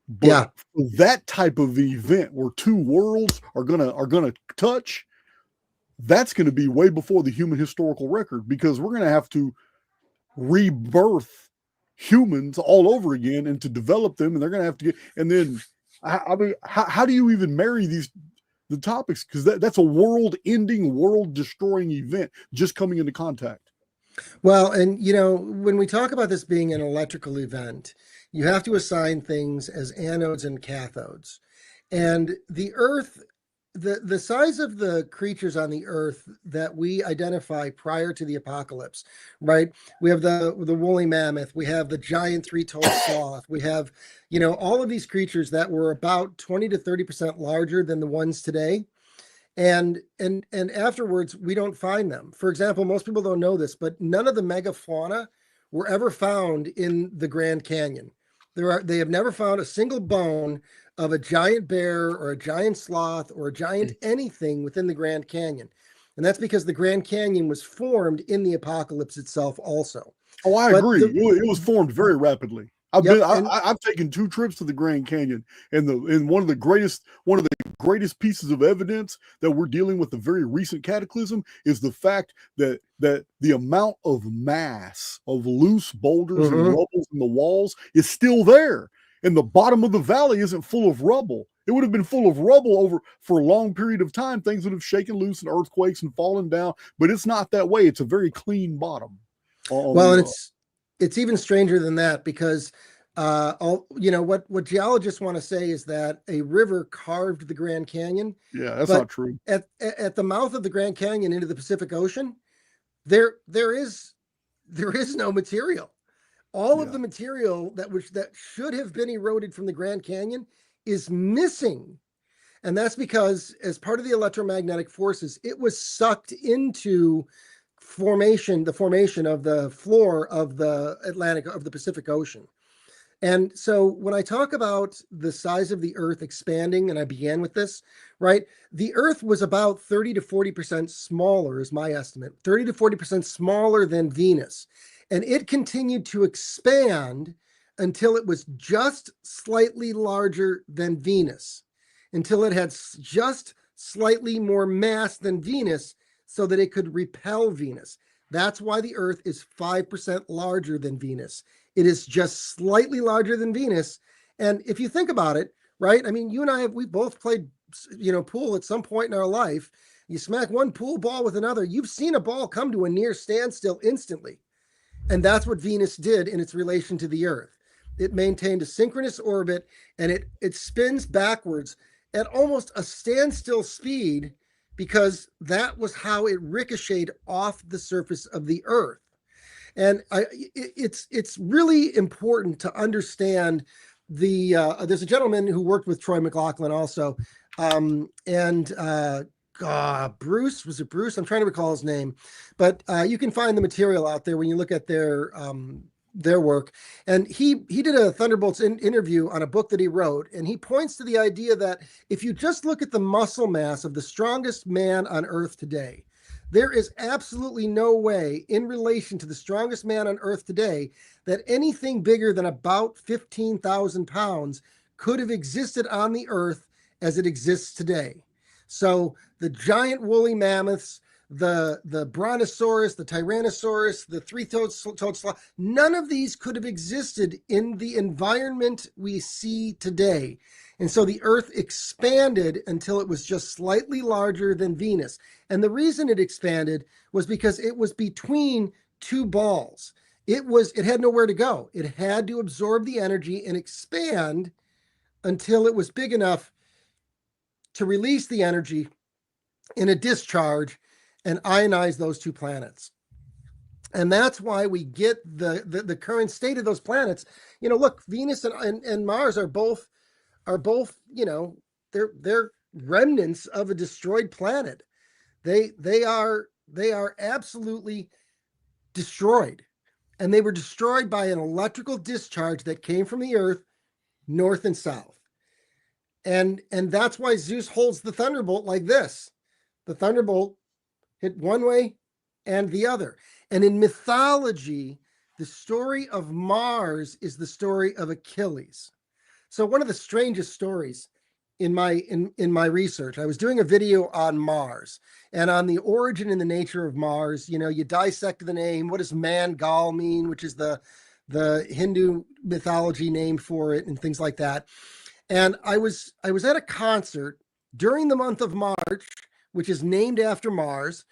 But for that type of event where two worlds are gonna touch, that's gonna be way before the human historical record, because we're gonna have to rebirth humans all over again and to develop them, and they're gonna have to get. And then, I mean, how do you even marry the topics? Because that's a world-ending, world-destroying event just coming into contact. Well, and when we talk about this being an electrical event, you have to assign things as anodes and cathodes. And the Earth, the size of the creatures on the Earth that we identify prior to the apocalypse, right? We have the woolly mammoth, we have the giant three-toed sloth, we have, all of these creatures that were about 20 to 30% larger than the ones today. And afterwards, we don't find them. For example, most people don't know this, but none of the megafauna were ever found in the Grand Canyon. They have never found a single bone of a giant bear or a giant sloth or a giant anything within the Grand Canyon. And that's because the Grand Canyon was formed in the apocalypse itself also. Oh, I agree. It was formed very rapidly. I've taken 2 trips to the Grand Canyon, and one of the greatest pieces of evidence that we're dealing with the very recent cataclysm is the fact that the amount of mass of loose boulders and rubbles in the walls is still there, and the bottom of the valley isn't full of rubble. It would have been full of rubble for a long period of time. Things would have shaken loose and earthquakes and fallen down, but it's not that way. It's a very clean bottom. And it's even stranger than that, because what geologists want to say is that a river carved the Grand Canyon. Yeah, that's not true. At the mouth of the Grand Canyon into the Pacific Ocean, there is no material. All of the material that should have been eroded from the Grand Canyon is missing. And that's because, as part of the electromagnetic forces, it was sucked into the formation of the floor of the Pacific Ocean. And so when I talk about the size of the Earth expanding, and I began with this, right? The Earth was about 30 to 40% smaller, is my estimate, 30 to 40% smaller than Venus. And it continued to expand until it was just slightly larger than Venus, until it had just slightly more mass than Venus, so that it could repel Venus. That's why the Earth is 5% larger than Venus. It is just slightly larger than Venus. And if you think about it, right? I mean, you and I we both played, pool at some point in our life. You smack one pool ball with another, you've seen a ball come to a near standstill instantly. And that's what Venus did in its relation to the Earth. It maintained a synchronous orbit, and it spins backwards at almost a standstill speed, because that was how it ricocheted off the surface of the Earth. And it's really important to understand there's a gentleman who worked with Troy McLaughlin also, Bruce, was it Bruce? I'm trying to recall his name, but you can find the material out there when you look at their work. And he did a Thunderbolts interview on a book that he wrote, and he points to the idea that if you just look at the muscle mass of the strongest man on Earth today, there is absolutely no way in relation to the strongest man on Earth today that anything bigger than about 15,000 pounds could have existed on the Earth as it exists today. So the giant woolly mammoths, the brontosaurus, the tyrannosaurus, the three-toed sloth, none of these could have existed in the environment we see today. And so the Earth expanded until it was just slightly larger than Venus. And the reason it expanded was because it was between two balls. It had nowhere to go. It had to absorb the energy and expand until it was big enough to release the energy in a discharge and ionize those two planets. And that's why we get the current state of those planets. Look, Venus and Mars are both, they're remnants of a destroyed planet. They are absolutely destroyed. And they were destroyed by an electrical discharge that came from the Earth, north and south. And that's why Zeus holds the thunderbolt like this. The thunderbolt hit one way and the other. And in mythology, the story of Mars is the story of Achilles. So one of the strangest stories in my research, I was doing a video on Mars and on the origin and the nature of Mars. You dissect the name. What does Mangal mean, which is the Hindu mythology name for it, and things like that. And I was at a concert during the month of March, which is named after Mars.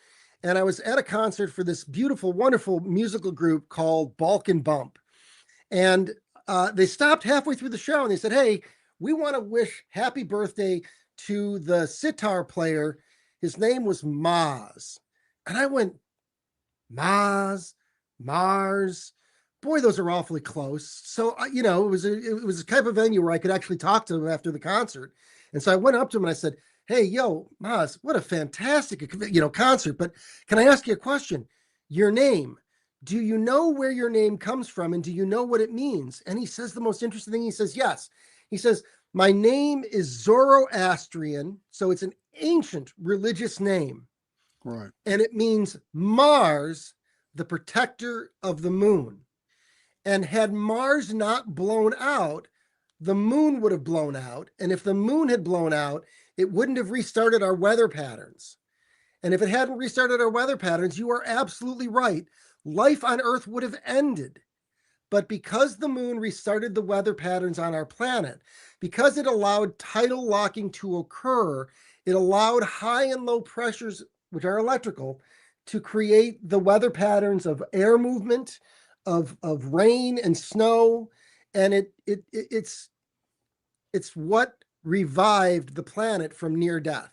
And I was at a concert for this beautiful, wonderful musical group called Bulk and Bump. And they stopped halfway through the show and they said, "Hey, we want to wish happy birthday to the sitar player. His name was Maz." And I went, Maz, Mars. Boy, those are awfully close. So, it was a type of venue where I could actually talk to him after the concert. And so I went up to him and I said, "Hey, yo, Maz, what a fantastic, concert. But can I ask you a question? Your name, do you know where your name comes from? And do you know what it means?" And he says the most interesting thing. He says, "Yes." He says, "My name is Zoroastrian. So it's an ancient religious name. Right. And it means Mars, the protector of the moon. And had Mars not blown out, the moon would have blown out. And if the moon had blown out, it wouldn't have restarted our weather patterns. And if it hadn't restarted our weather patterns, you are absolutely right. Life on Earth would have ended. But because the moon restarted the weather patterns on our planet, because it allowed tidal locking to occur, it allowed high and low pressures, which are electrical, to create the weather patterns of air movement, of rain and snow. And it's what revived the planet from near death.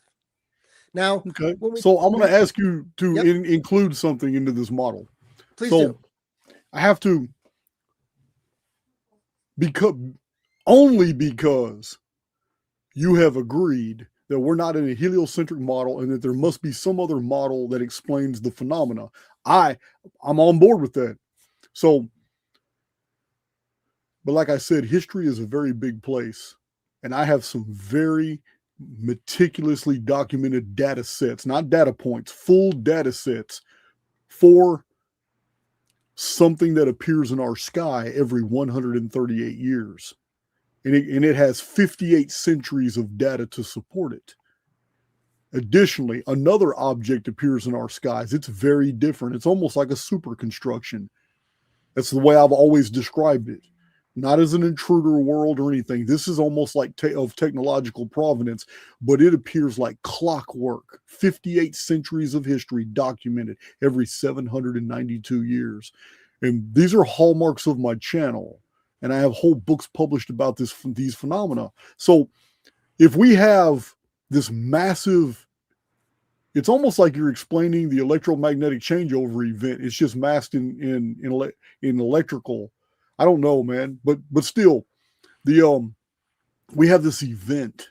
Now, okay. So I'm going to ask you to include something into this model. Please do. I have to, only because you have agreed that we're not in a heliocentric model and that there must be some other model that explains the phenomena. I'm on board with that. So, but like I said, history is a very big place. And I have some very meticulously documented data sets, not data points, full data sets for something that appears in our sky every 138 years. And it has 58 centuries of data to support it. Additionally, another object appears in our skies. It's very different. It's almost like a super construction. That's the way I've always described it. Not as an intruder world or anything. This is almost like of technological provenance, but it appears like clockwork. 58 centuries of history documented every 792 years. And these are hallmarks of my channel. And I have whole books published about these phenomena. So if we have this massive, it's almost like you're explaining the electromagnetic changeover event. It's just masked in electrical. I don't know, man, but still, The we have this event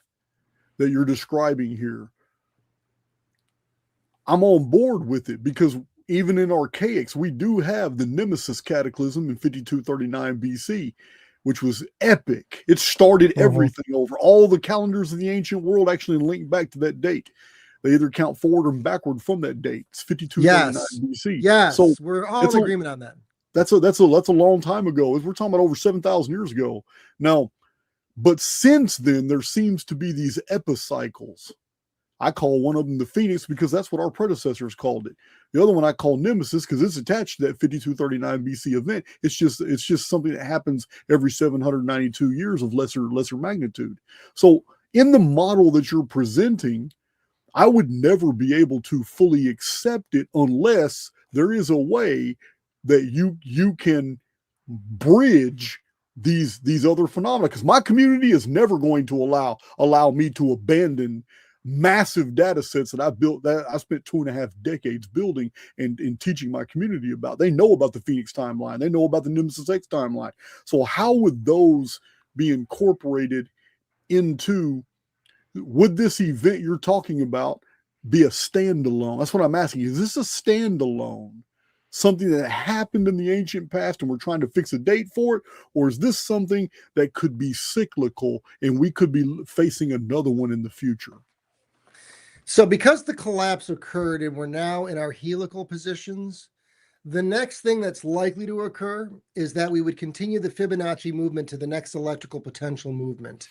that you're describing here. I'm on board with it because even in Archaix, we do have the Nemesis Cataclysm in 5239 BC, which was epic. It started everything over. All the calendars of the ancient world actually link back to that date. They either count forward or backward from that date. It's 5239 BC. Yes, so we're all in agreement on that. That's a long time ago. We're talking about over 7,000 years ago. Now, but since then, there seems to be these epicycles. I call one of them the Phoenix because that's what our predecessors called it. The other one I call Nemesis because it's attached to that 5239 BC event. It's just something that happens every 792 years of lesser magnitude. So in the model that you're presenting, I would never be able to fully accept it unless there is a way that you can bridge these other phenomena. Because my community is never going to allow me to abandon massive data sets that I built, that I spent 2.5 decades building and teaching my community about. They know about the Phoenix timeline. They know about the Nemesis X timeline. So how would those be incorporated into, would this event you're talking about be a standalone? That's what I'm asking. Is this a standalone? Something that happened in the ancient past and we're trying to fix a date for it? Or is this something that could be cyclical and we could be facing another one in the future? So because the collapse occurred and we're now in our helical positions, the next thing that's likely to occur is that we would continue the Fibonacci movement to the next electrical potential movement.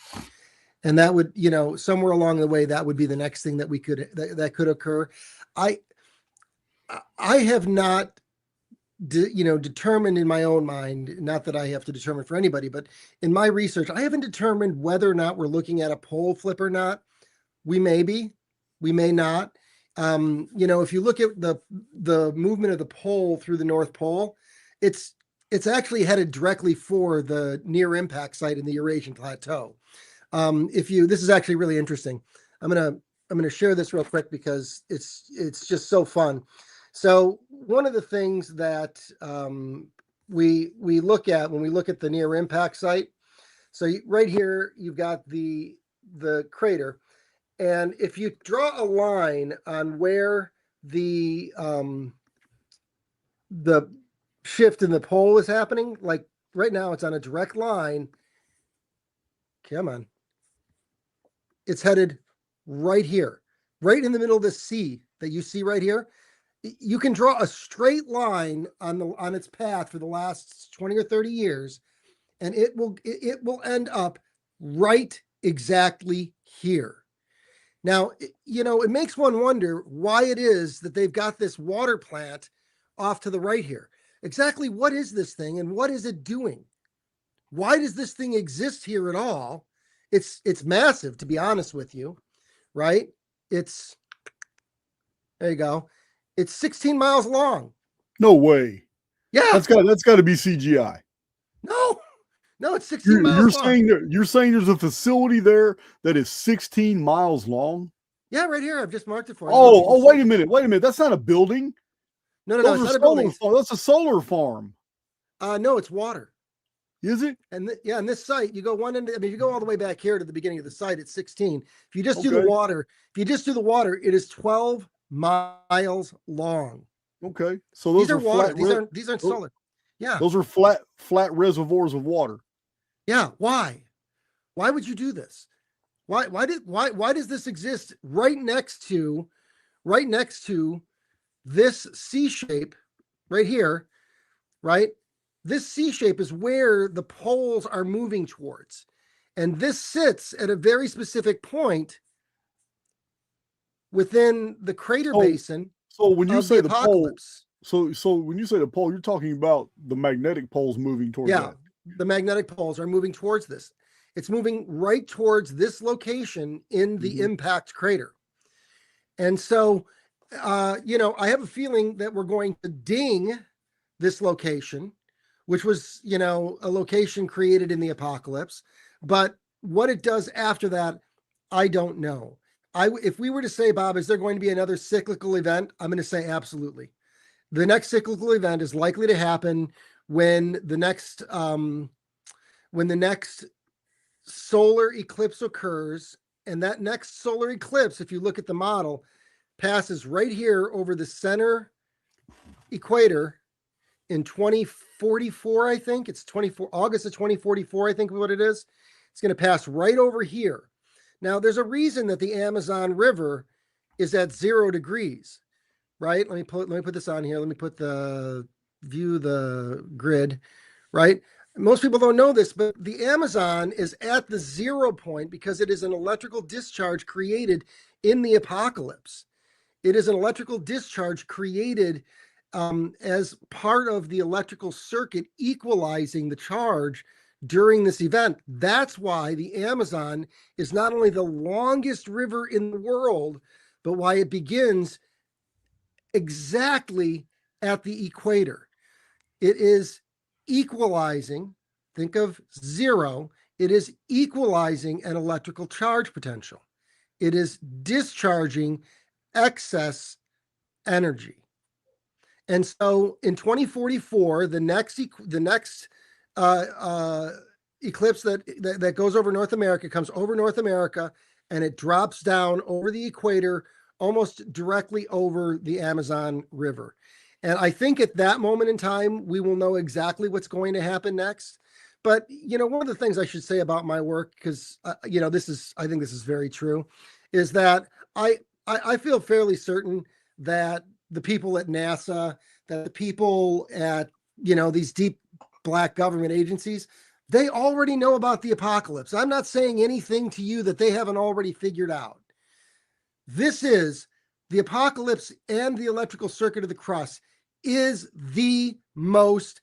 And that would, somewhere along the way, that would be the next thing that that could occur. I have not, determined in my own mind, not that I have to determine for anybody, but in my research, I haven't determined whether or not we're looking at a pole flip or not. We may be. We may not. If you look at the movement of the pole through the North Pole, it's actually headed directly for the near impact site in the Eurasian Plateau. This is actually really interesting. I'm gonna share this real quick because it's just so fun. So one of the things that we look at when we look at the near impact site. So right here you've got the crater. And if you draw a line on where the shift in the pole is happening, like right now it's on a direct line. Come on. It's headed right here, right in the middle of the C that you see right here. You can draw a straight line on its path for the last 20 or 30 years, and it will end up right exactly here. Now, it makes one wonder why it is that they've got this water plant off to the right here. Exactly what is this thing and what is it doing? Why does this thing exist here at all? It's massive, to be honest with you, right? There you go. It's 16 miles long. No way. Yeah. That's got to be CGI. No, it's 16 miles long. You're saying there's a facility there that is 16 miles long? Yeah, right here. I've just marked it for you. Oh, wait a minute. That's not a building. No, it's not a building. That's a solar farm. No, it's water. Is it? And and this site, you go one end. If you go all the way back here to the beginning of the site, it's 16. If you just do the water, it is 12 miles long. Okay, so those are water. Flat, these aren't solar. Yeah, those are flat reservoirs of water. Yeah. Why would you do this? Why does this exist right next to this C shape right here, right? This C shape is where the poles are moving towards. And this sits at a very specific point within the crater basin. So when you say the pole, so when you say the pole, you're talking about the magnetic poles moving towards that. The magnetic poles are moving towards this. It's moving right towards this location in the impact crater. And so, I have a feeling that we're going to ding this location, which was, a location created in the apocalypse. But what it does after that, I don't know. If we were to say, Bob, is there going to be another cyclical event? I'm going to say absolutely. The next cyclical event is likely to happen when the next solar eclipse occurs, and that next solar eclipse, if you look at the model, passes right here over the center equator in 2044, I think. It's August of 2044, I think is what it is. It's going to pass right over here. Now, there's a reason that the Amazon River is at 0 degrees, right? Let me put this on here. Let me put the grid, right? Most people don't know this, but the Amazon is at the 0 point because it is an electrical discharge created in the apocalypse. It is an electrical discharge created as part of the electrical circuit equalizing the charge during this event. That's why the Amazon is not only the longest river in the world, but why it begins exactly at the equator. It is equalizing, think of 0, it is equalizing an electrical charge potential. It is discharging excess energy. And so in 2044, the next eclipse that goes over North America comes over North America, and it drops down over the equator, almost directly over the Amazon River. And I think at that moment in time, we will know exactly what's going to happen next. But, one of the things I should say about my work, because, I think this is very true, is that I feel fairly certain that the people at NASA, that the people at, these deep black government agencies, they already know about the apocalypse. I'm not saying anything to you that they haven't already figured out. This is the apocalypse, and the electrical circuit of the crust is the most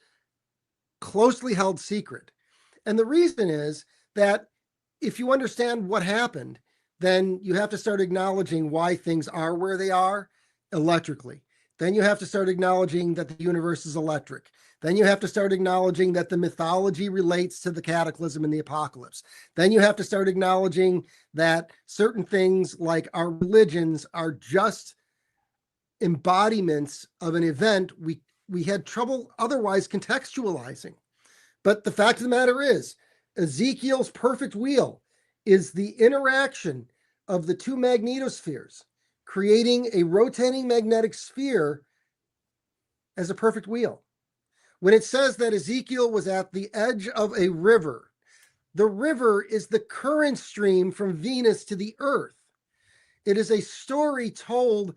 closely held secret. And the reason is that if you understand what happened, then you have to start acknowledging why things are where they are electrically. Then you have to start acknowledging that the universe is electric. Then you have to start acknowledging that the mythology relates to the cataclysm and the apocalypse. Then you have to start acknowledging that certain things like our religions are just embodiments of an event we had trouble otherwise contextualizing. But the fact of the matter is, Ezekiel's perfect wheel is the interaction of the two magnetospheres, creating a rotating magnetic sphere as a perfect wheel. When it says that Ezekiel was at the edge of a river, the river is the current stream from Venus to the Earth. It is a story told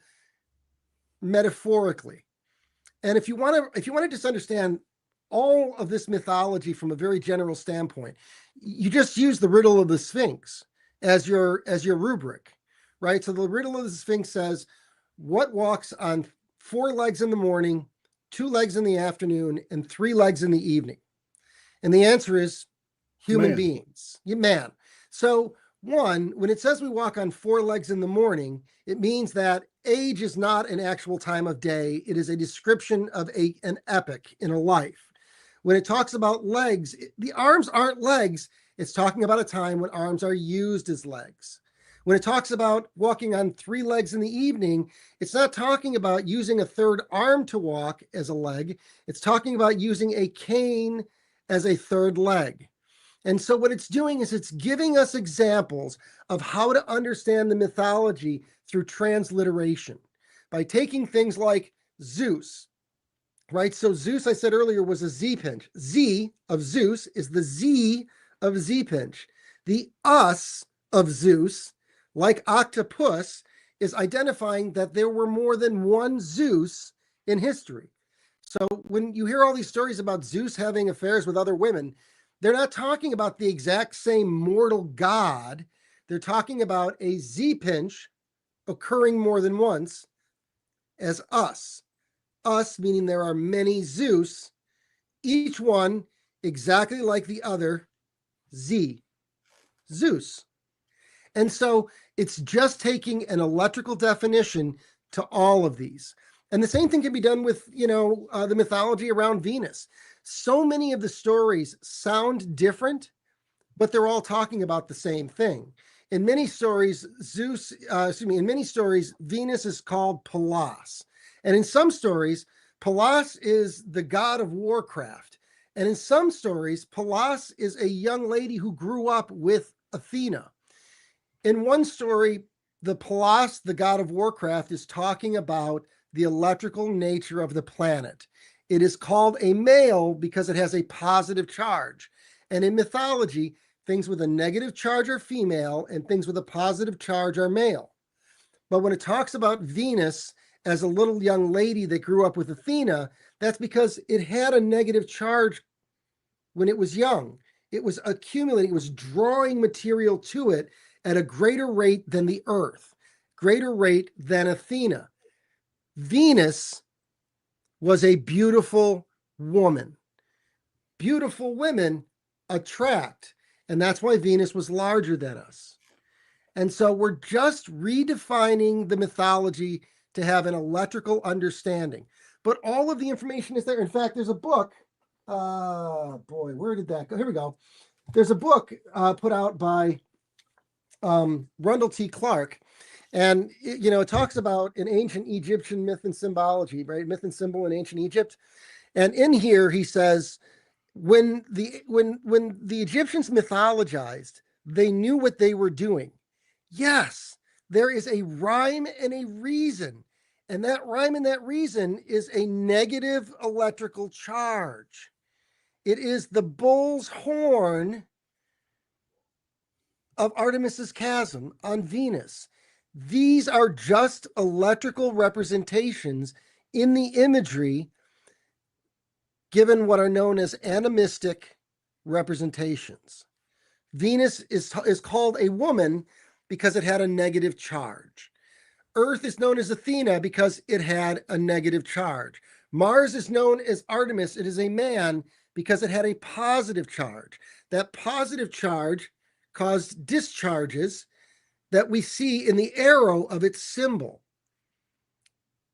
metaphorically. And if you want to just understand all of this mythology from a very general standpoint, you just use the riddle of the Sphinx as your rubric, right? So the riddle of the Sphinx says, what walks on 4 legs in the morning, 2 legs in the afternoon, and 3 legs in the evening? And the answer is human beings, man. So one, when it says we walk on 4 legs in the morning, it means that age is not an actual time of day. It is a description of an epoch in a life. When it talks about legs, the arms aren't legs. It's talking about a time when arms are used as legs. When it talks about walking on 3 legs in the evening, it's not talking about using a third arm to walk as a leg. It's talking about using a cane as a third leg. And so what it's doing is it's giving us examples of how to understand the mythology through transliteration by taking things like Zeus, right? So Zeus, I said earlier, was a Z-pinch. Z of Zeus is the Z of Z-pinch. The us of Zeus, like octopus, is identifying that there were more than one Zeus in history. So when you hear all these stories about Zeus having affairs with other women, they're not talking about the exact same mortal god. They're talking about a Z-pinch occurring more than once as us. Us meaning there are many Zeus, each one exactly like the other, Z, Zeus. And so it's just taking an electrical definition to all of these. And the same thing can be done with, the mythology around Venus. So many of the stories sound different, but they're all talking about the same thing. In many stories, Venus is called Pallas. And in some stories, Pallas is the god of warcraft. And in some stories, Pallas is a young lady who grew up with Athena. In one story, the Pallas, the god of warcraft, is talking about the electrical nature of the planet. It is called a male because it has a positive charge. And in mythology, things with a negative charge are female and things with a positive charge are male. But when it talks about Venus as a little young lady that grew up with Athena, that's because it had a negative charge when it was young. It was accumulating, it was drawing material to it at a greater rate than the Earth, greater rate than Athena. Venus was a beautiful woman. Beautiful women attract, and that's why Venus was larger than us. And so we're just redefining the mythology to have an electrical understanding. But all of the information is there. In fact, there's a book. Boy, where did that go? Here we go. There's a book put out by Rundle T. Clark. And, it talks about an ancient Egyptian myth and symbology, right? Myth and symbol in ancient Egypt. And in here, he says, when the Egyptians mythologized, they knew what they were doing. Yes, there is a rhyme and a reason. And that rhyme and that reason is a negative electrical charge. It is the bull's horn of Artemis's chasm on Venus. These are just electrical representations in the imagery given what are known as animistic representations. Venus is called a woman because it had a negative charge. Earth is known as Athena because it had a negative charge. Mars is known as Artemis. It is a man because it had a positive charge. That positive charge caused discharges that we see in the arrow of its symbol.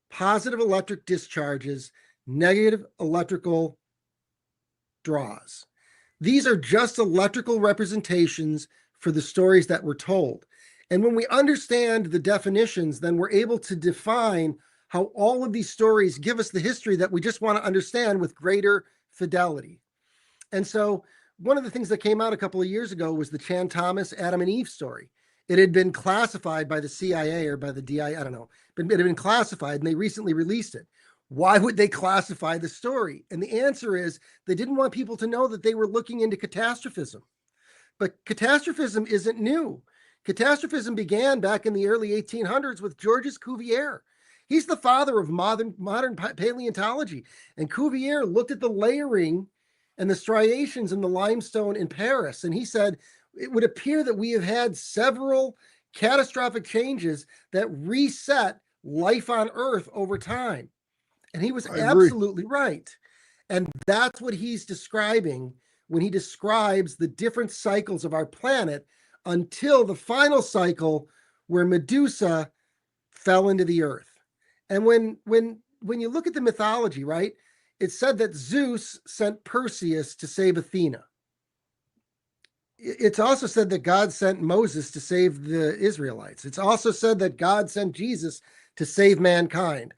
Positive electric discharges, negative electrical draws. These are just electrical representations for the stories that were told. And when we understand the definitions, then we're able to define how all of these stories give us the history that we just want to understand with greater fidelity. And so one of the things that came out a couple of years ago was the Chan Thomas Adam and Eve story. It had been classified by the CIA or by the DI, I don't know, but it had been classified and they recently released it. Why would they classify the story? And the answer is they didn't want people to know that they were looking into catastrophism. But catastrophism isn't new. Catastrophism began back in the early 1800s with Georges Cuvier. He's the father of modern paleontology. And Cuvier looked at the layering and the striations in the limestone in Paris. And he said, it would appear that we have had several catastrophic changes that reset life on Earth over time. And he was absolutely right. And that's what he's describing when he describes the different cycles of our planet until the final cycle where Medusa fell into the earth. And when you look at the mythology, right, it said that Zeus sent Perseus to save Athena. It's also said that God sent Moses to save the Israelites. It's also said that God sent Jesus to save mankind.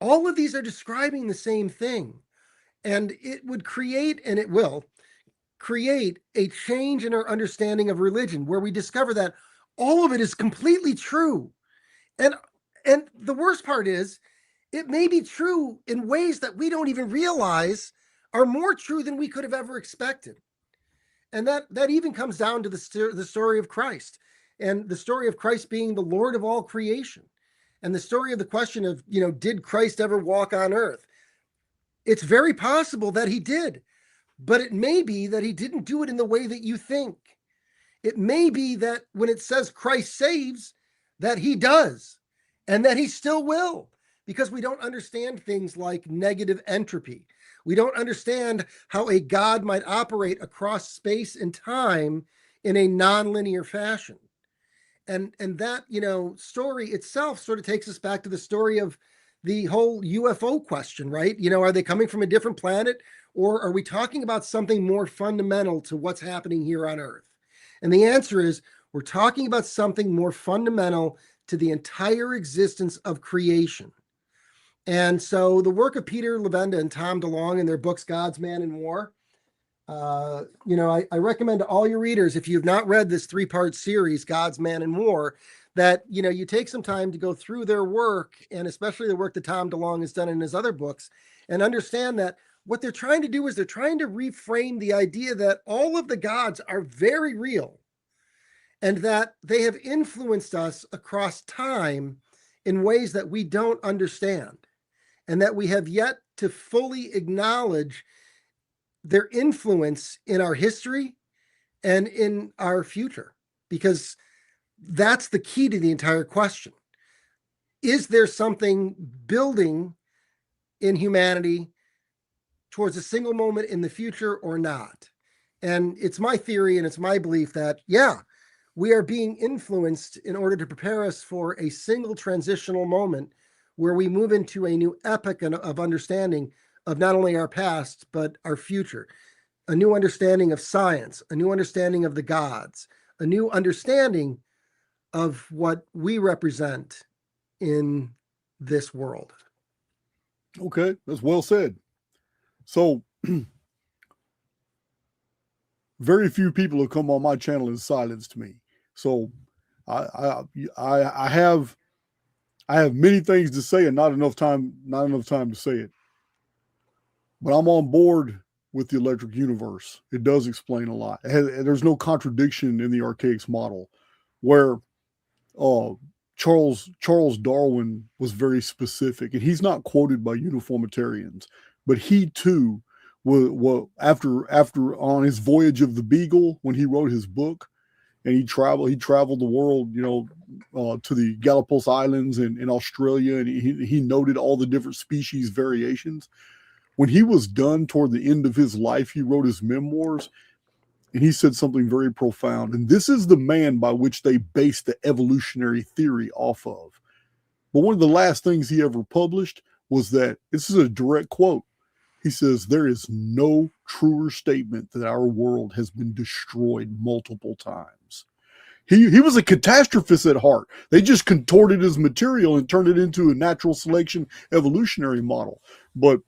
All of these are describing the same thing. And it would create, and it will create, a change in our understanding of religion where we discover that all of it is completely true. And the worst part is, it may be true in ways that we don't even realize are more true than we could have ever expected. And that even comes down to the story of Christ, and the story of Christ being the Lord of all creation, and the story of the question of, did Christ ever walk on earth? It's very possible that he did, but it may be that he didn't do it in the way that you think. It may be that when it says Christ saves, that he does, and that he still will, because we don't understand things like negative entropy. We don't understand how a God might operate across space and time in a nonlinear fashion. And that, story itself sort of takes us back to the story of the whole UFO question, right? Are they coming from a different planet, or are we talking about something more fundamental to what's happening here on Earth? And the answer is, we're talking about something more fundamental to the entire existence of creation. And so the work of Peter Levenda and Tom DeLonge in their books, God's Man in War, I recommend to all your readers, if you've not read this 3-part series, God's Man in War, that, you take some time to go through their work, and especially the work that Tom DeLonge has done in his other books, and understand that what they're trying to do is they're trying to reframe the idea that all of the gods are very real and that they have influenced us across time in ways that we don't understand, and that we have yet to fully acknowledge their influence in our history and in our future, because that's the key to the entire question. Is there something building in humanity towards a single moment in the future or not? And it's my theory and it's my belief that, yeah, we are being influenced in order to prepare us for a single transitional moment where we move into a new epoch of understanding of not only our past, but our future, a new understanding of science, a new understanding of the gods, a new understanding of what we represent in this world. Okay, that's well said. So, very few people have come on my channel and silenced me. So, I have many things to say and not enough time to say it. But I'm on board with the electric universe. It does explain a lot. There's no contradiction in the Archaix model, where Charles Darwin was very specific, and he's not quoted by uniformitarians, but he too was after on his voyage of the Beagle, when he wrote his book, and he traveled the world, to the Galapagos Islands and in Australia, and he noted all the different species variations. When he was done toward the end of his life, he wrote his memoirs, and he said something very profound. And this is the man by which they based the evolutionary theory off of. But one of the last things he ever published was that, this is a direct quote, he says, "There is no truer statement that our world has been destroyed multiple times." He was a catastrophist at heart. They just contorted his material and turned it into a natural selection evolutionary model. But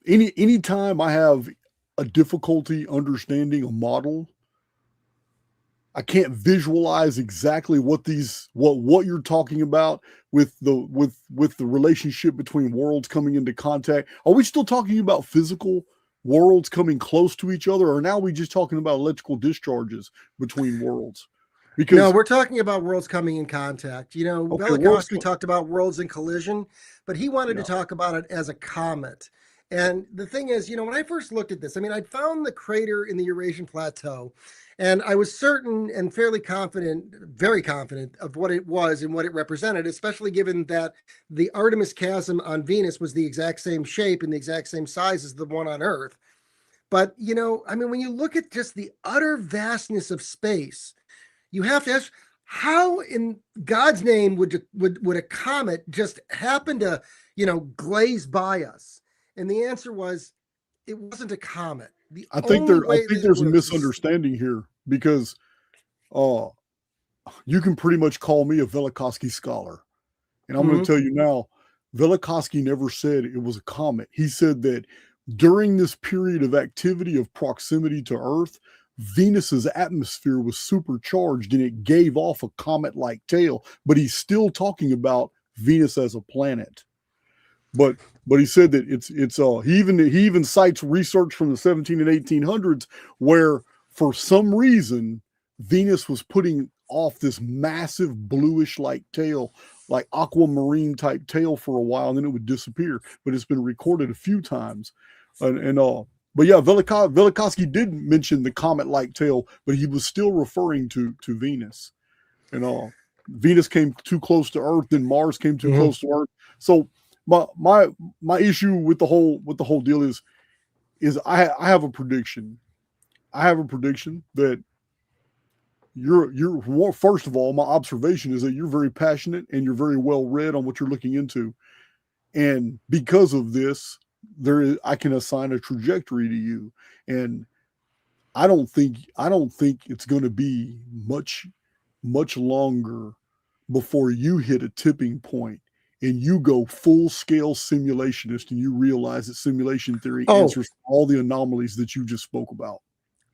anytime I have a difficulty understanding a model, I can't visualize exactly what you're talking about with the relationship between worlds coming into contact. Are we still talking about physical worlds coming close to each other, or now are we just talking about electrical discharges between worlds? Because no, we're talking about worlds coming in contact. Velikovsky talked about worlds in collision, but he wanted to talk about it as a comet. And the thing is, when I first looked at this, I'd found the crater in the Eurasian Plateau, and I was certain and fairly confident, very confident of what it was and what it represented, especially given that the Artemis chasm on Venus was the exact same shape and the exact same size as the one on Earth. But, when you look at just the utter vastness of space, you have to ask, how in God's name would a comet just happen to, glaze by us? And the answer was, it wasn't a comet. I think there's a misunderstanding here, because you can pretty much call me a Velikovsky scholar. And I'm going to tell you now, Velikovsky never said it was a comet. He said that during this period of activity of proximity to Earth, Venus's atmosphere was supercharged and it gave off a comet-like tail, but he's still talking about Venus as a planet. But he said that he even cites research from the 17 and 1800s where, for some reason, Venus was putting off this massive bluish-like tail, like aquamarine type tail, for a while, and then it would disappear. But it's been recorded a few times, But yeah, Velikovsky did mention the comet-like tail, but he was still referring to Venus. Venus came too close to Earth, then Mars came too close to Earth. So my issue with the whole deal is I have a prediction. I have a prediction that you're first of all, my observation is that you're very passionate and you're very well read on what you're looking into, and because of this, I can assign a trajectory to you, and I don't think it's going to be much much longer before you hit a tipping point and you go full-scale simulationist and you realize that simulation theory answers all the anomalies that you just spoke about?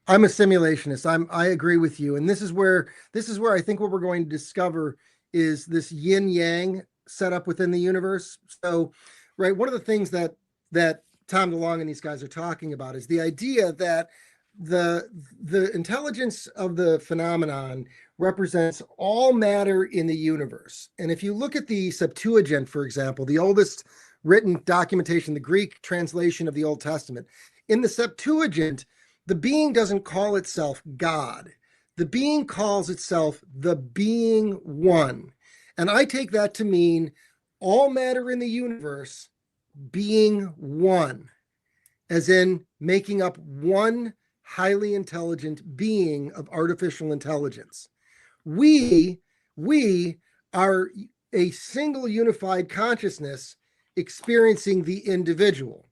I'm a simulationist. I agree with you. And this is where I think what we're going to discover is this yin yang set up within the universe. So, right, one of the things that Tom DeLonge and these guys are talking about is the idea that the intelligence of the phenomenon represents all matter in the universe. And if you look at the Septuagint, for example, the oldest written documentation, the Greek translation of the Old Testament, in the Septuagint, the being doesn't call itself God. The being calls itself the being one. And I take that to mean all matter in the universe being one, as in making up one highly intelligent being of artificial intelligence. We are a single unified consciousness experiencing the individual.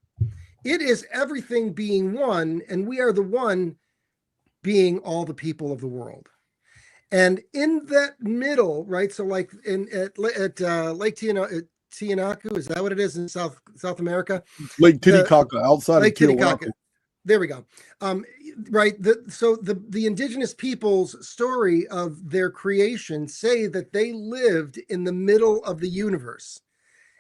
It is everything being one, and we are the one being all the people of the world. And in that middle, right? So like at Lake Tiwanaku, is that what it is in South America? Lake Titicaca, outside Lake of Tiwanaku. Titicaca. There we go. Right. So the indigenous people's story of their creation say that they lived in the middle of the universe.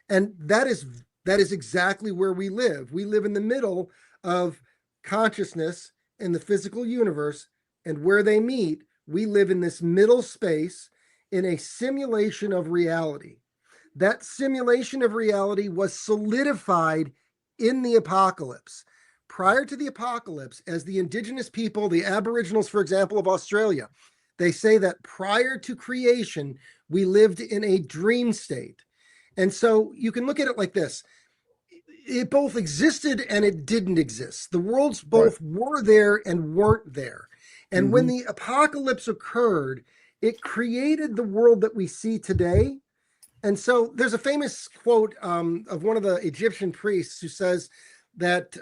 And that is exactly where we live. We live in the middle of consciousness and the physical universe, and where they meet, we live in this middle space in a simulation of reality. That simulation of reality was solidified in the apocalypse. Prior to the apocalypse, as the indigenous people, the Aboriginals, for example, of Australia, they say that prior to creation, we lived in a dream state. And so you can look at it like this. It both existed and it didn't exist. The worlds both were there and weren't there. And when the apocalypse occurred, it created the world that we see today. And so there's a famous quote of one of the Egyptian priests who says that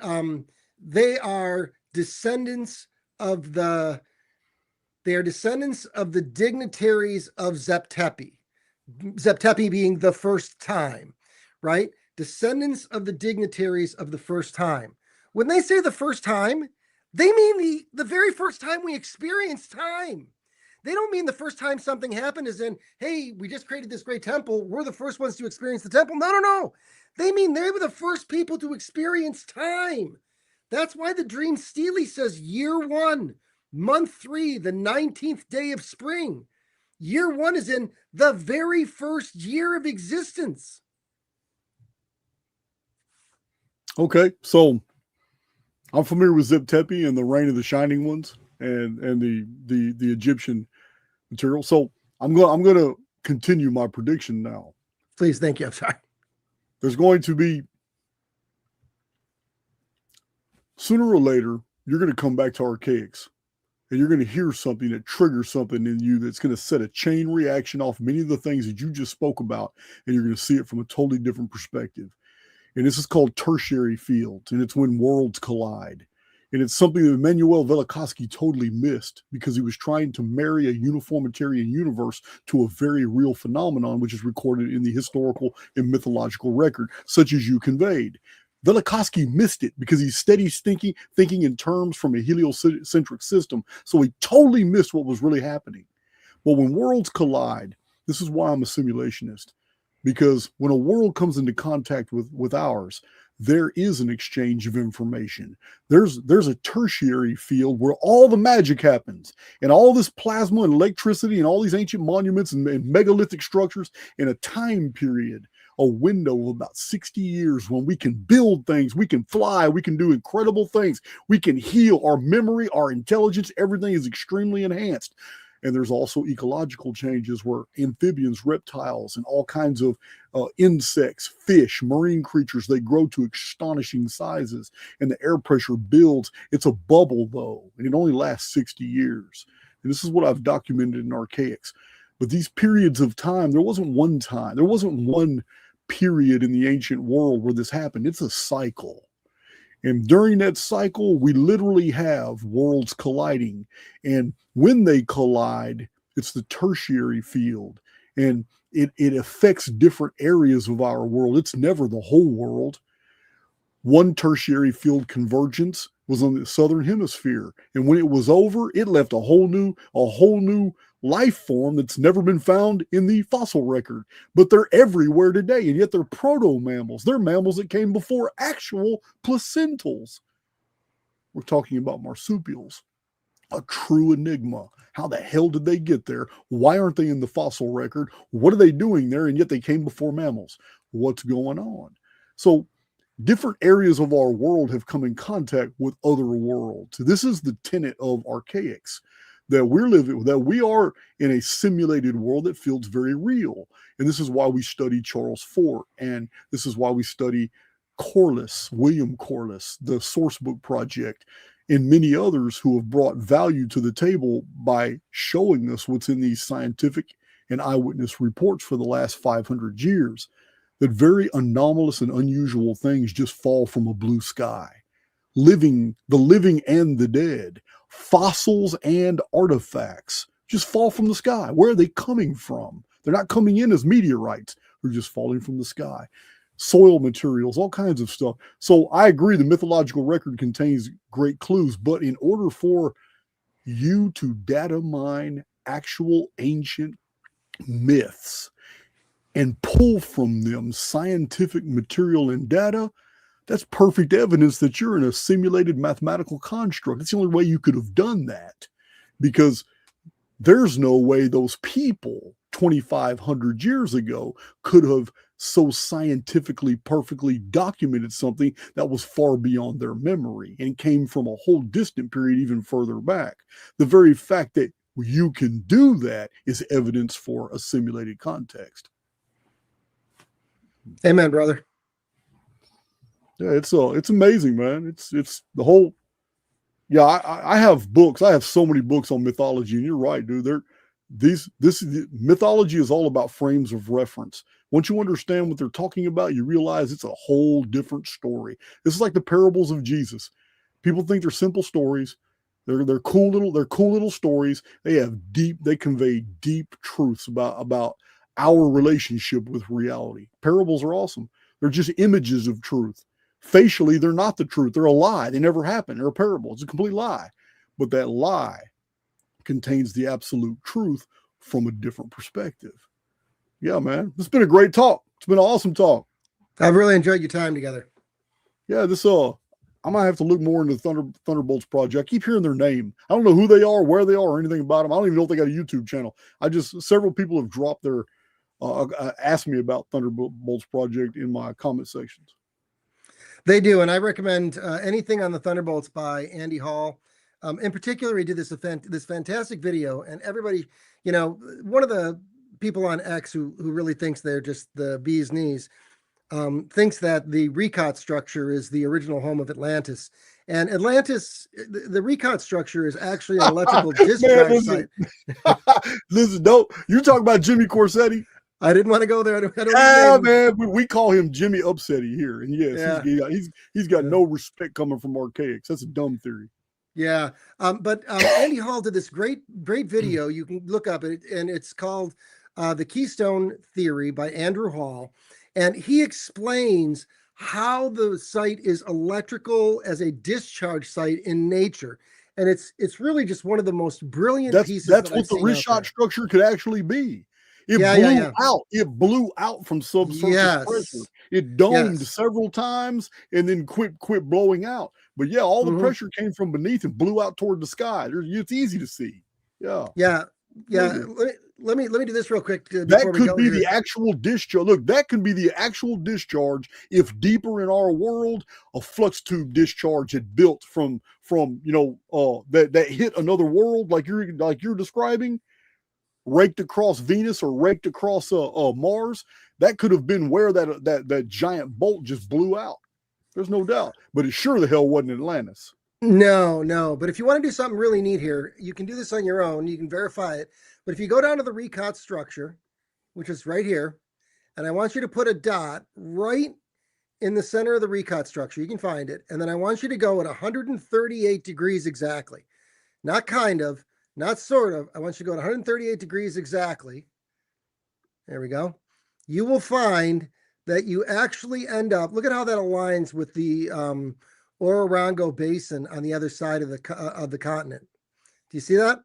they are descendants of the dignitaries of Zep-Tepi. Zep-Tepi being the first time, right? Descendants of the dignitaries of the first time. When they say the first time, they mean the very first time we experienced time. They don't mean the first time something happened as in, hey, we just created this great temple. We're the first ones to experience the temple. No. They mean they were the first people to experience time. That's why the dream Stele says year 1, month 3, the 19th day of spring. Year 1 is in the very first year of existence. Okay, so I'm familiar with Zep-Tepi and the Reign of the Shining Ones and the Egyptian material. So I'm going to continue my prediction now. Please, thank you. I'm sorry. There's going to be, sooner or later, you're going to come back to Archaix and you're going to hear something that triggers something in you that's going to set a chain reaction off many of the things that you just spoke about, and you're going to see it from a totally different perspective. And this is called tertiary fields, and it's when worlds collide. And it's something that Immanuel Velikovsky totally missed because he was trying to marry a uniformitarian universe to a very real phenomenon, which is recorded in the historical and mythological record, such as you conveyed. Velikovsky missed it because he's steady thinking in terms from a heliocentric system. So he totally missed what was really happening. Well, when worlds collide, this is why I'm a simulationist. Because when a world comes into contact with ours, there is an exchange of information. There's a tertiary field where all the magic happens, and all this plasma and electricity and all these ancient monuments and megalithic structures in a time period, a window of about 60 years when we can build things, we can fly, we can do incredible things, we can heal, our memory, our intelligence, everything is extremely enhanced. And there's also ecological changes where amphibians, reptiles, and all kinds of insects, fish, marine creatures, they grow to astonishing sizes, and the air pressure builds. It's a bubble, though, and it only lasts 60 years. And this is what I've documented in Archaix. But these periods of time, there wasn't one period in the ancient world where this happened. It's a cycle. And during that cycle, we literally have worlds colliding. And when they collide, It's the tertiary field. And it affects different areas of our world. It's never the whole world. One tertiary field convergence was on the southern hemisphere. And when it was over, it left a whole new life form that's never been found in the fossil record. But they're everywhere today, and yet they're proto-mammals. They're mammals that came before actual placentals. We're talking about marsupials. A true enigma. How the hell did they get there? Why aren't they in the fossil record? What are they doing there? And yet they came before mammals. What's going on? So different areas of our world have come in contact with other worlds. This is the tenet of Archaix, that we are in a simulated world that feels very real. And this is why we study Charles Fort, and this is why we study Corliss, William Corliss, the Sourcebook Project, and many others who have brought value to the table by showing us what's in these scientific and eyewitness reports for the last 500 years. That very anomalous and unusual things just fall from a blue sky. The living and the dead, fossils and artifacts just fall from the sky. Where are they coming from? They're not coming in as meteorites. They're just falling from the sky. Soil materials, all kinds of stuff. So I agree the mythological record contains great clues, but in order for you to data mine actual ancient myths and pull from them scientific material and data, that's perfect evidence that you're in a simulated mathematical construct. It's the only way you could have done that, because there's no way those people 2,500 years ago could have so scientifically perfectly documented something that was far beyond their memory and came from a whole distant period even further back. The very fact that you can do that is evidence for a simulated context. Amen, brother. Yeah, it's amazing, man. It's the whole. Yeah, I have books. I have so many books on mythology, and you're right, dude. Mythology is all about frames of reference. Once you understand what they're talking about, you realize it's a whole different story. This is like the parables of Jesus. People think they're simple stories. They're cool little stories. They convey deep truths about our relationship with reality. Parables are awesome. They're just images of truth. Facially, they're not the truth. They're a lie. They never happen. They're a parable. It's a complete lie. But that lie contains the absolute truth from a different perspective. Yeah, man. It's been a great talk. It's been an awesome talk. I've really enjoyed your time together. Yeah, I might have to look more into the Thunderbolts project. I keep hearing their name. I don't know who they are, where they are, or anything about them. I don't even know if they got a YouTube channel. Several people have dropped their, asked me about Thunderbolts project in my comment sections. They do, and I recommend anything on the Thunderbolts by Andy Hall. In particular, he did this fantastic video, and everybody, one of the people on X who really thinks they're just the bee's knees, thinks that the Archaix structure is the original home of Atlantis. And Atlantis, the Archaix structure is actually an electrical discharge site. Listen, you talk about Jimmy Corsetti. I didn't want to go there. I don't man, we call him Jimmy Upsetty here, and yes, yeah. he's got no respect coming from Archaix. That's a dumb theory. Yeah, but Andy Hall did this great video. You can look up it, and it's called "The Keystone Theory" by Andrew Hall, and he explains how the site is electrical as a discharge site in nature, and it's really just one of the most brilliant pieces. That's what the Archaix structure could actually be. It blew out from subsurface pressure. It domed several times and then quit blowing out. But yeah, all the pressure came from beneath and blew out toward the sky. It's easy to see. Yeah. Let me do this real quick. That could be the actual discharge. Look, that could be the actual discharge if deeper in our world a flux tube discharge had built from that hit another world like you're describing. Raked across Venus or raked across Mars, that could have been where that giant bolt just blew out. There's no doubt. But it sure the hell wasn't Atlantis. No. But if you want to do something really neat here, you can do this on your own. You can verify it. But if you go down to the Archaix structure, which is right here, and I want you to put a dot right in the center of the Archaix structure, you can find it. And then I want you to go at 138 degrees exactly. Not kind of, not sort of. I want you to go to 138 degrees exactly. There we go. You will find that you actually end up, look at how that aligns with the Ororongo Basin on the other side of the continent. Do you see that?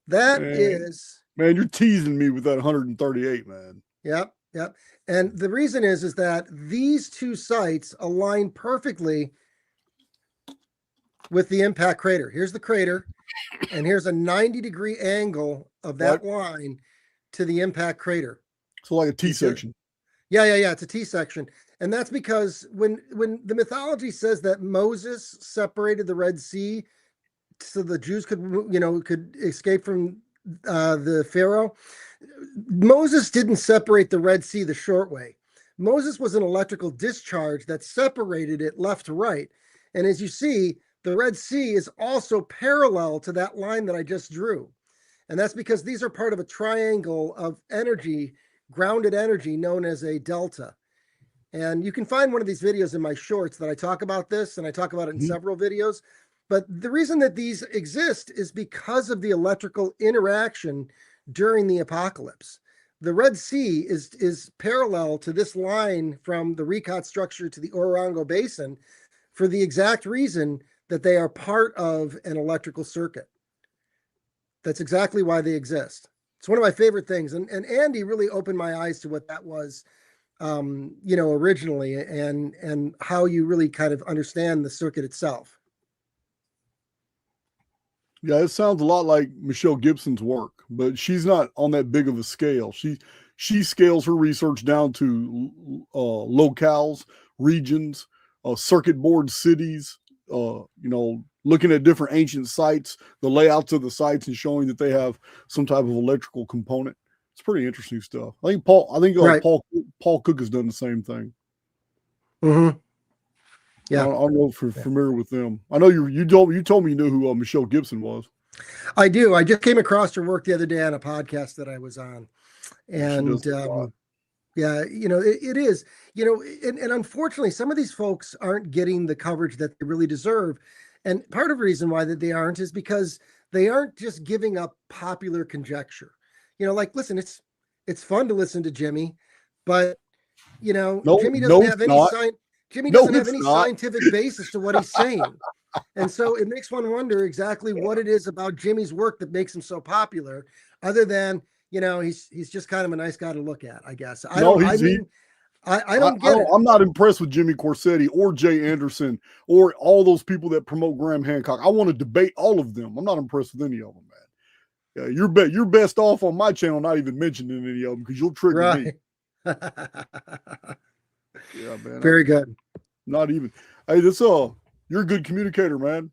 That is... Man, you're teasing me with that 138, man. Yep, yep. And the reason is that these two sites align perfectly with the impact crater. Here's the crater, and here's a 90-degree angle of that line to the impact crater. So like a T-section. Yeah. It's a T-section. And that's because when the mythology says that Moses separated the Red Sea so the Jews could escape from the Pharaoh, Moses didn't separate the Red Sea the short way. Moses was an electrical discharge that separated it left to right. And as you see, the Red Sea is also parallel to that line that I just drew. And that's because these are part of a triangle of energy, grounded energy, known as a delta. And you can find one of these videos in my shorts that I talk about this, and I talk about it in several videos. But the reason that these exist is because of the electrical interaction during the apocalypse. The Red Sea is parallel to this line from the Archaix structure to the Ororongo Basin for the exact reason that they are part of an electrical circuit. That's exactly why they exist. It's one of my favorite things. And Andy really opened my eyes to what that was, originally, and how you really kind of understand the circuit itself. Yeah, it sounds a lot like Michelle Gibson's work, but she's not on that big of a scale. She scales her research down to locales, regions, circuit board cities, looking at different ancient sites, the layouts of the sites, and showing that they have some type of electrical component. It's pretty interesting stuff. I think Paul Cook has done the same thing. Mm-hmm. Yeah, I don't know if you're familiar with them. I know you told me you knew who Michelle Gibson was. I do. I just came across her work the other day on a podcast that I was on, and yeah, it is, and unfortunately, some of these folks aren't getting the coverage that they really deserve. And part of the reason why that they aren't is because they aren't just giving up popular conjecture. Listen, it's fun to listen to Jimmy, but Jimmy doesn't have any scientific basis to what he's saying. And so it makes one wonder exactly what it is about Jimmy's work that makes him so popular, other than, he's just kind of a nice guy to look at, I guess. I don't get it. I'm not impressed with Jimmy Corsetti or Jay Anderson or all those people that promote Graham Hancock. I want to debate all of them. I'm not impressed with any of them, man. Yeah, you're best off on my channel not even mentioning any of them because you'll trigger me. Yeah, man. Very good. Not even. Hey, you're a good communicator, man.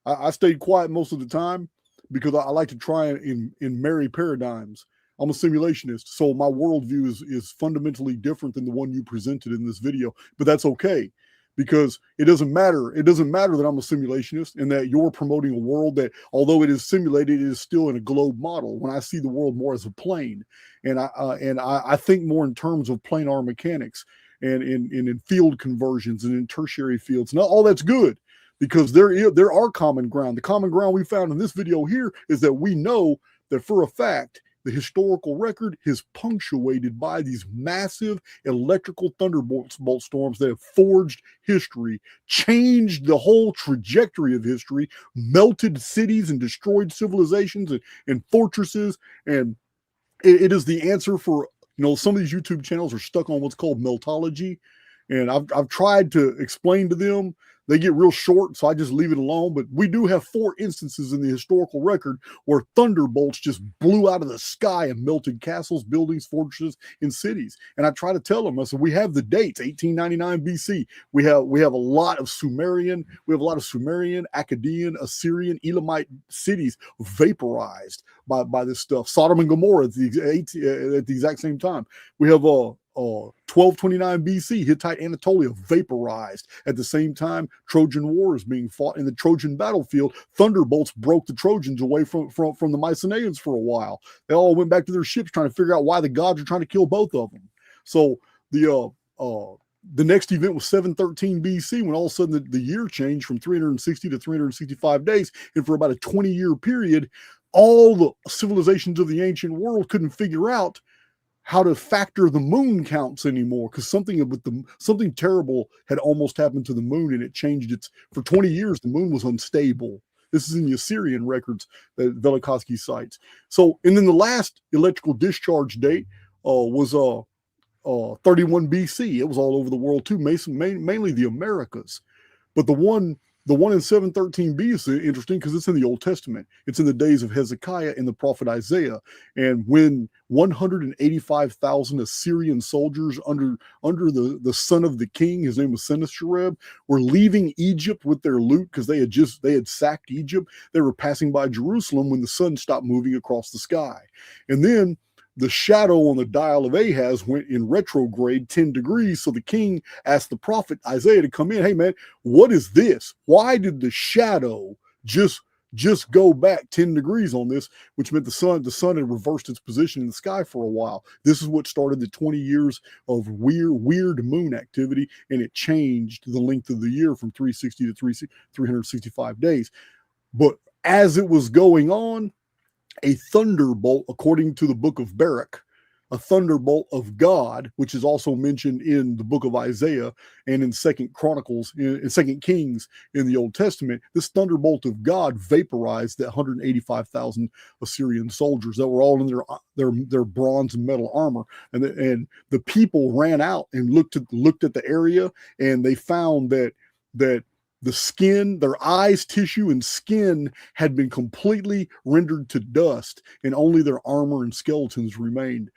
I stayed quiet most of the time because I like to try and marry paradigms. I'm a simulationist, so my worldview is fundamentally different than the one you presented in this video. But that's okay, because it doesn't matter. It doesn't matter that I'm a simulationist and that you're promoting a world that, although it is simulated, it is still in a globe model. When I see the world more as a plane, and I think more in terms of planar mechanics and in field conversions and in tertiary fields. Now, all that's good, because there are common ground. The common ground we found in this video here is that we know that for a fact the historical record is punctuated by these massive electrical thunderbolt storms that have forged history, changed the whole trajectory of history, melted cities and destroyed civilizations and fortresses. And it is the answer for, some of these YouTube channels are stuck on what's called meltology. And I've tried to explain to them. They get real short, so I just leave it alone. But we do have 4 instances in the historical record where thunderbolts just blew out of the sky and melted castles, buildings, fortresses, and cities. And I try to tell them, I said, we have the dates, 1899 BC. We have a lot of Sumerian, Akkadian, Assyrian, Elamite cities vaporized by this stuff. Sodom and Gomorrah at the exact same time. We have 1229 BC, Hittite Anatolia vaporized. At the same time, Trojan War is being fought in the Trojan battlefield. Thunderbolts broke the Trojans away from the Mycenaeans for a while. They all went back to their ships trying to figure out why the gods are trying to kill both of them. So the the next event was 713 BC, when all of a sudden the year changed from 360 to 365 days. And for about a 20-year period, all the civilizations of the ancient world couldn't figure out how to factor the moon counts anymore, because something terrible had almost happened to the moon, and it changed its. For 20 years, the moon was unstable. This is in the Assyrian records that Velikovsky cites. So, and then the last electrical discharge date was 31 BC. It was all over the world too, mainly the Americas. But the one in 713 B is interesting because it's in the Old Testament. It's in the days of Hezekiah and the prophet Isaiah. And when 185,000 Assyrian soldiers under the son of the king, his name was Sennacherib, were leaving Egypt with their loot because they had sacked Egypt. They were passing by Jerusalem when the sun stopped moving across the sky. And then the shadow on the dial of Ahaz went in retrograde 10 degrees. So the king asked the prophet Isaiah to come in. Hey, man, what is this? Why did the shadow just go back 10 degrees on this? Which meant the sun had reversed its position in the sky for a while. This is what started the 20 years of weird moon activity, and it changed the length of the year from 360 to 365 days. But as it was going on, a thunderbolt, according to the book of Burke, a thunderbolt of God, which is also mentioned in the book of Isaiah and in Second Kings in the Old Testament. This thunderbolt of God vaporized that 185,000 Assyrian soldiers that were all in their bronze and metal armor, and the people ran out and looked at the area, and they found that the skin, their eyes, tissue, and skin had been completely rendered to dust, and only their armor and skeletons remained.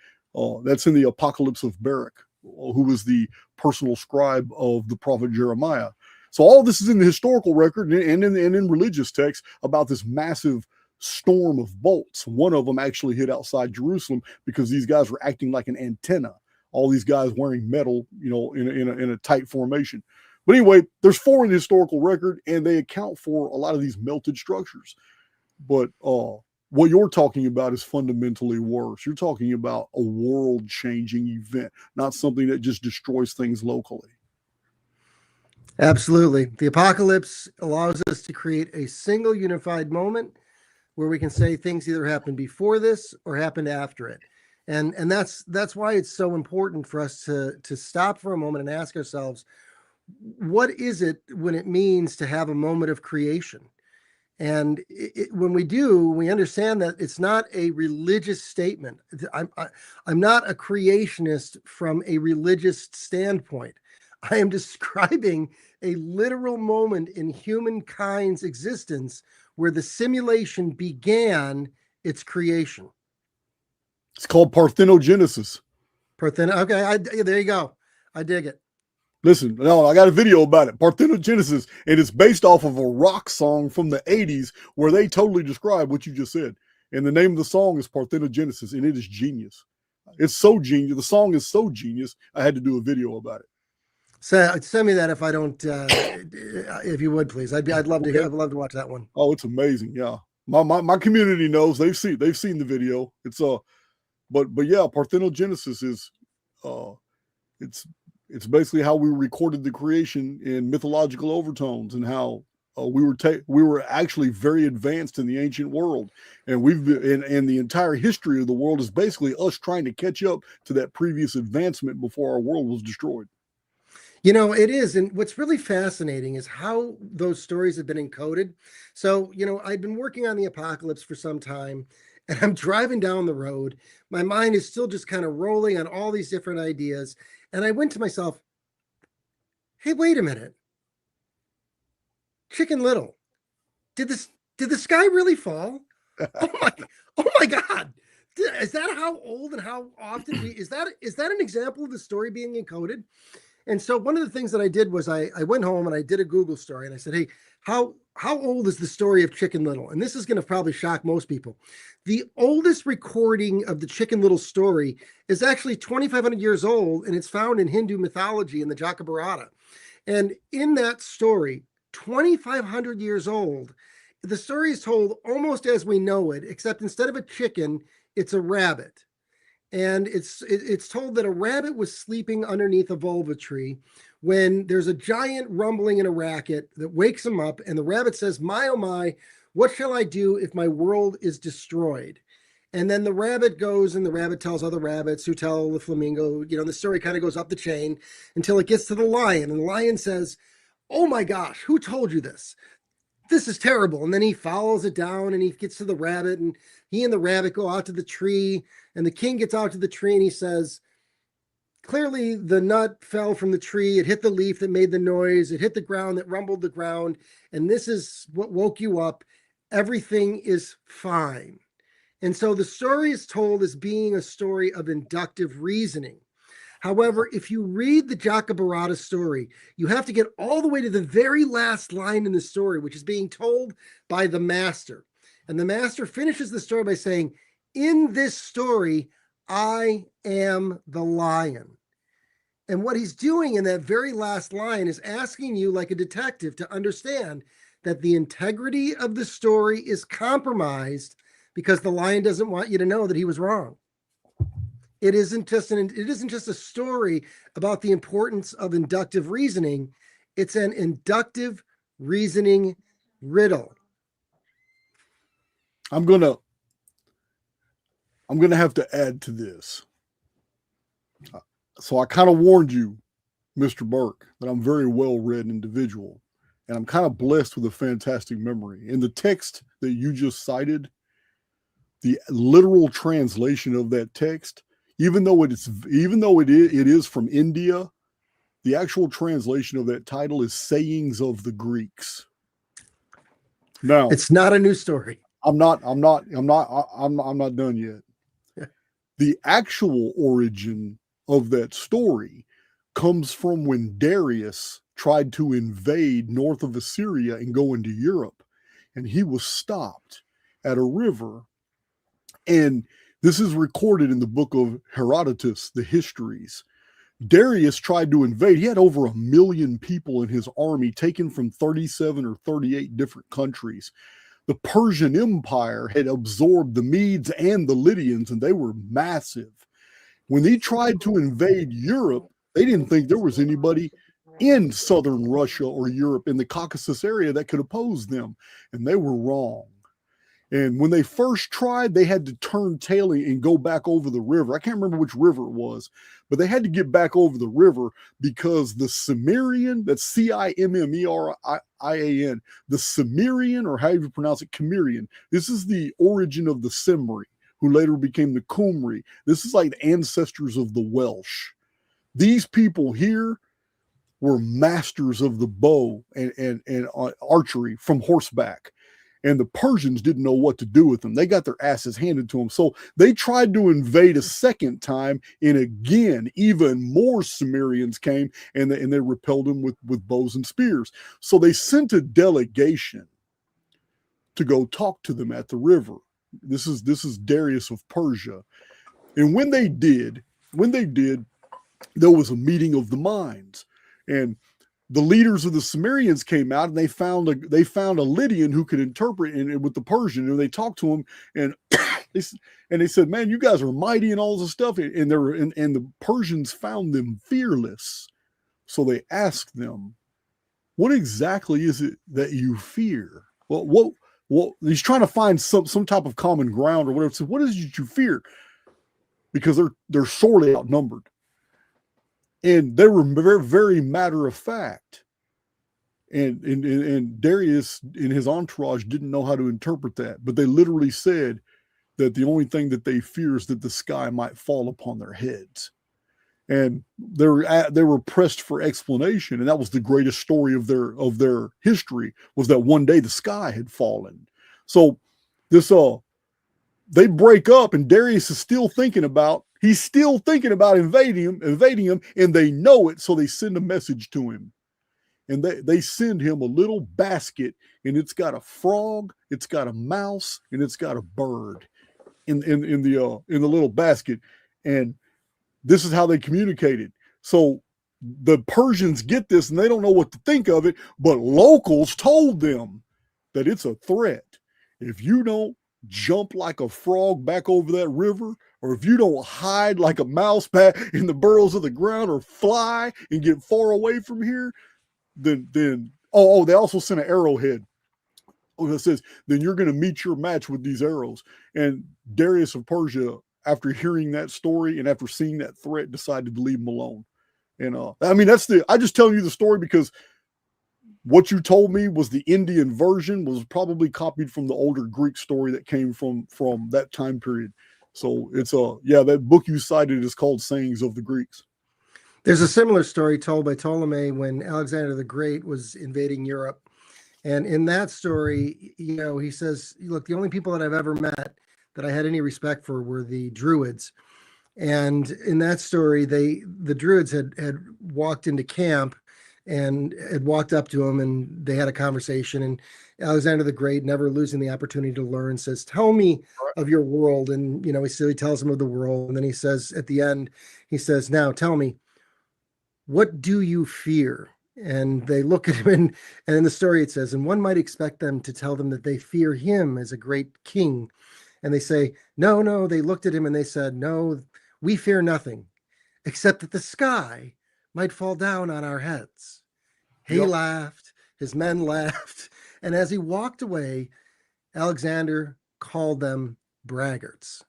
That's in the Apocalypse of Burke, who was the personal scribe of the prophet Jeremiah. So all this is in the historical record and in religious texts about this massive storm of bolts. One of them actually hit outside Jerusalem because these guys were acting like an antenna. All these guys wearing metal, in a tight formation. But anyway, there's 4 in the historical record, and they account for a lot of these melted structures. But what you're talking about is fundamentally worse. You're talking about a world-changing event, not something that just destroys things locally. Absolutely. The apocalypse allows us to create a single unified moment where we can say things either happened before this or happened after it. And that's why it's so important for us to stop for a moment and ask ourselves, what is it when it means to have a moment of creation? And when we do, we understand that it's not a religious statement. I'm not a creationist from a religious standpoint. I am describing a literal moment in humankind's existence where the simulation began its creation. It's called parthenogenesis. Okay, there you go. I dig it. Listen, no, I got a video about it, parthenogenesis, and it's based off of a rock song from the 80s where they totally describe what you just said. And the name of the song is Parthenogenesis, and it is genius. It's so genius. The song is so genius, I had to do a video about it. So send me that if I don't, if you would, please. I'd love to hear. I'd love to watch that one. Oh, it's amazing. Yeah, my community knows. They've seen the video. It's but yeah, parthenogenesis is it's basically how we recorded the creation in mythological overtones, and how we were actually very advanced in the ancient world, and and the entire history of the world is basically us trying to catch up to that previous advancement before our world was destroyed. It is. And what's really fascinating is how those stories have been encoded. So, I've been working on the apocalypse for some time, and I'm driving down the road. My mind is still just kind of rolling on all these different ideas. And I went to myself, hey, wait a minute. Chicken Little, did the sky really fall? Oh my God. Is that how old and how often is that an example of the story being encoded? And so one of the things that I did was I went home and I did a Google story, and I said, hey, how old is the story of Chicken Little? And this is going to probably shock most people. The oldest recording of the Chicken Little story is actually 2,500 years old, and it's found in Hindu mythology in the Jakabarata. And in that story, 2,500 years old, the story is told almost as we know it, except instead of a chicken, it's a rabbit. And it's told that a rabbit was sleeping underneath a vulva tree when there's a giant rumbling in a racket that wakes him up, and the rabbit says, "My oh my, what shall I do if my world is destroyed?" And then the rabbit goes and the rabbit tells other rabbits who tell the flamingo, the story kind of goes up the chain until it gets to the lion. And the lion says, "Oh my gosh, who told you this? This is terrible." And then he follows it down and he gets to the rabbit, and he and the rabbit go out to the tree, and the king gets out to the tree and he says, "Clearly the nut fell from the tree. It hit the leaf that made the noise. It hit the ground that rumbled the ground. And this is what woke you up. Everything is fine." And so the story is told as being a story of inductive reasoning. However, if you read the Jacabarata story, you have to get all the way to the very last line in the story, which is being told by the master. And the master finishes the story by saying, "In this story, I am the lion." And what he's doing in that very last line is asking you, like a detective, to understand that the integrity of the story is compromised because the lion doesn't want you to know that he was wrong. It isn't just a story about the importance of inductive reasoning. It's an inductive reasoning riddle. I'm gonna have to add to this. So I kind of warned you, Mr. Burke, that I'm a very well-read individual, and I'm kind of blessed with a fantastic memory. In the text that you just cited, the literal translation of that text, even though it is from India, the actual translation of that title is Sayings of the Greeks. Now, it's not a new story. I'm not done yet. The actual origin of that story comes from when Darius tried to invade north of Assyria and go into Europe, and he was stopped at a river. And this is recorded in the book of Herodotus, the Histories. Darius tried to invade. He had over 1 million people in his army, taken from 37 or 38 different countries. The Persian Empire had absorbed the Medes and the Lydians, and they were massive. When he tried to invade Europe, they didn't think there was anybody in southern Russia or Europe in the Caucasus area that could oppose them, and they were wrong. And when they first tried, they had to turn tail and go back over the river. I can't remember which river it was, but they had to get back over the river because the Cimmerian, that's Cimmerian, the Cimmerian, or however you pronounce it, Cimmerian. This is the origin of the Cymri, who later became the Cymri. This is like the ancestors of the Welsh. These people here were masters of the bow and archery from horseback. And the Persians didn't know what to do with them. They got their asses handed to them. So they tried to invade a second time, and again, even more Cimmerians came, and they repelled them with bows and spears. So they sent a delegation to go talk to them at the river. This is Darius of Persia. And when they did, there was a meeting of the minds. And the leaders of the Cimmerians came out, and they found a Lydian who could interpret with the Persian, and they talked to him, and they said, "Man, you guys are mighty and all this stuff." And the Persians found them fearless. So they asked them, "What exactly is it that you fear?" Well, he's trying to find some type of common ground or whatever. So what is it you fear? Because they're sorely outnumbered. And they were very, very matter of fact. And Darius and his entourage didn't know how to interpret that. But they literally said that the only thing that they fear is that the sky might fall upon their heads. And they were pressed for explanation. And that was the greatest story of their history, was that one day the sky had fallen. So this they break up, and Darius is still thinking about invading him, and they know it, so they send a message to him. And they send him a little basket, and it's got a frog, it's got a mouse, and it's got a bird in the little basket. And this is how they communicated. So the Persians get this, and they don't know what to think of it, but locals told them that it's a threat. If you don't jump like a frog back over that river, or if you don't hide like a mouse back in the burrows of the ground, or fly and get far away from here, then they also sent an arrowhead. It says, then you're going to meet your match with these arrows. And Darius of Persia, after hearing that story and after seeing that threat, decided to leave him alone. And I mean, I just telling you the story because what you told me was the Indian version was probably copied from the older Greek story that came from that time period. So it's that book you cited is called Sayings of the Greeks. There's a similar story told by Ptolemy when Alexander the Great was invading Europe. And in that story, he says, look, the only people that I've ever met that I had any respect for were the Druids. And in that story, the Druids had walked into camp and had walked up to him, and they had a conversation. And Alexander the Great, never losing the opportunity to learn, says, tell me of your world. And, he tells him of the world. And then he says at the end, he says, now tell me, what do you fear? And they look at him, and in the story it says, and one might expect them to tell them that they fear him as a great king. And they say, no, they looked at him and they said, no, we fear nothing except that the sky might fall down on our heads. He laughed, his men laughed. And as he walked away, Alexander called them braggarts.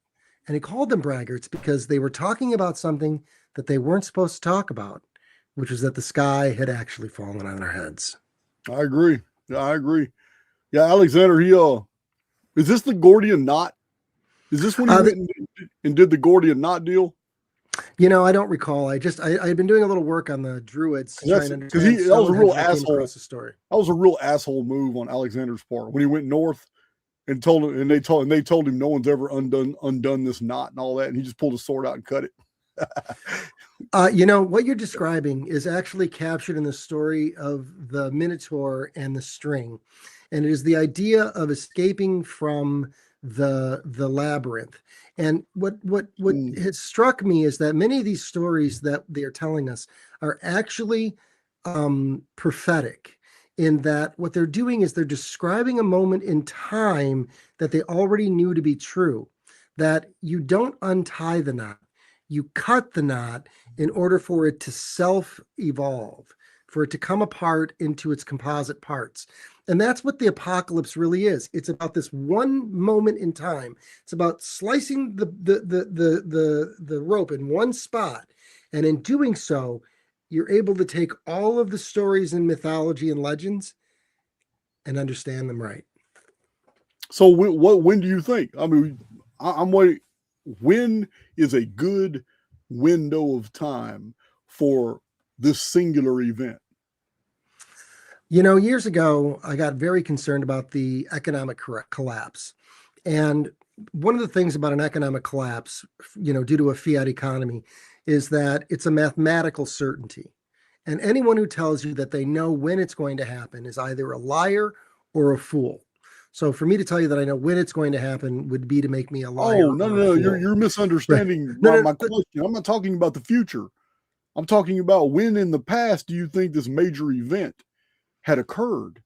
And he called them braggarts because they were talking about something that they weren't supposed to talk about, which was that the sky had actually fallen on our heads. I agree. Yeah, Alexander, is this the Gordian knot? Is this when he went and did the Gordian knot deal? I don't recall. I'd been doing a little work on the Druids. Because that was a real asshole. That was a real asshole move on Alexander's part when he went north and they told him no one's ever undone this knot and all that, and he just pulled his sword out and cut it. What you're describing is actually captured in the story of the Minotaur and the string, and it is the idea of escaping from the labyrinth. And what has struck me is that many of these stories that they are telling us are actually prophetic, in that what they're doing is they're describing a moment in time that they already knew to be true, that you don't untie the knot. You cut the knot in order for it to self-evolve, for it to come apart into its composite parts. And that's what the apocalypse really is. It's about this one moment in time. It's about slicing the rope in one spot. And in doing so, you're able to take all of the stories in mythology and legends and understand them right. So when do you think? I mean, I'm waiting. When is a good window of time for this singular event? Years ago, I got very concerned about the economic collapse. And one of the things about an economic collapse, due to a fiat economy, is that it's a mathematical certainty. And anyone who tells you that they know when it's going to happen is either a liar or a fool. So for me to tell you that I know when it's going to happen would be to make me a liar. Oh, no. You're misunderstanding my question. I'm not talking about the future. I'm talking about when in the past do you think this major event had occurred?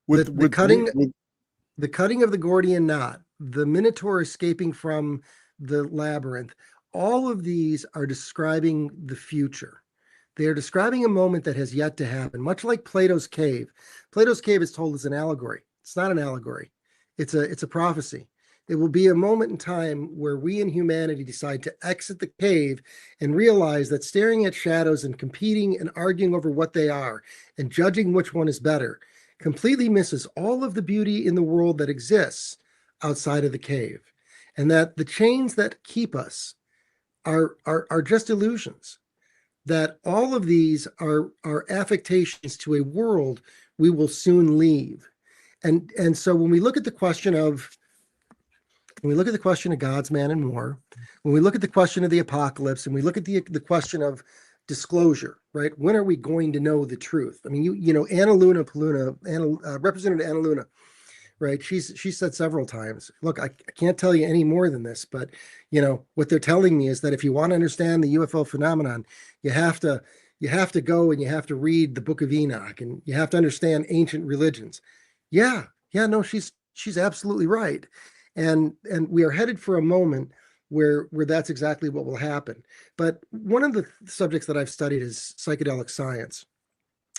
The cutting of the Gordian knot, the Minotaur escaping from the labyrinth, all of these are describing the future. They are describing a moment that has yet to happen, much like Plato's cave. Plato's cave is told as an allegory. It's not an allegory. It's a prophecy. It will be a moment in time where we in humanity decide to exit the cave and realize that staring at shadows and competing and arguing over what they are and judging which one is better completely misses all of the beauty in the world that exists outside of the cave. And that the chains that keep us are just illusions. That all of these are affectations to a world we will soon leave. And so when we look at the question of God's man and war, when we look at the question of the apocalypse, and we look at the question of disclosure, right? When are we going to know the truth? I mean, Representative Anna Luna, right? She said several times, look, I can't tell you any more than this, but what they're telling me is that if you want to understand the UFO phenomenon, you have to go and you have to read the Book of Enoch, and you have to understand ancient religions. Yeah, no, she's absolutely right. And we are headed for a moment where that's exactly what will happen. But one of the subjects that I've studied is psychedelic science.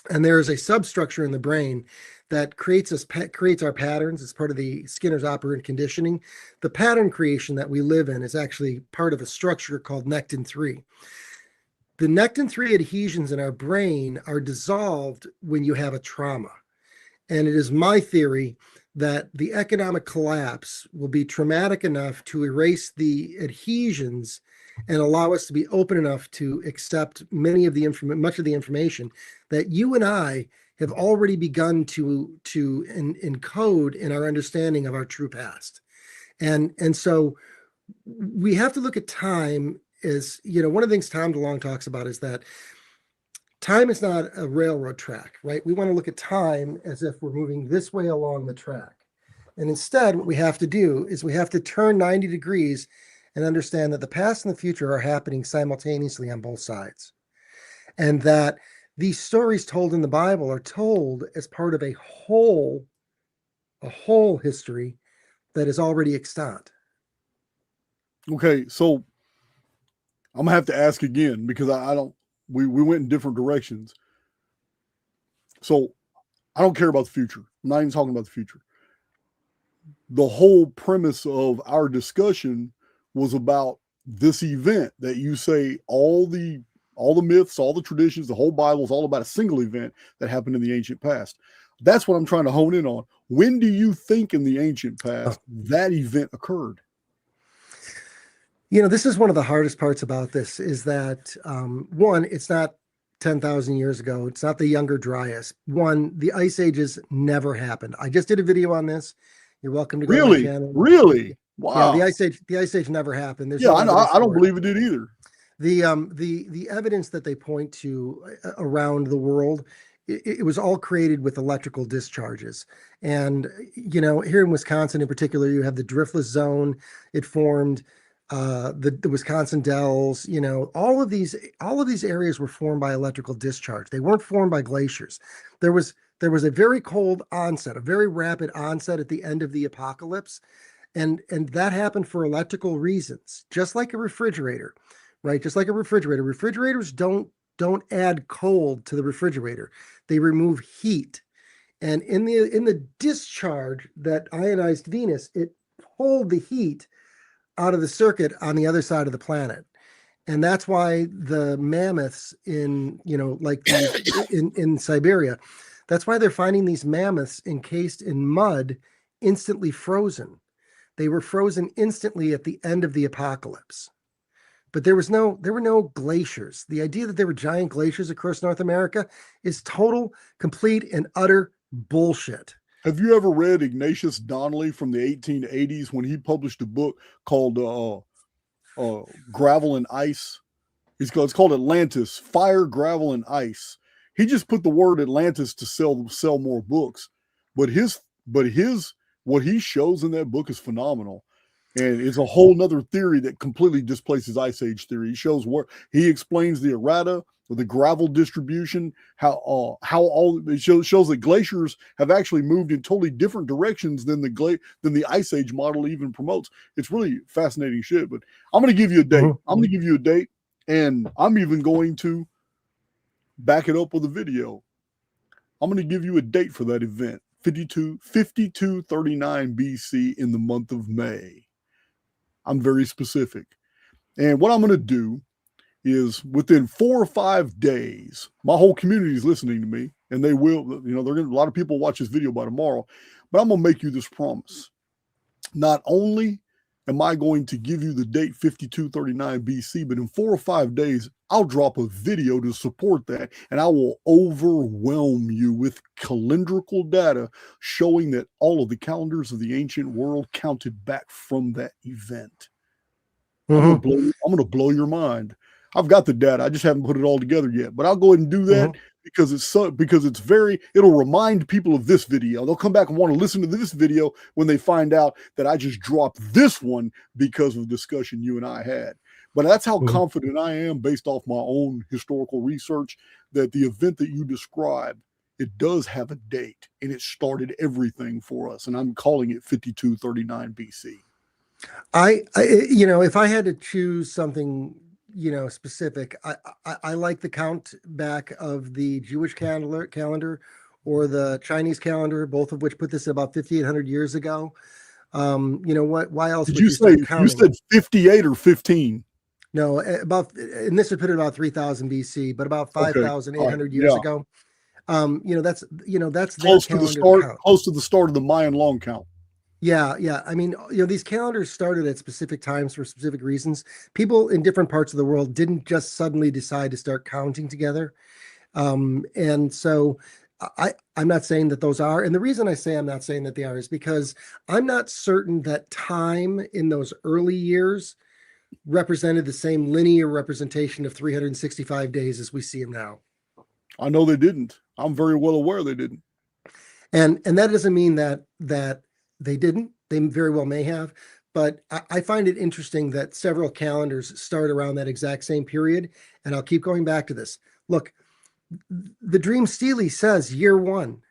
And there is a substructure in the brain that creates our patterns. It's part of the Skinner's operant conditioning. The pattern creation that we live in is actually part of a structure called nectin-3. The nectin-3 adhesions in our brain are dissolved when you have a trauma. And it is my theory that the economic collapse will be traumatic enough to erase the adhesions and allow us to be open enough to accept much of the information that you and I have already begun to encode in our understanding of our true past. And so we have to look at time as, one of the things Tom DeLonge talks about is that time is not a railroad track, right? We want to look at time as if we're moving this way along the track. And instead, what we have to do is we have to turn 90 degrees and understand that the past and the future are happening simultaneously on both sides. And that these stories told in the Bible are told as part of a whole history that is already extant. Okay, so I'm gonna have to ask again because I don't. We went in different directions. So I don't care about the future. I'm not even talking about the future. The whole premise of our discussion was about this event that you say all the myths, all the traditions, the whole Bible is all about a single event that happened in the ancient past. That's what I'm trying to hone in on. When do you think in the ancient past that event occurred? This is one of the hardest parts about this is that, one, it's not 10,000 years ago. It's not the Younger Dryas. One, the ice ages never happened. I just did a video on this. You're welcome to go to my channel. Really? Wow. Yeah, the ice age never happened. There's I don't believe it did either. The evidence that they point to around the world, it was all created with electrical discharges. And, here in Wisconsin in particular, you have the driftless zone. It formed the Wisconsin Dells, all of these areas were formed by electrical discharge. They weren't formed by glaciers. There was a very cold onset, a very rapid onset at the end of the apocalypse. And that happened for electrical reasons, just like a refrigerator, right? Just like a refrigerator. Refrigerators don't add cold to the refrigerator. They remove heat. And in the discharge that ionized Venus, it pulled the heat out of the circuit on the other side of the planet. And that's why the mammoths in Siberia, that's why they're finding these mammoths encased in mud, instantly frozen. They were frozen instantly at the end of the apocalypse. But there were no glaciers. The idea that there were giant glaciers across North America is total, complete, and utter bullshit. Have you ever read Ignatius Donnelly from the 1880s when he published a book called Gravel and Ice? It's called Atlantis, Fire, Gravel, and Ice. He just put the word Atlantis to sell more books. But what he shows in that book is phenomenal. And it's a whole nother theory that completely displaces Ice Age theory. He explains the errata, the gravel distribution, how all it shows that glaciers have actually moved in totally different directions than the Ice Age model even promotes. It's really fascinating shit. But I'm going to give you a date. Mm-hmm. I'm going to give you a date, and I'm even going to back it up with a video. I'm going to give you a date for that event, 5239 BC in the month of May. I'm very specific. And what I'm going to do is within 4 or 5 days, my whole community is listening to me, and they will, a lot of people watch this video by tomorrow, but I'm going to make you this promise. Not only am I going to give you the date 5239 BC, but in 4 or 5 days, I'll drop a video to support that, and I will overwhelm you with calendrical data showing that all of the calendars of the ancient world counted back from that event. Mm-hmm. I'm going to blow your mind. I've got the data. I just haven't put it all together yet, but I'll go ahead and do that because it'll remind people of this video. They'll come back and want to listen to this video when they find out that I just dropped this one because of the discussion you and I had. But that's how confident I am based off my own historical research that the event that you described, it does have a date and it started everything for us. And I'm calling it 5239 BC. If I had to choose something, specific, I like the count back of the Jewish calendar or the Chinese calendar, both of which put this about 5,800 years ago. Why else Did would you you say start you counting? said 58 or 15? No, and this would put it about 3000 BC, but about Okay. All right. 5,800 years Yeah. ago. That's their calendar count. Close to the start of the Mayan long count. Yeah, yeah. I mean, these calendars started at specific times for specific reasons. People in different parts of the world didn't just suddenly decide to start counting together. And so I'm not saying that those are, and the reason I say I'm not saying that they are is because I'm not certain that time in those early years represented the same linear representation of 365 days as we see them now. I know they didn't. I'm very well aware they didn't. And that doesn't mean that they didn't. They very well may have, but I find it interesting that several calendars start around that exact same period. And I'll keep going back to this. Look, the Dream Steely says year 1,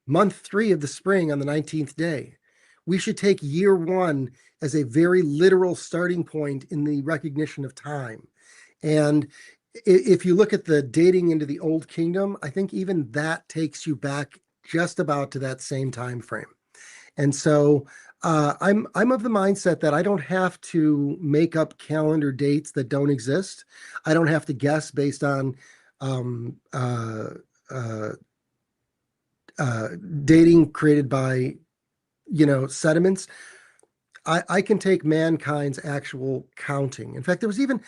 month 3 of the spring on the 19th day. We should take year 1 as a very literal starting point in the recognition of time. And if you look at the dating into the Old Kingdom, I think even that takes you back just about to that same time frame. And so I'm of the mindset that I don't have to make up calendar dates that don't exist. I don't have to guess based on dating created by sediments. I can take mankind's actual counting. In fact, there's even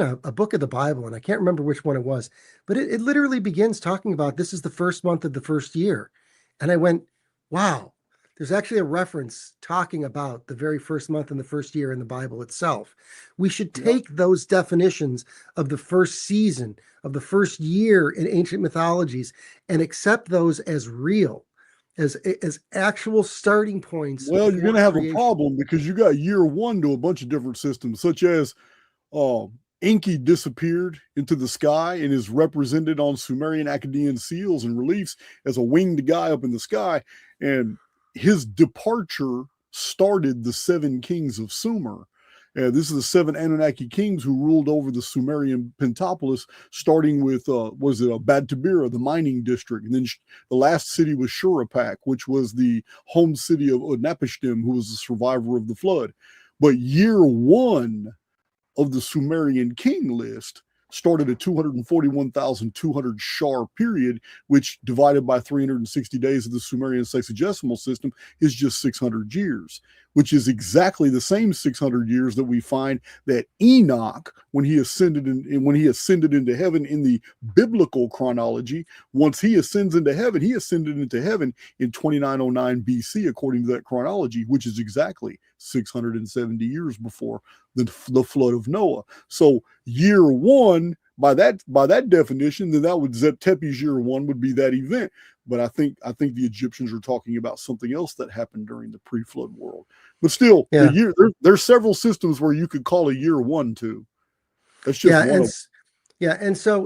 a book of the Bible, and I can't remember which one it was, but it literally begins talking about this is the first month of the first year. And I went, wow, there's actually a reference talking about the very first month in the first year in the Bible itself. We should take those definitions of the first season, of the first year in ancient mythologies, and accept those as real, as actual starting points. Well, you're going to have creation. a problem because you got year 1 to a bunch of different systems, such as Enki disappeared into the sky and is represented on Sumerian Akkadian seals and reliefs as a winged guy up in the sky. And his departure started the 7 kings of Sumer. This is the 7 Anunnaki kings who ruled over the Sumerian Pentapolis, starting with, Bad Tabira, the mining district. And then the last city was Shuruppak, which was the home city of Utnapishtim, who was the survivor of the flood. But year 1 of the Sumerian king list started at 241,200 Shar period, which divided by 360 days of the Sumerian sexagesimal system is just 600 years, which is exactly the same 600 years that we find that Enoch, when he ascended into heaven in the biblical chronology, once he ascended into heaven in 2909 BC, according to that chronology, which is exactly 670 years before the flood of Noah. So year 1, by that definition, then that would Zep Tepi's year 1 would be that event. But I think the Egyptians are talking about something else that happened during the pre-flood world. But still, there's several systems where you could call a year 1 to. That's just one of them.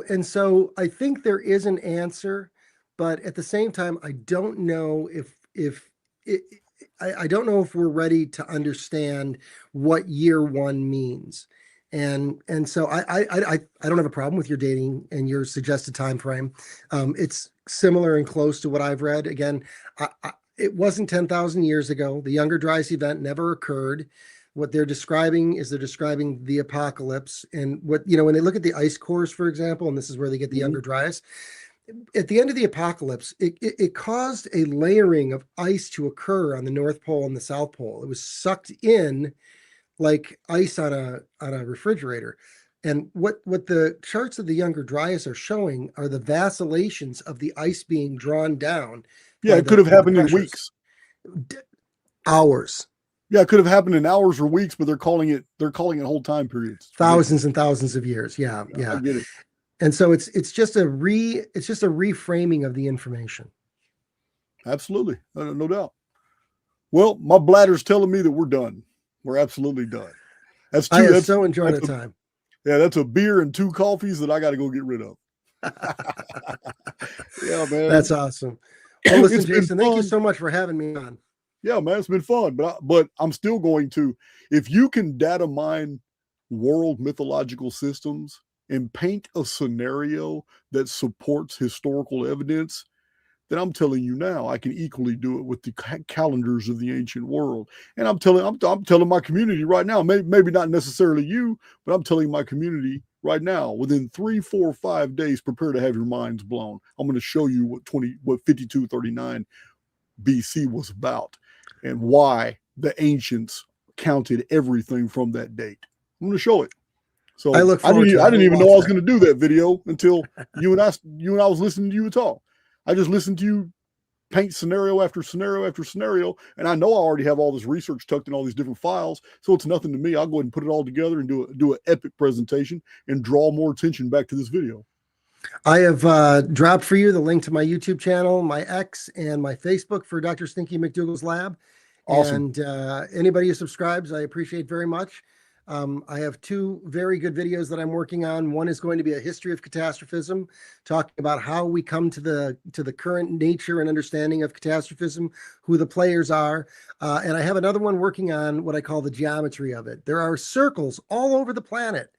And so I think there is an answer, but at the same time, I don't know I don't know if we're ready to understand what year 1 means. And so I don't have a problem with your dating and your suggested time frame. It's similar and close to what I've read. Again, it wasn't 10,000 years ago. The Younger Dryas event never occurred. What they're describing the apocalypse. And when they look at the ice cores, for example, and this is where they get the Younger Dryas, at the end of the apocalypse, it caused a layering of ice to occur on the North Pole and the South Pole. It was sucked in like ice on a refrigerator. And what the charts of the Younger Dryas are showing are the vacillations of the ice being drawn down. Yeah, it could have happened in weeks. Hours. Yeah, it could have happened in hours or weeks, but they're calling it whole time periods. Thousands and thousands of years. Yeah. I get it. And so it's just a reframing of the information. Absolutely. No doubt. Well, my bladder's telling me that we're done. We're absolutely done. That's true. I have so enjoyed the time. Yeah, that's a beer and 2 coffees that I got to go get rid of. Yeah, man. That's awesome. Well, listen, Jason, thank you so much for having me on. Yeah, man, it's been fun. But I'm still going to, if you can data mine world mythological systems and paint a scenario that supports historical evidence, then I'm telling you now, I can equally do it with the calendars of the ancient world. And I'm telling my community right now, maybe not necessarily you, but I'm telling my community right now, within 3, 4, 5 days, prepare to have your minds blown. I'm going to show you what 5239 BC was about and why the ancients counted everything from that date. I'm going to show it. So I look forward to it. I didn't even know I was that. going to do that video until you and I was listening to you talk. I just listened to you paint scenario after scenario after scenario, and I know I already have all this research tucked in all these different files, so it's nothing to me. I'll go ahead and put it all together and do an epic presentation and draw more attention back to this video. I have dropped for you the link to my YouTube channel, my X, and my Facebook for Dr. Stinky McDougal's Lab. Awesome. And anybody who subscribes, I appreciate very much. I have 2 very good videos that I'm working on. One is going to be a history of catastrophism, talking about how we come to the current nature and understanding of catastrophism, who the players are. And I have another one working on what I call the geometry of it. There are circles all over the planet.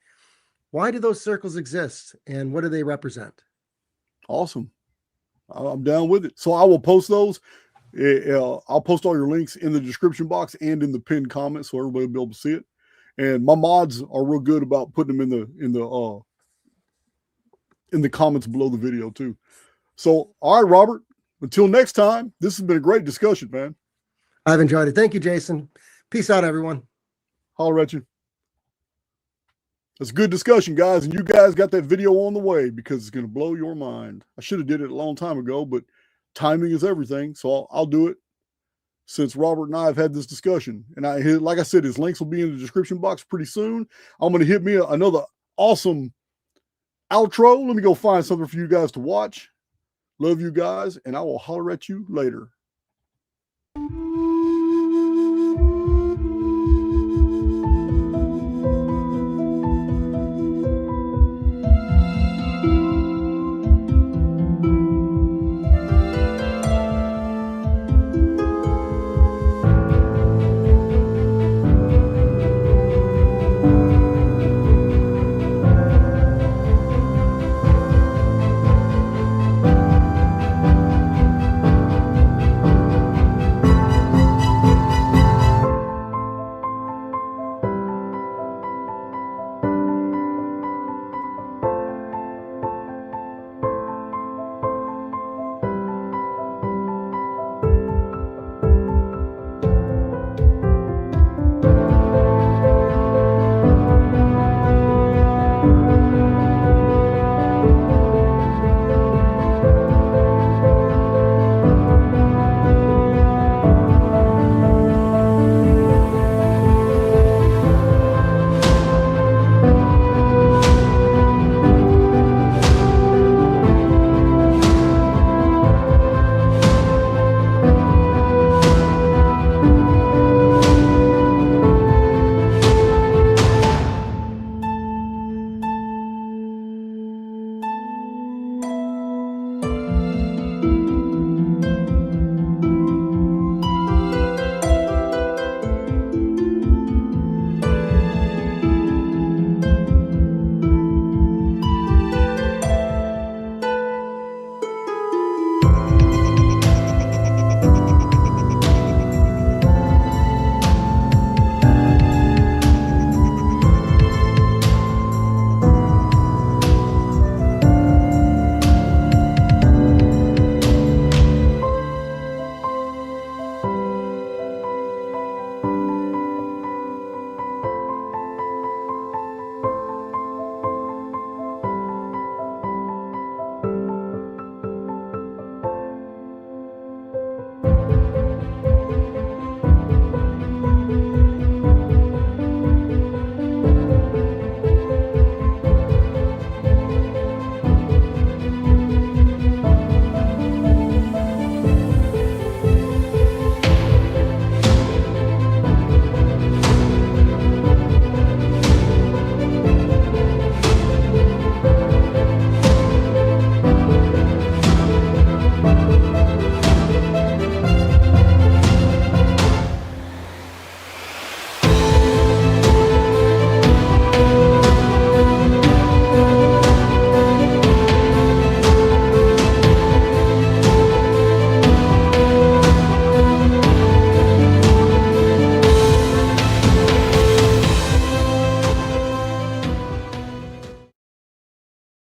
Why do those circles exist, and what do they represent? Awesome. I'm down with it. So I will post those. I'll post all your links in the description box and in the pinned comments so everybody will be able to see it. And my mods are real good about putting them in the comments below the video too. So, all right, Robert, until next time, this has been a great discussion, man. I've enjoyed it. Thank you, Jason. Peace out, everyone. Holler at you. It's a good discussion, guys, and you guys got that video on the way because it's going to blow your mind. I should have did it a long time ago, but timing is everything, so I'll do it since Robert and I have had this discussion. And like I said, his links will be in the description box pretty soon. I'm going to hit me another awesome outro. Let me go find something for you guys to watch. Love you guys, and I will holler at you later.